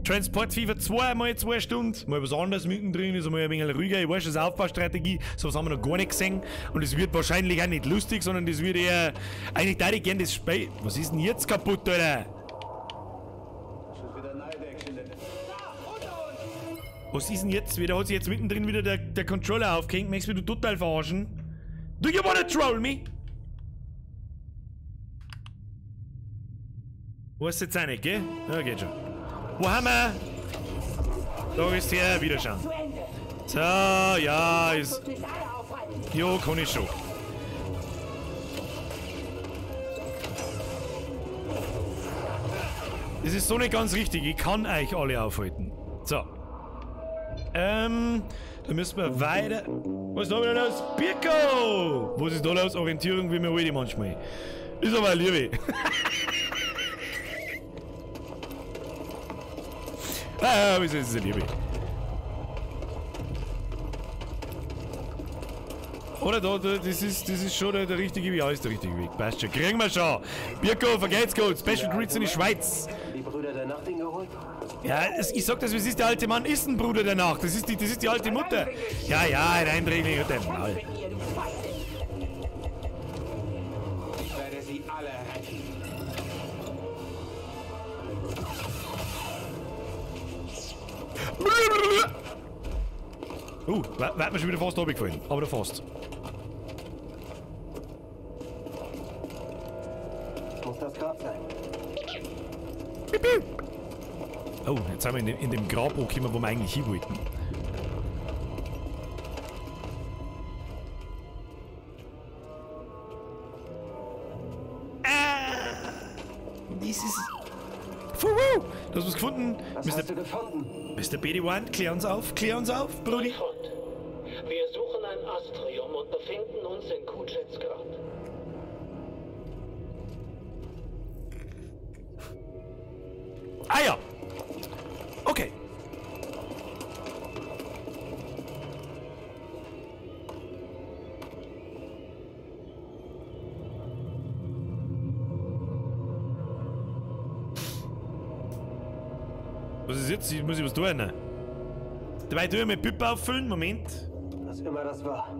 Transport Fever 2, mal 2 Stunden. Mal was anderes mittendrin, ist mal ein wenig ruhiger. Ich weiß, das ist eine Aufbaustrategie. Sowas haben wir noch gar nicht gesehen. Und es wird wahrscheinlich auch nicht lustig, sondern das wird eher. Eigentlich da ich gerne das Spiel. Was ist denn jetzt kaputt, Alter? Was ist denn jetzt wieder? Hat sich jetzt mittendrin wieder der Controller aufgehängt? Möchtest du mich total verarschen? Do you wanna troll me? Wo ist jetzt auch nicht, gell? Ja, geht schon. Wo haben wir? Da ist der, wieder schauen. So, ja, ist. Jo, kann ich schon. Das ist so nicht ganz richtig. Ich kann euch alle aufhalten. So. Da müssen wir weiter. Was ist da wieder los? Pirko! Was ist da los? Orientierung wie mir alle manchmal. Ist aber eine Liebe. Wieso ist es eine Liebe? Oder da, das ist schon der richtige Weg. Ja, ist der richtige Weg. Passt schon. Kriegen wir schon. Pirko, vergeht's gut. Special Greets in die Schweiz. Die Brüder der Nacht geholt? Ja, ich sag das, was ist der alte Mann? Ist ein Bruder der Nacht. Das ist die alte Mutter. Ja, ein Eindringling und dem Mal. Ich werde sie alle retten. War mir schon wieder fast runtergefallen. Aber da fast. Muss das Grab sein? Oh, jetzt sind wir in dem Grab angekommen, wo wir eigentlich hin wollten. Dieses. Fuhu! Du hast was gefunden? Was hast du gefunden? Mr. BD1, klär uns auf, Brudi. Wir suchen ein Astrium und befinden uns in Kutschets Grab. Ah ja! Okay. Was ist jetzt? Ich muss was tun. Dabei tue ich mit Pippe auffüllen. Moment. Was immer das war,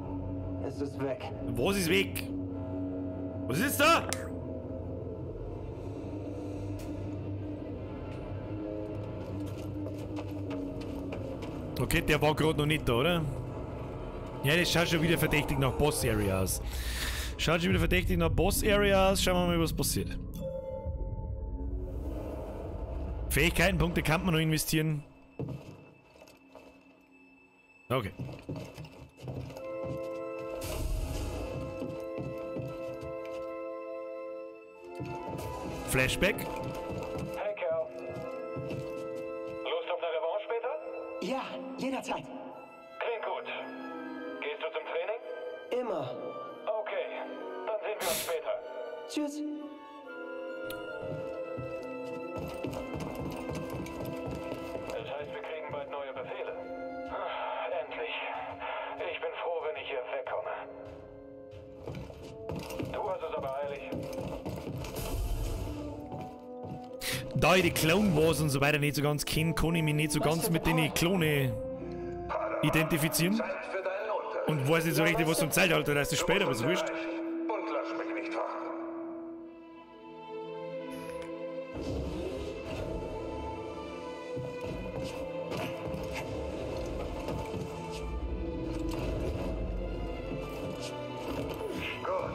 es ist weg. Was ist weg? Was ist jetzt da? Okay, der war gerade noch nicht da, oder? Ja, das schaut schon wieder verdächtig nach Boss Area aus. Schaut schon wieder verdächtig nach Boss Area aus. Schauen wir mal, was passiert. Fähigkeitenpunkte kann man noch investieren. Okay. Flashback. Hey, Kerl. Lust auf eine Revanche später? Ja, jederzeit. Klingt gut. Gehst du zum Training? Immer. Okay, dann sehen wir uns später. Tschüss. Das heißt, wir kriegen bald neue Befehle. Endlich. Ich bin froh, wenn ich hier wegkomme. Du hast es aber eilig. Da ich die Clone Wars und so weiter nicht so ganz kenne, kann ich mich nicht so ganz mit den Klone identifizieren. Und weiß nicht so richtig, was zum Zeitalter das ist später, aber so wurscht. Und lass mich nicht warten. Gut.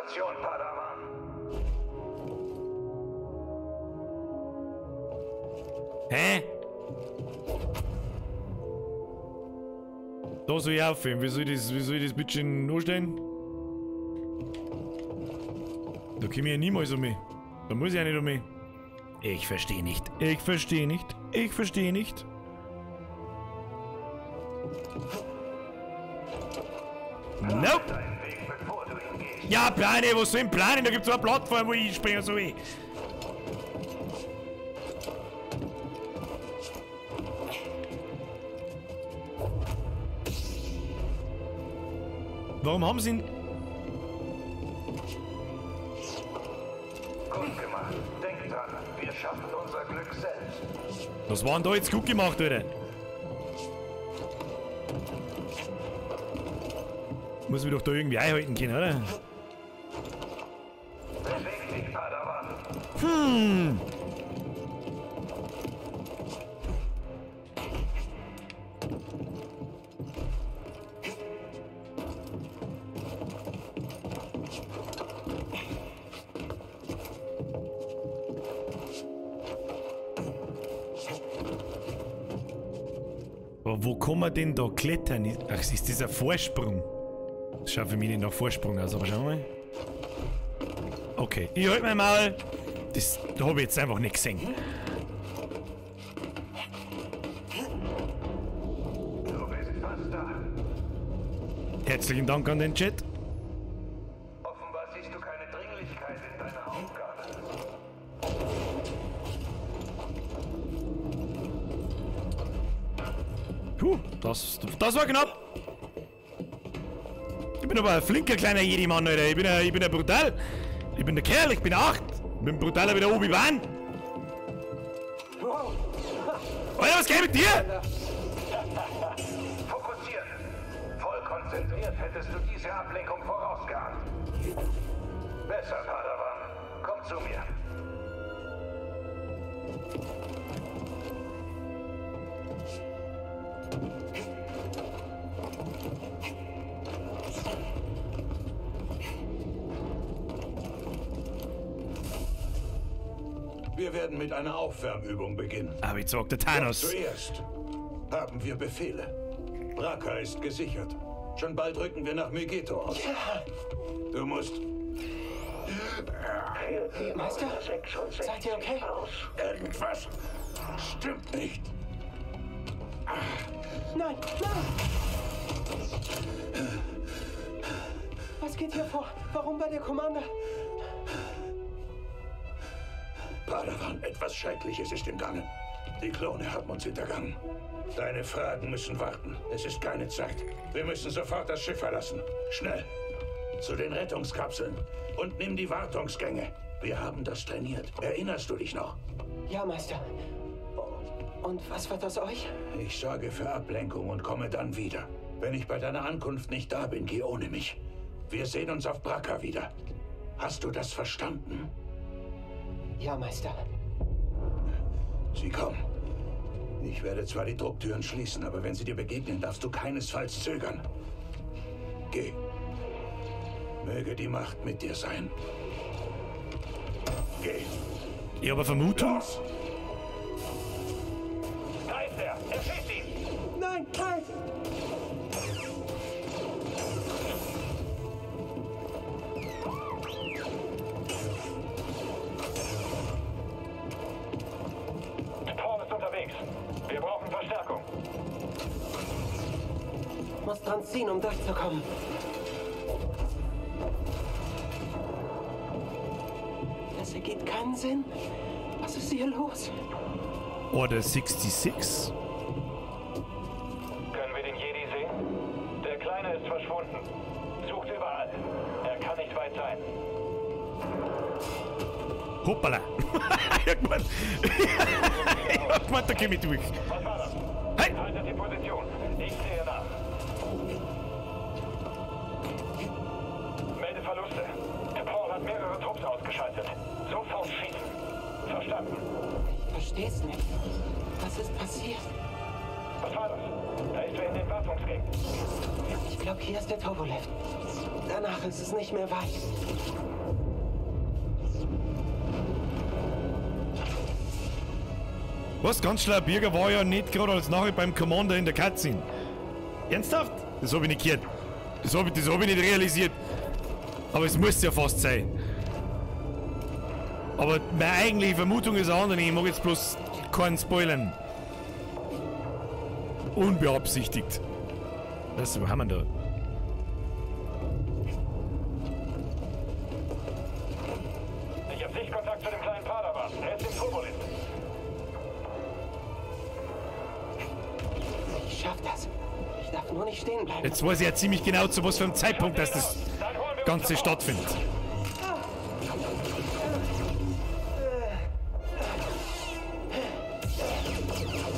Station, Padawan. Hä? Da soll ich aufhören. Wie soll ich das Bildchen anstellen? Da komme ich ja niemals um mich. Da muss ich ja nicht um mich. Ich verstehe nicht. Ich verstehe nicht. Ich verstehe nicht. Nope. Ja, Plane, was soll ich planen? Da gibt es eine Plattform, wo ich springen soll. Warum haben sie ihn... Gut gemacht. Denk dran, wir schaffen unser Glück selbst. Was war denn da jetzt gut gemacht, oder? Muss mich doch da irgendwie einhalten können, oder? Beweg dich, Padawan. Aber wo kann man denn da klettern? Ach, ist das ein Vorsprung? Das schaut für mich nicht nach Vorsprung aus, aber schauen wir mal. Okay, ich halte mein Maul. Das habe ich jetzt einfach nicht gesehen. Du bist fast da. Herzlichen Dank an den Chat. Offenbar siehst du keine Dringlichkeit in deiner Aufgabe. Puh, das war knapp. Ich bin aber ein flinker kleiner Jedi-Mann, Alter. Ich bin ja brutal. Ich bin der Kerl, ich bin 8. Ich bin brutaler wie der Obi-Wan. Alter, was geht mit dir? Fokussiert. Voll konzentriert hättest du diese Ablenkung vorausgeahnt. Besser, Padawan. Komm zu mir. Wir werden mit einer Aufwärmübung beginnen. Aber jetzt sagt der Thanos. Zuerst haben wir Befehle. Bracca ist gesichert. Schon bald rücken wir nach Mygeto aus. Du musst... Meister, seid ihr okay? Irgendwas stimmt nicht. Nein, nein! Was geht hier vor? Warum war der Commander? Padawan, etwas Schreckliches ist im Gange. Die Klone haben uns hintergangen. Deine Fragen müssen warten. Es ist keine Zeit. Wir müssen sofort das Schiff verlassen. Schnell. Zu den Rettungskapseln. Und nimm die Wartungsgänge. Wir haben das trainiert. Erinnerst du dich noch? Ja, Meister. Und was wird aus euch? Ich sorge für Ablenkung und komme dann wieder. Wenn ich bei deiner Ankunft nicht da bin, geh ohne mich. Wir sehen uns auf Bracca wieder. Hast du das verstanden? Ja, Meister. Sie kommen. Ich werde zwar die Drucktüren schließen, aber wenn sie dir begegnen, darfst du keinesfalls zögern. Geh. Möge die Macht mit dir sein. Geh. Ich habe eine Vermutung. Los. Da ist er. Erschießt ihn. Nein, nein! Paul ist unterwegs. Wir brauchen Verstärkung. Muss dran ziehen, um durchzukommen. Das ergibt keinen Sinn. Was ist hier los? Order 66? Können wir den Jedi sehen? Der Kleine ist verschwunden. Sucht überall. Er kann nicht weit sein. Hoppala. Ich hab gemeint, da komm ich durch. Was war das? Hey! Haltet die Position. Ich sehe nach. Melde Verluste. Der Paul hat mehrere Trupps ausgeschaltet. Sofort schießen. Verstanden. Versteh's nicht. Was ist passiert? Was war das? Da ist wer in den Wartungsgängen. Ich glaube, hier ist der Turbolift. Danach ist es nicht mehr weit. Was? Ganz schlau, Birger war ja nicht gerade als nachher beim Commander in der Cutscene. Ernsthaft? Das habe ich nicht gehört. Das hab ich nicht realisiert. Aber es muss ja fast sein. Aber meine eigentliche Vermutung ist eine andere. Ich mag jetzt bloß keinen spoilern. Unbeabsichtigt. Was haben wir da? Ich habe Sichtkontakt zu dem kleinen Padawan. Er ist im Turbolift. Ich schaff das. Ich darf nur nicht stehen bleiben. Jetzt weiß ich ja ziemlich genau, zu was für einem Zeitpunkt dass das Ganze stattfindet.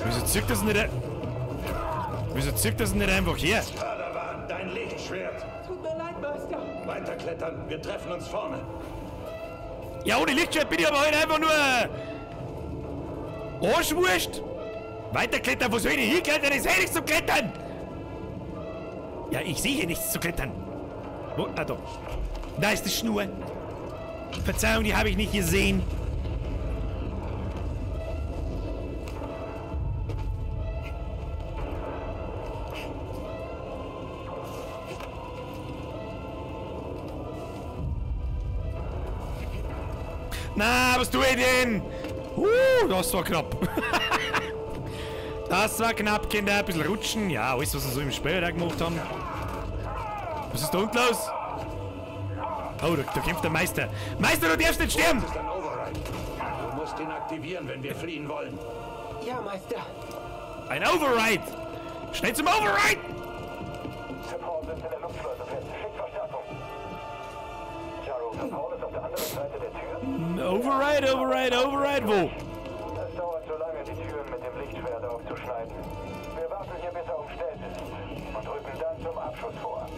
Wieso zieht das nicht? Wieso zieht das nicht einfach her? Padawan, dein Lichtschwert. Tut mir leid, Meister. Weiterklettern, wir treffen uns vorne. Ja, ohne Lichtschwert bin ich aber heute einfach nur Arschwurst. Weiterklettern, wo soll ich denn hinklettern? Ich sehe nichts zum Klettern. Ja, ich sehe hier nichts zu klettern. Wo? Ah, da. Da ist die Schnur. Verzeihung, die habe ich nicht gesehen. Na, was tue ich denn? Das war knapp. Das war knapp, Kinder. Ein bisschen rutschen. Ja, alles, was wir so im Spiel da gemacht haben. Was ist da unten los? Oh, da kämpft der Meister. Meister, du darfst nicht sterben! Das ist ein Override. Du musst ihn aktivieren, wenn wir fliehen wollen. Ja, Meister. Ein Override! Schnell zum Override! Paul sind in der Luftschleuse fest. Schickt Verstärkung. Jaro, Paul ist auf der anderen Seite der Tür. Override, wo? Es dauert so lange, die Türen mit dem Lichtschwert aufzuschneiden. Wir warten hier, bis er umstellt ist und rücken dann zum Abschuss vor.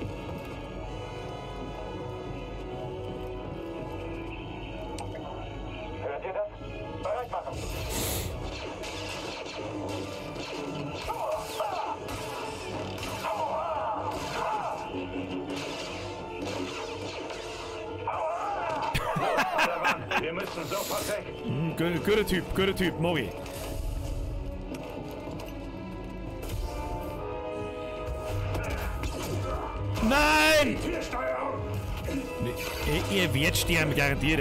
Hört ihr das? Bereit machen! Wir müssen sofort weg. Guter Typ, Mogi. Nein! Türsteuerung. Ihr werdet sterben, garantiert.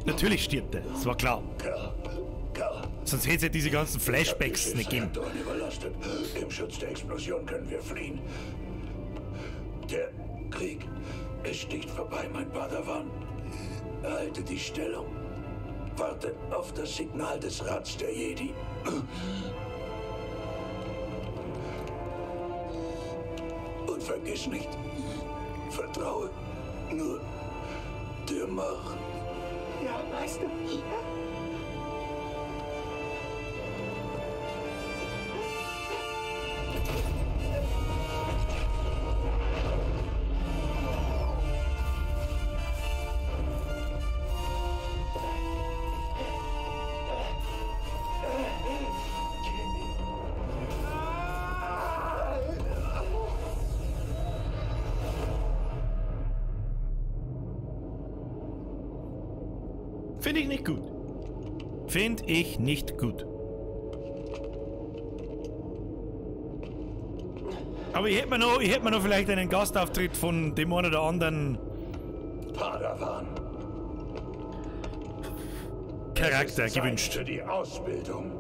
Natürlich stirbt er, das war klar. Sonst hätte es ja diese ganzen Flashbacks nicht gegeben. Überlastet. Im Schutz der Explosion können wir fliehen. Der Krieg ist nicht vorbei, mein Padawan. Erhalte die Stellung. Warte auf das Signal des Rats der Jedi. Und vergiss nicht, vertraue nur der Macht. Ja, Meister. Finde ich nicht gut. Finde ich nicht gut. Aber ich hätte mir noch vielleicht einen Gastauftritt von dem einen oder anderen Padawan. Charakter gewünscht. Für die Ausbildung.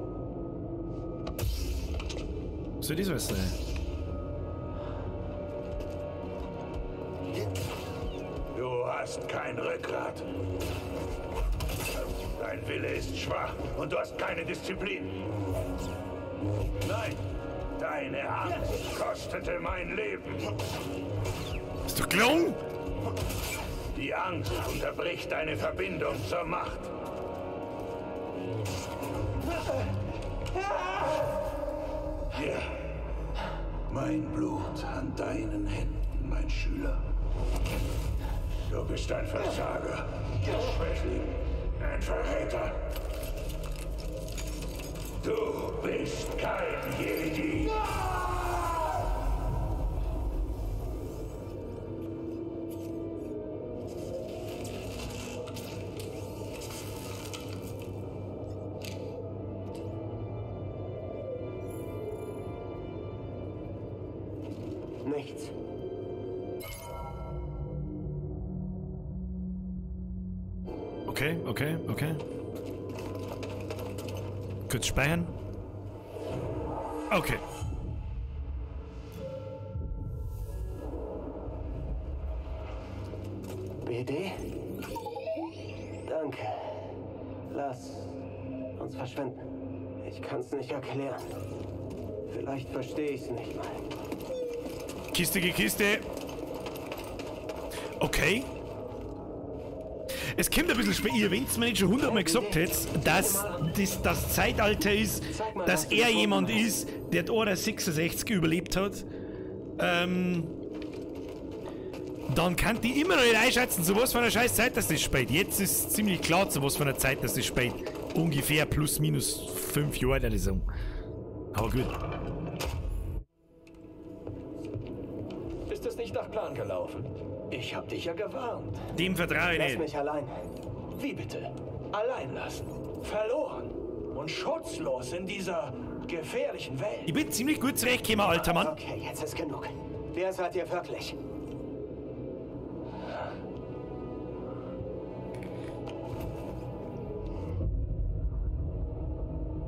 Soll das was sein? Du hast kein Rückgrat. Dein Wille ist schwach und du hast keine Disziplin. Nein, deine Angst kostete mein Leben. Ist doch gelungen? Die Angst unterbricht deine Verbindung zur Macht. Hier, mein Blut an deinen Händen, mein Schüler. Du bist ein Versager, ein Schwächling, ein Verräter. Du bist kein Jedi. Nichts. Okay. Kurz speichern. Okay. BD? Danke. Lass uns verschwinden. Ich kann's nicht erklären. Vielleicht verstehe ich's nicht mal. Kiste. Okay. Es kommt ein bisschen spät, wenn es mir nicht schon 100-mal gesagt hätte, dass das Zeitalter ist, dass er jemand ist, der die Order 66 überlebt hat. Dann kann die immer noch nicht einschätzen, zu was für einer scheiß Zeit das spät. Jetzt ist ziemlich klar, zu was für einer Zeit das spät. Ungefähr plus minus 5 Jahre oder so. Aber gut. Ist es nicht nach Plan gelaufen? Ich hab dich ja gewarnt. Dem vertraue ich Lass nicht. mich allein. Wie bitte? Allein lassen. Verloren. Und schutzlos in dieser gefährlichen Welt. Ich bin ziemlich gut zurechtgekommen, alter Mann. Okay, jetzt ist genug. Wer seid ihr wirklich?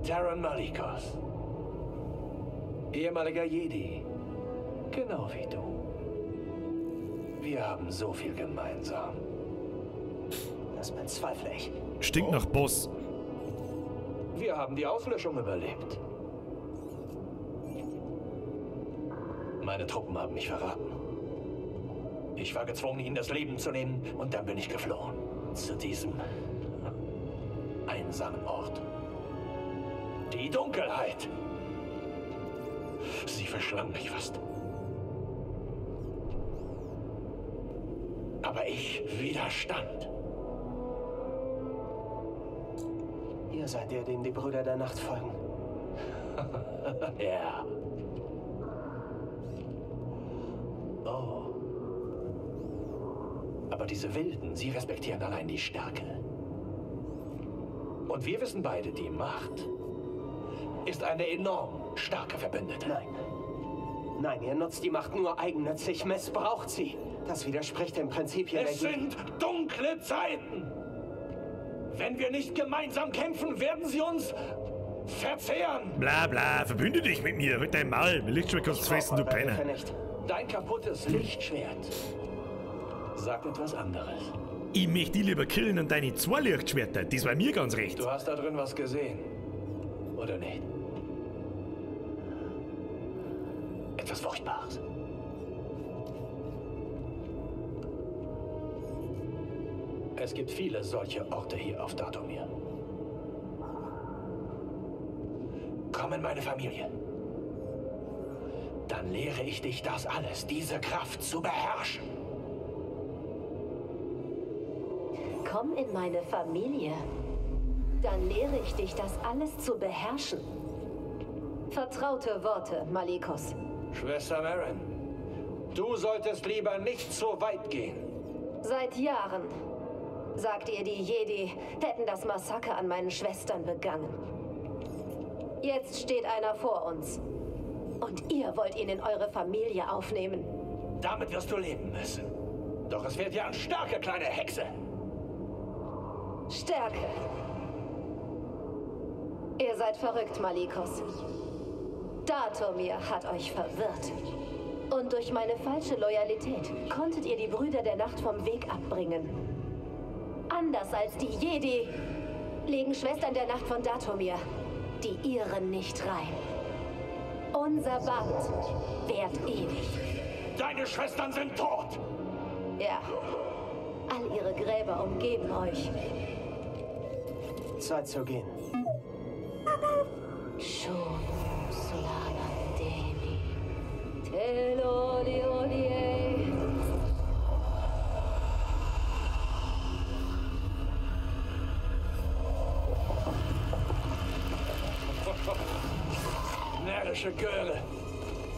Taron Malicos. Ehemaliger Jedi. Genau wie du. Wir haben so viel gemeinsam. Das bezweifle ich. Stinkt nach Boss. Wir haben die Auslöschung überlebt. Meine Truppen haben mich verraten. Ich war gezwungen, ihnen das Leben zu nehmen, und dann bin ich geflohen. Zu diesem einsamen Ort. Die Dunkelheit. Sie verschlang mich fast. Aber ich widerstand. Ihr seid der, dem die Brüder der Nacht folgen. Ja. Oh. Aber diese Wilden, sie respektieren allein die Stärke. Und wir wissen beide, die Macht ist eine enorm starke Verbündete. Nein, ihr nutzt die Macht nur eigennützig, missbraucht sie. Das widerspricht den Prinzipien der Jedi. Es sind dunkle Zeiten. Wenn wir nicht gemeinsam kämpfen, werden sie uns verzehren. Bla bla, verbünde dich mit mir. Halt dein Maul. Mir Lichtschwert kannst du fressen, du Penner. Dein kaputtes Lichtschwert sagt etwas anderes. Ich möchte die lieber killen und deine 2 Lichtschwerter. Das war mir ganz recht. Du hast da drin was gesehen. Oder nicht? Etwas Furchtbares. Es gibt viele solche Orte hier auf Dathomir. Komm in meine Familie. Dann lehre ich dich das alles, diese Kraft zu beherrschen. Komm in meine Familie. Dann lehre ich dich, das alles zu beherrschen. Vertraute Worte, Malicos. Schwester Merrin, du solltest lieber nicht so weit gehen. Seit Jahren, sagt ihr, die Jedi hätten das Massaker an meinen Schwestern begangen. Jetzt steht einer vor uns. Und ihr wollt ihn in eure Familie aufnehmen. Damit wirst du leben müssen. Doch es fehlt dir an Stärke, kleine Hexe. Stärke. Ihr seid verrückt, Malicos. Dathomir hat euch verwirrt. Und durch meine falsche Loyalität konntet ihr die Brüder der Nacht vom Weg abbringen. Anders als die Jedi legen Schwestern der Nacht von Dathomir die ihren nicht rein. Unser Band währt ewig. Deine Schwestern sind tot! Ja. All ihre Gräber umgeben euch. Zeit zu gehen. Schon Solana Demi. Teloliolie. Närrische Göre.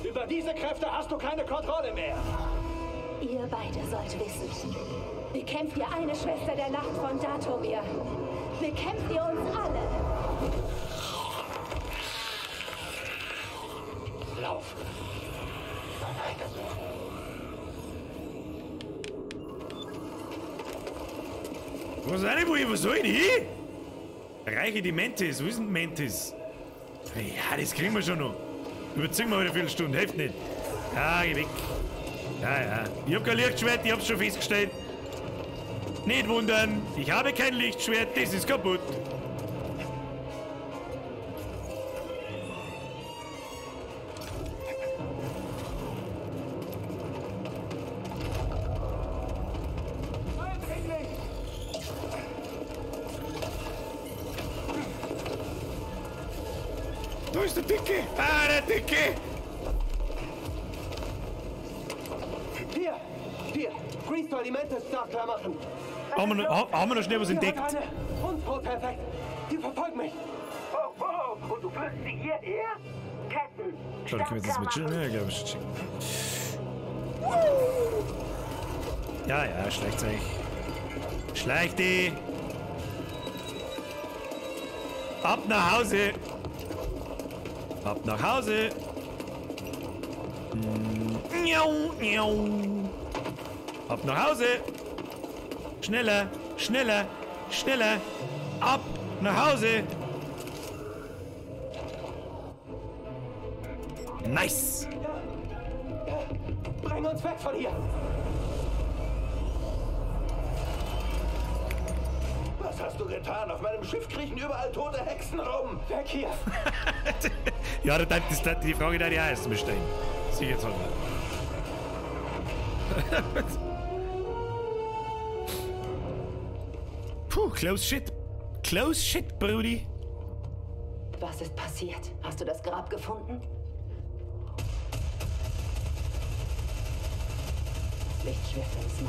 Über diese Kräfte hast du keine Kontrolle mehr. Ihr beide sollt wissen. Bekämpft ihr eine Schwester der Nacht von Dathomir, bekämpft ihr uns alle. Lauf. Wo soll ich hin? Reiche die Mantis. Wo ist denn Mantis? Ja, das kriegen wir schon noch. Überziehen wir heute eine Viertelstunde. Hilft nicht. Ja, geh weg. Ja. Ich hab kein Lichtschwert, ich hab's schon festgestellt. Nicht wundern, ich habe kein Lichtschwert, das ist kaputt. Da ist der Dicke! Ah, der Dicke! Hier! Grease soll die Mantis startklar machen. Haben wir noch schnell was entdeckt? Untot, perfekt! Die verfolgt mich! Wow! Und du führst sie hierher? Ketten! So, dann können wir das mit chillen. Ja, ich glaube, ich schicken. Ja, schleicht euch. Schleicht die! Ab nach Hause! Ab nach Hause! Ab nach Hause! Schneller! Ab nach Hause! Nice! Bring uns weg von hier! Was hast du getan? Auf meinem Schiff kriechen überall tote Hexen rum. Weg hier! Ja, die Frage, die auch erst bestehen. Sieh jetzt halt mal. Puh, close shit. Close shit, Brudi. Was ist passiert? Hast du das Grab gefunden? Das Lichtschwert des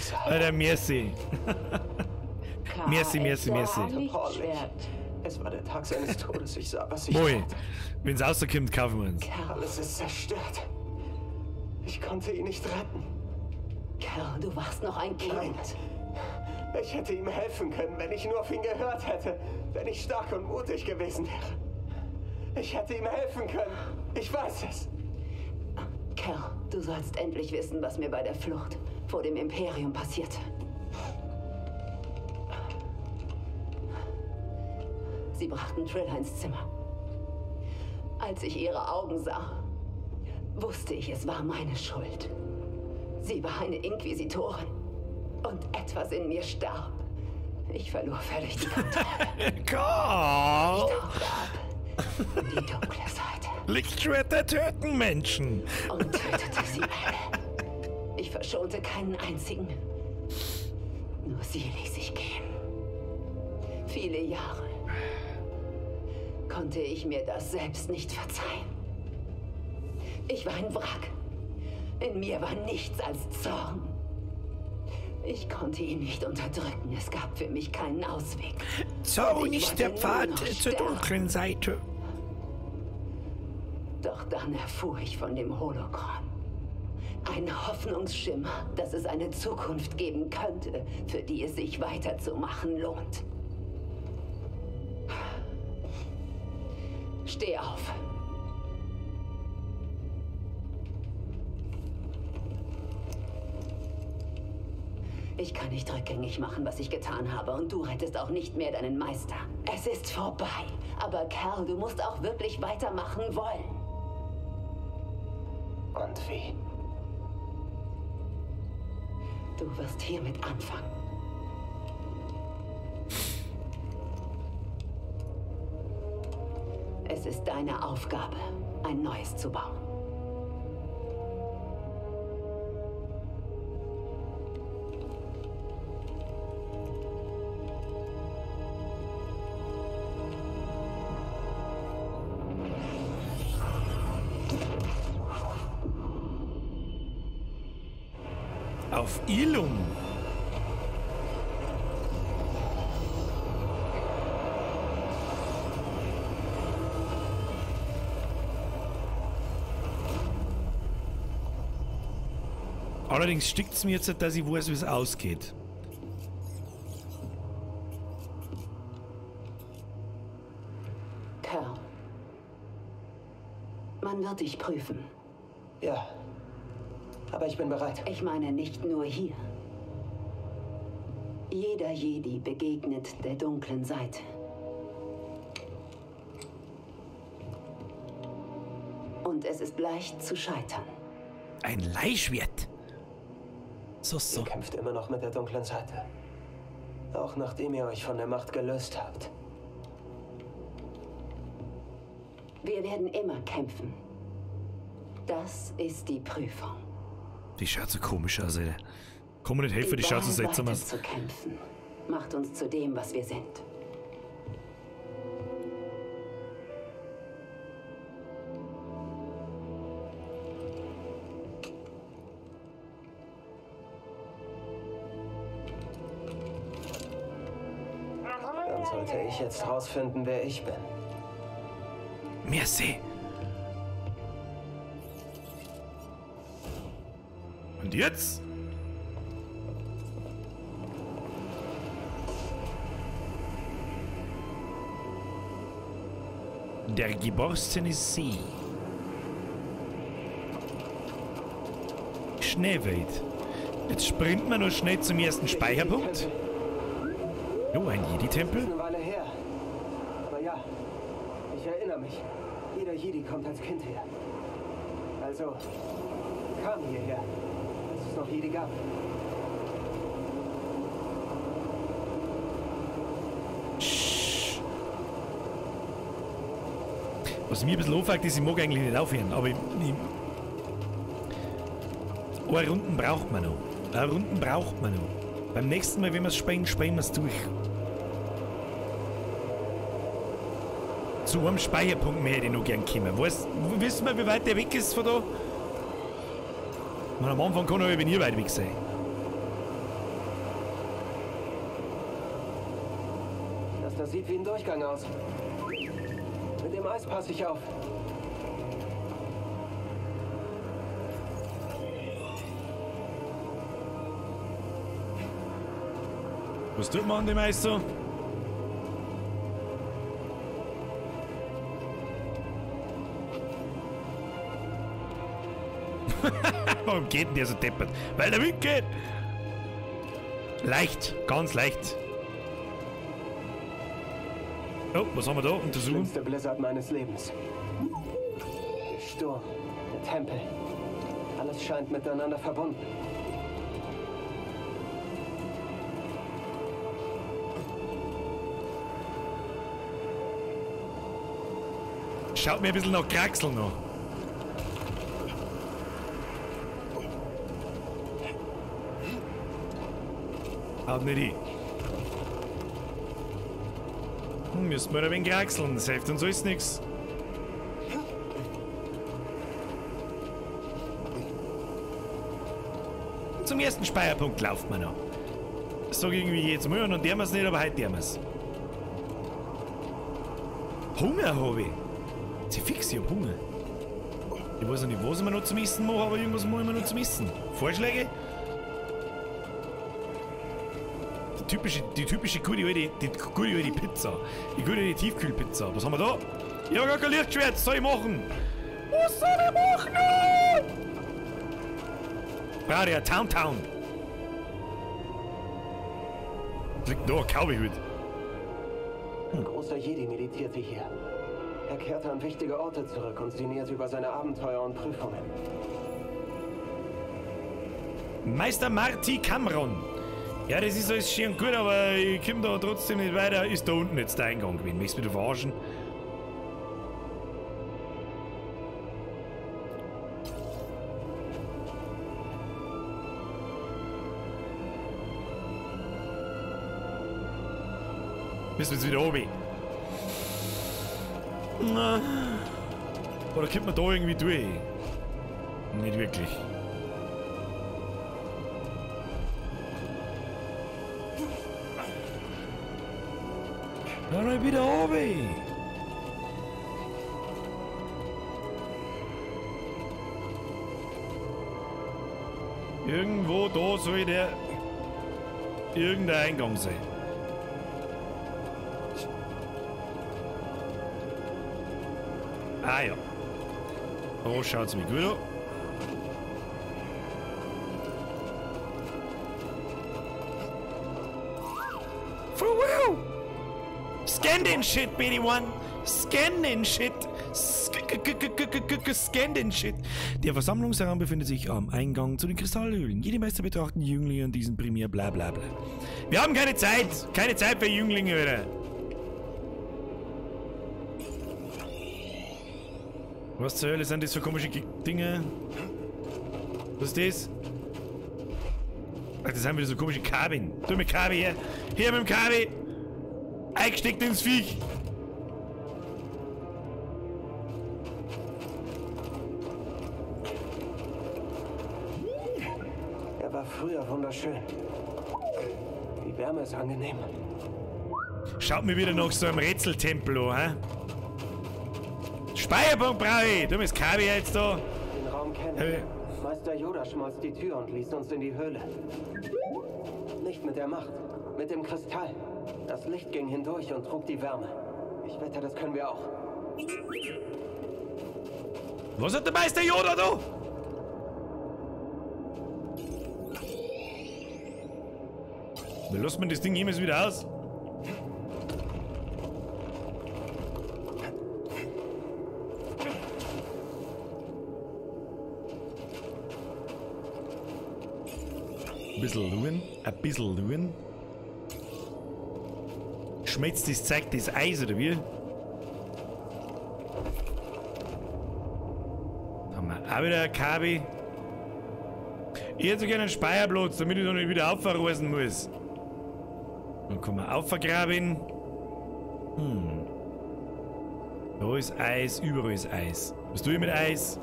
Meisters. Alter, merci. Merci. Lichtschwert. Es war der Tag seines Todes. Ich sah, was ich Moi. tat. Wenn's rauskommt, kaufen wir uns. Alles ist zerstört. Ich konnte ihn nicht retten. Kerl, du warst noch ein Kind. Nein. Ich hätte ihm helfen können, wenn ich nur auf ihn gehört hätte. Wenn ich stark und mutig gewesen wäre. Ich hätte ihm helfen können. Ich weiß es. Kerl, du sollst endlich wissen, was mir bei der Flucht vor dem Imperium passierte. Sie brachten Trilla ins Zimmer. Als ich ihre Augen sah, wusste ich, es war meine Schuld. Sie war eine Inquisitorin und etwas in mir starb. Ich verlor völlig die Kontrolle. Karl! Ich tauchte ab in die dunkle Seite. Lichtschwerter töten Menschen. Und tötete sie alle. Ich verschonte keinen einzigen. Nur sie ließ ich gehen. Viele Jahre konnte ich mir das selbst nicht verzeihen. Ich war ein Wrack. In mir war nichts als Zorn. Ich konnte ihn nicht unterdrücken. Es gab für mich keinen Ausweg. Zorn Ich ist der wollte Pfad nur noch zur sterben. dunklen Seite. Doch dann erfuhr ich von dem Holocron. Ein Hoffnungsschimmer, dass es eine Zukunft geben könnte, für die es sich weiterzumachen lohnt. Steh auf. Ich kann nicht rückgängig machen, was ich getan habe, und du rettest auch nicht mehr deinen Meister. Es ist vorbei. Aber Kerl, du musst auch wirklich weitermachen wollen. Und wie? Du wirst hiermit anfangen. Es ist deine Aufgabe, ein neues zu bauen. Auf Ilum. Allerdings stickt es mir jetzt, dass ich weiß, wie es ausgeht. Kerl. Man wird dich prüfen. Ja. Aber ich bin bereit. Ich meine nicht nur hier. Jeder Jedi begegnet der dunklen Seite. Und es ist leicht zu scheitern. Ein Leihschwert. So. Ihr kämpft immer noch mit der dunklen Seite. Auch nachdem ihr euch von der Macht gelöst habt. Wir werden immer kämpfen. Das ist die Prüfung. Die schaut so komisch aus, ey. Komm mir nicht helfen, die schaut so seltsam aus. Zu kämpfen macht uns zu dem, was wir sind. Dann sollte ich jetzt rausfinden, wer ich bin. Merci. Und jetzt? Der geborstene See. Schneewelt. Jetzt sprinten wir noch schnell zum ersten Speicherpunkt. Oh, ein Jedi-Tempel? Das ist eine Weile her. Aber ja, ich erinnere mich. Jeder Jedi kommt als Kind her. Also, kam hierher, als es noch Jedi gab. Was mir ein bisschen auffällt, ist, ich mag eigentlich nicht aufhören, aber eine Runden braucht man noch. Eine Runden braucht man noch. Beim nächsten Mal, wenn wir es spielen, spielen wir es durch. Zu einem Speicherpunkt mehr hätte ich noch gern kommen. Wissen wir, wie weit der weg ist von da? Und am Anfang kann er aber nie weit weg sein. Das sieht wie ein Durchgang aus. Mit dem Eis passe ich auf. Was tut man an dem Eis so? Warum geht denn der so deppert? Weil der Wind geht! Leicht, ganz leicht. Oh, was haben wir da? Untersuchen. Schlimmste Blizzard meines Lebens. Der Sturm, der Tempel. Alles scheint miteinander verbunden. Schaut mir ein bisschen nach Kraxel noch. Haut nicht hin. Müssen wir ein wenig kraxeln, das hilft uns alles nichts. Zum ersten Speicherpunkt laufen wir noch. Ich sage irgendwie jedes Mal und dann deren wir es nicht, aber heute deren wir es. Hunger habe ich. Sie fix, ich hab Hunger. Ich weiß nicht, was ich mir noch zum Essen mache, aber irgendwas mache ich mir noch zum Essen. Vorschläge? Die typische gute alte Pizza. Die gute alte Tiefkühlpizza. Was haben wir da? Ich habe gar kein Lichtschwert, was soll ich machen? Was soll ich machen? Brauche ich ein Town. Was liegt da? Ein Cowboy-Hut. Ein großer Jedi meditierte hier. Er kehrte an wichtige Orte zurück und sinnierte über seine Abenteuer und Prüfungen. Meister Marty Cameron. Ja, das ist alles schön und gut, aber ich komme da trotzdem nicht weiter. Ist da unten jetzt der Eingang gewesen? Möchtest du mich verarschen? Müssen wir jetzt wieder oben. Oder kommt man da irgendwie durch? Nicht wirklich. Dann wieder oben. Irgendwo da soll der irgendein Eingang sein. Ah ja. Oh, schaut's mir gut an. For real! Scan den Shit, BD1! Scan den Shit! Scan den Shit! Der Versammlungsraum befindet sich am Eingang zu den Kristallhöhlen. Jede Meister betrachten die Jünglinge an diesem primär bla bla bla. Wir haben keine Zeit! Keine Zeit für Jünglinge, oder? Was zur Hölle sind das für komische Dinge? Was ist das? Ach, das sind wieder so komische Kabeln. Du mit Kabel her. Hier mit dem Kabel. Eingesteckt ins Viech. Er war früher wunderschön. Die Wärme ist angenehm. Schaut mir wieder nach so einem Rätseltempel an, hä? Speicherpunkt brauche ich! Du bist Kabel jetzt da. Den Raum kennen. Meister Yoda schmolz die Tür und ließ uns in die Höhle. Nicht mit der Macht, mit dem Kristall. Das Licht ging hindurch und trug die Wärme. Ich wette, das können wir auch. Was hat der Meister Yoda da? Dann lässt man das Ding jemals wieder aus. Ein bisschen Luhen. Schmelzt das Zeug das Eis, oder wie? Haben wir auch wieder ein Kabel. Ich hätte so gerne einen Speicherplatz, damit ich da nicht wieder aufverrosen muss. Dann kann man aufvergraben. Da ist Eis, überall ist Eis. Was tue ich mit Eis?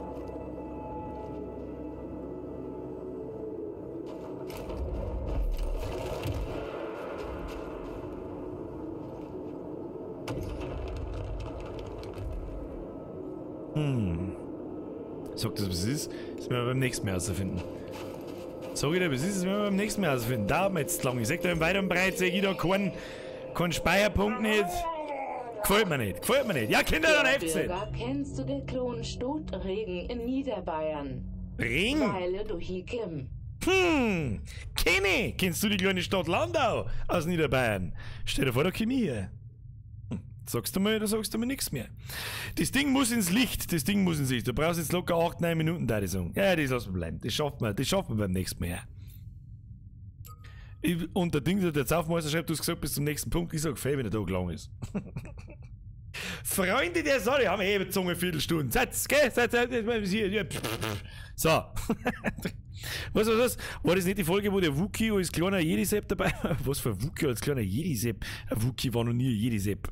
Sag das, was es ist. Das werden wir beim nächsten Mal herausfinden. Sag ich dir, was ist, das werden wir beim nächsten Mal herausfinden. Da haben wir jetzt lang. Ich sag dir, im Weit und Breit sehe ich da keinen Speicherpunkt nicht. Gefällt mir nicht. Gefällt mir nicht. Ja, Kinder, dann helft's nicht. Kennst du den Klon Stodregen in Niederbayern? Regen? Weile durch Kim. Kenny! Kennst du die kleine Stadt Landau aus Niederbayern? Stell dir vor, da komm ich hier. Sagst du mir nichts mehr. Das Ding muss ins Licht, das Ding muss ins Licht. Du brauchst jetzt locker 8-9 Minuten, da die sagen. Ja, das lassen wir bleiben. Das schaffen wir beim nächsten Mal. Und der Ding, der jetzt Aufmeister schreibt, du hast gesagt, bis zum nächsten Punkt. Ich sag, fair, wenn der Tag lang ist. Freunde der Sonne haben Hebezunge Viertelstunde. Satz, gell? So. Was? War das nicht die Folge, wo der Wookie als kleiner Jedi-Sepp dabei war? Was für ein Wookie als kleiner Jedi-Sepp? Ein Wookie war noch nie ein Jedi-Sepp.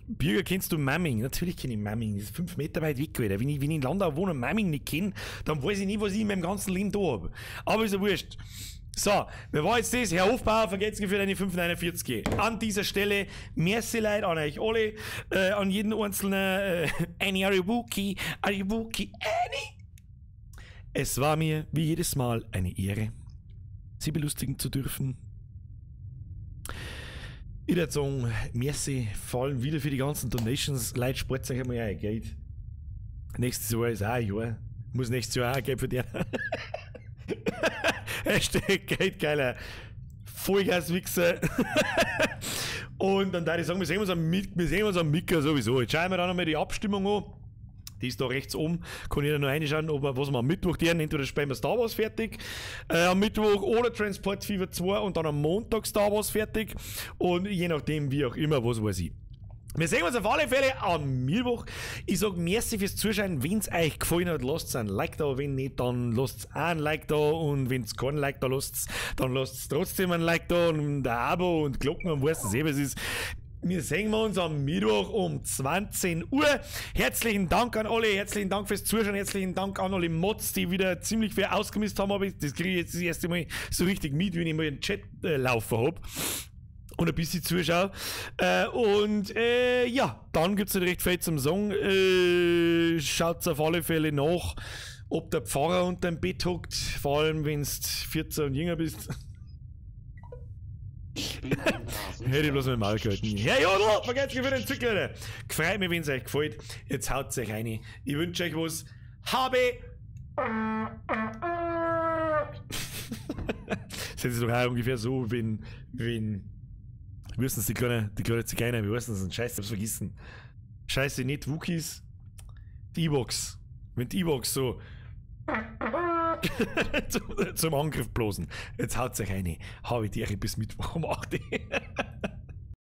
Bürger, kennst du Mamming? Natürlich kenne ich Mamming. Das ist 5 Meter weit weg, Alter. Wenn ich in Landau wohne und Mamming nicht kenne, dann weiß ich nicht, was ich in meinem ganzen Leben da habe. Aber ist ja wurscht. So, wer war jetzt das? Herr Hofbauer, vergesst für deine 549. An dieser Stelle, merci leid an euch alle, an jeden einzelnen, Annie, are you Wookie, Annie? Es war mir, wie jedes Mal, eine Ehre, Sie belustigen zu dürfen. Ich würde sagen, merci, vor allem wieder für die ganzen Donations. Leute, spart euch einmal ein Geld. Nächstes Jahr ist auch ein Jahr. Muss nächstes Jahr auch ein Geld verdienen. Hashtag Geldgeiler Vollgaswichser. Und dann würde ich sagen, wir sehen uns am Mittwoch sowieso. Jetzt schauen wir dann nochmal die Abstimmung an. Die ist da rechts oben. Kann ich da noch reinschauen, was wir am Mittwoch deren. Entweder spielen wir Star Wars fertig am Mittwoch oder Transport Fever 2 und dann am Montag Star Wars fertig. Und je nachdem, wie auch immer, was weiß ich. Wir sehen uns auf alle Fälle am Mittwoch. Ich sag merci fürs Zuschauen. Wenn es euch gefallen hat, lasst ein Like da. Wenn nicht, dann lasst auch ein Like da. Und wenn es kein Like da lasst, dann lasst trotzdem ein Like da und ein Abo und Glocken und weißt du, was es ist. Wir sehen uns am Mittwoch um 20 Uhr. Herzlichen Dank an alle, herzlichen Dank fürs Zuschauen, herzlichen Dank an alle Mods, die wieder ziemlich viel ausgemisst haben. Aber das kriege ich jetzt das erste Mal so richtig mit, wenn ich mal einen Chat laufen habe. Und ein bisschen zuschaue. Ja, dann gibt es nicht recht viel zum Sagen. Schaut auf alle Fälle nach, ob der Pfarrer unter dem Bett hockt. Vor allem, wenn du 14 und jünger bist. Hätte ich bloß mit dem Maul gehalten. Herr Jodl, vergesst nicht für den Zwick, Leute. Gefreut mich, wenn es euch gefällt. Jetzt haut es euch rein. Ich wünsche euch was. Habe. Das ist doch auch ungefähr so, wenn wie heißen es die kleine Zigeuner, wie heißen das? Scheiße, ich hab's vergessen. Scheiße, nicht Wookies. Die E-Box. Wenn die E-Box so zum Angriff bloßen. Jetzt haut's euch rein. Habe ich die bis Mittwoch um 8 Uhr.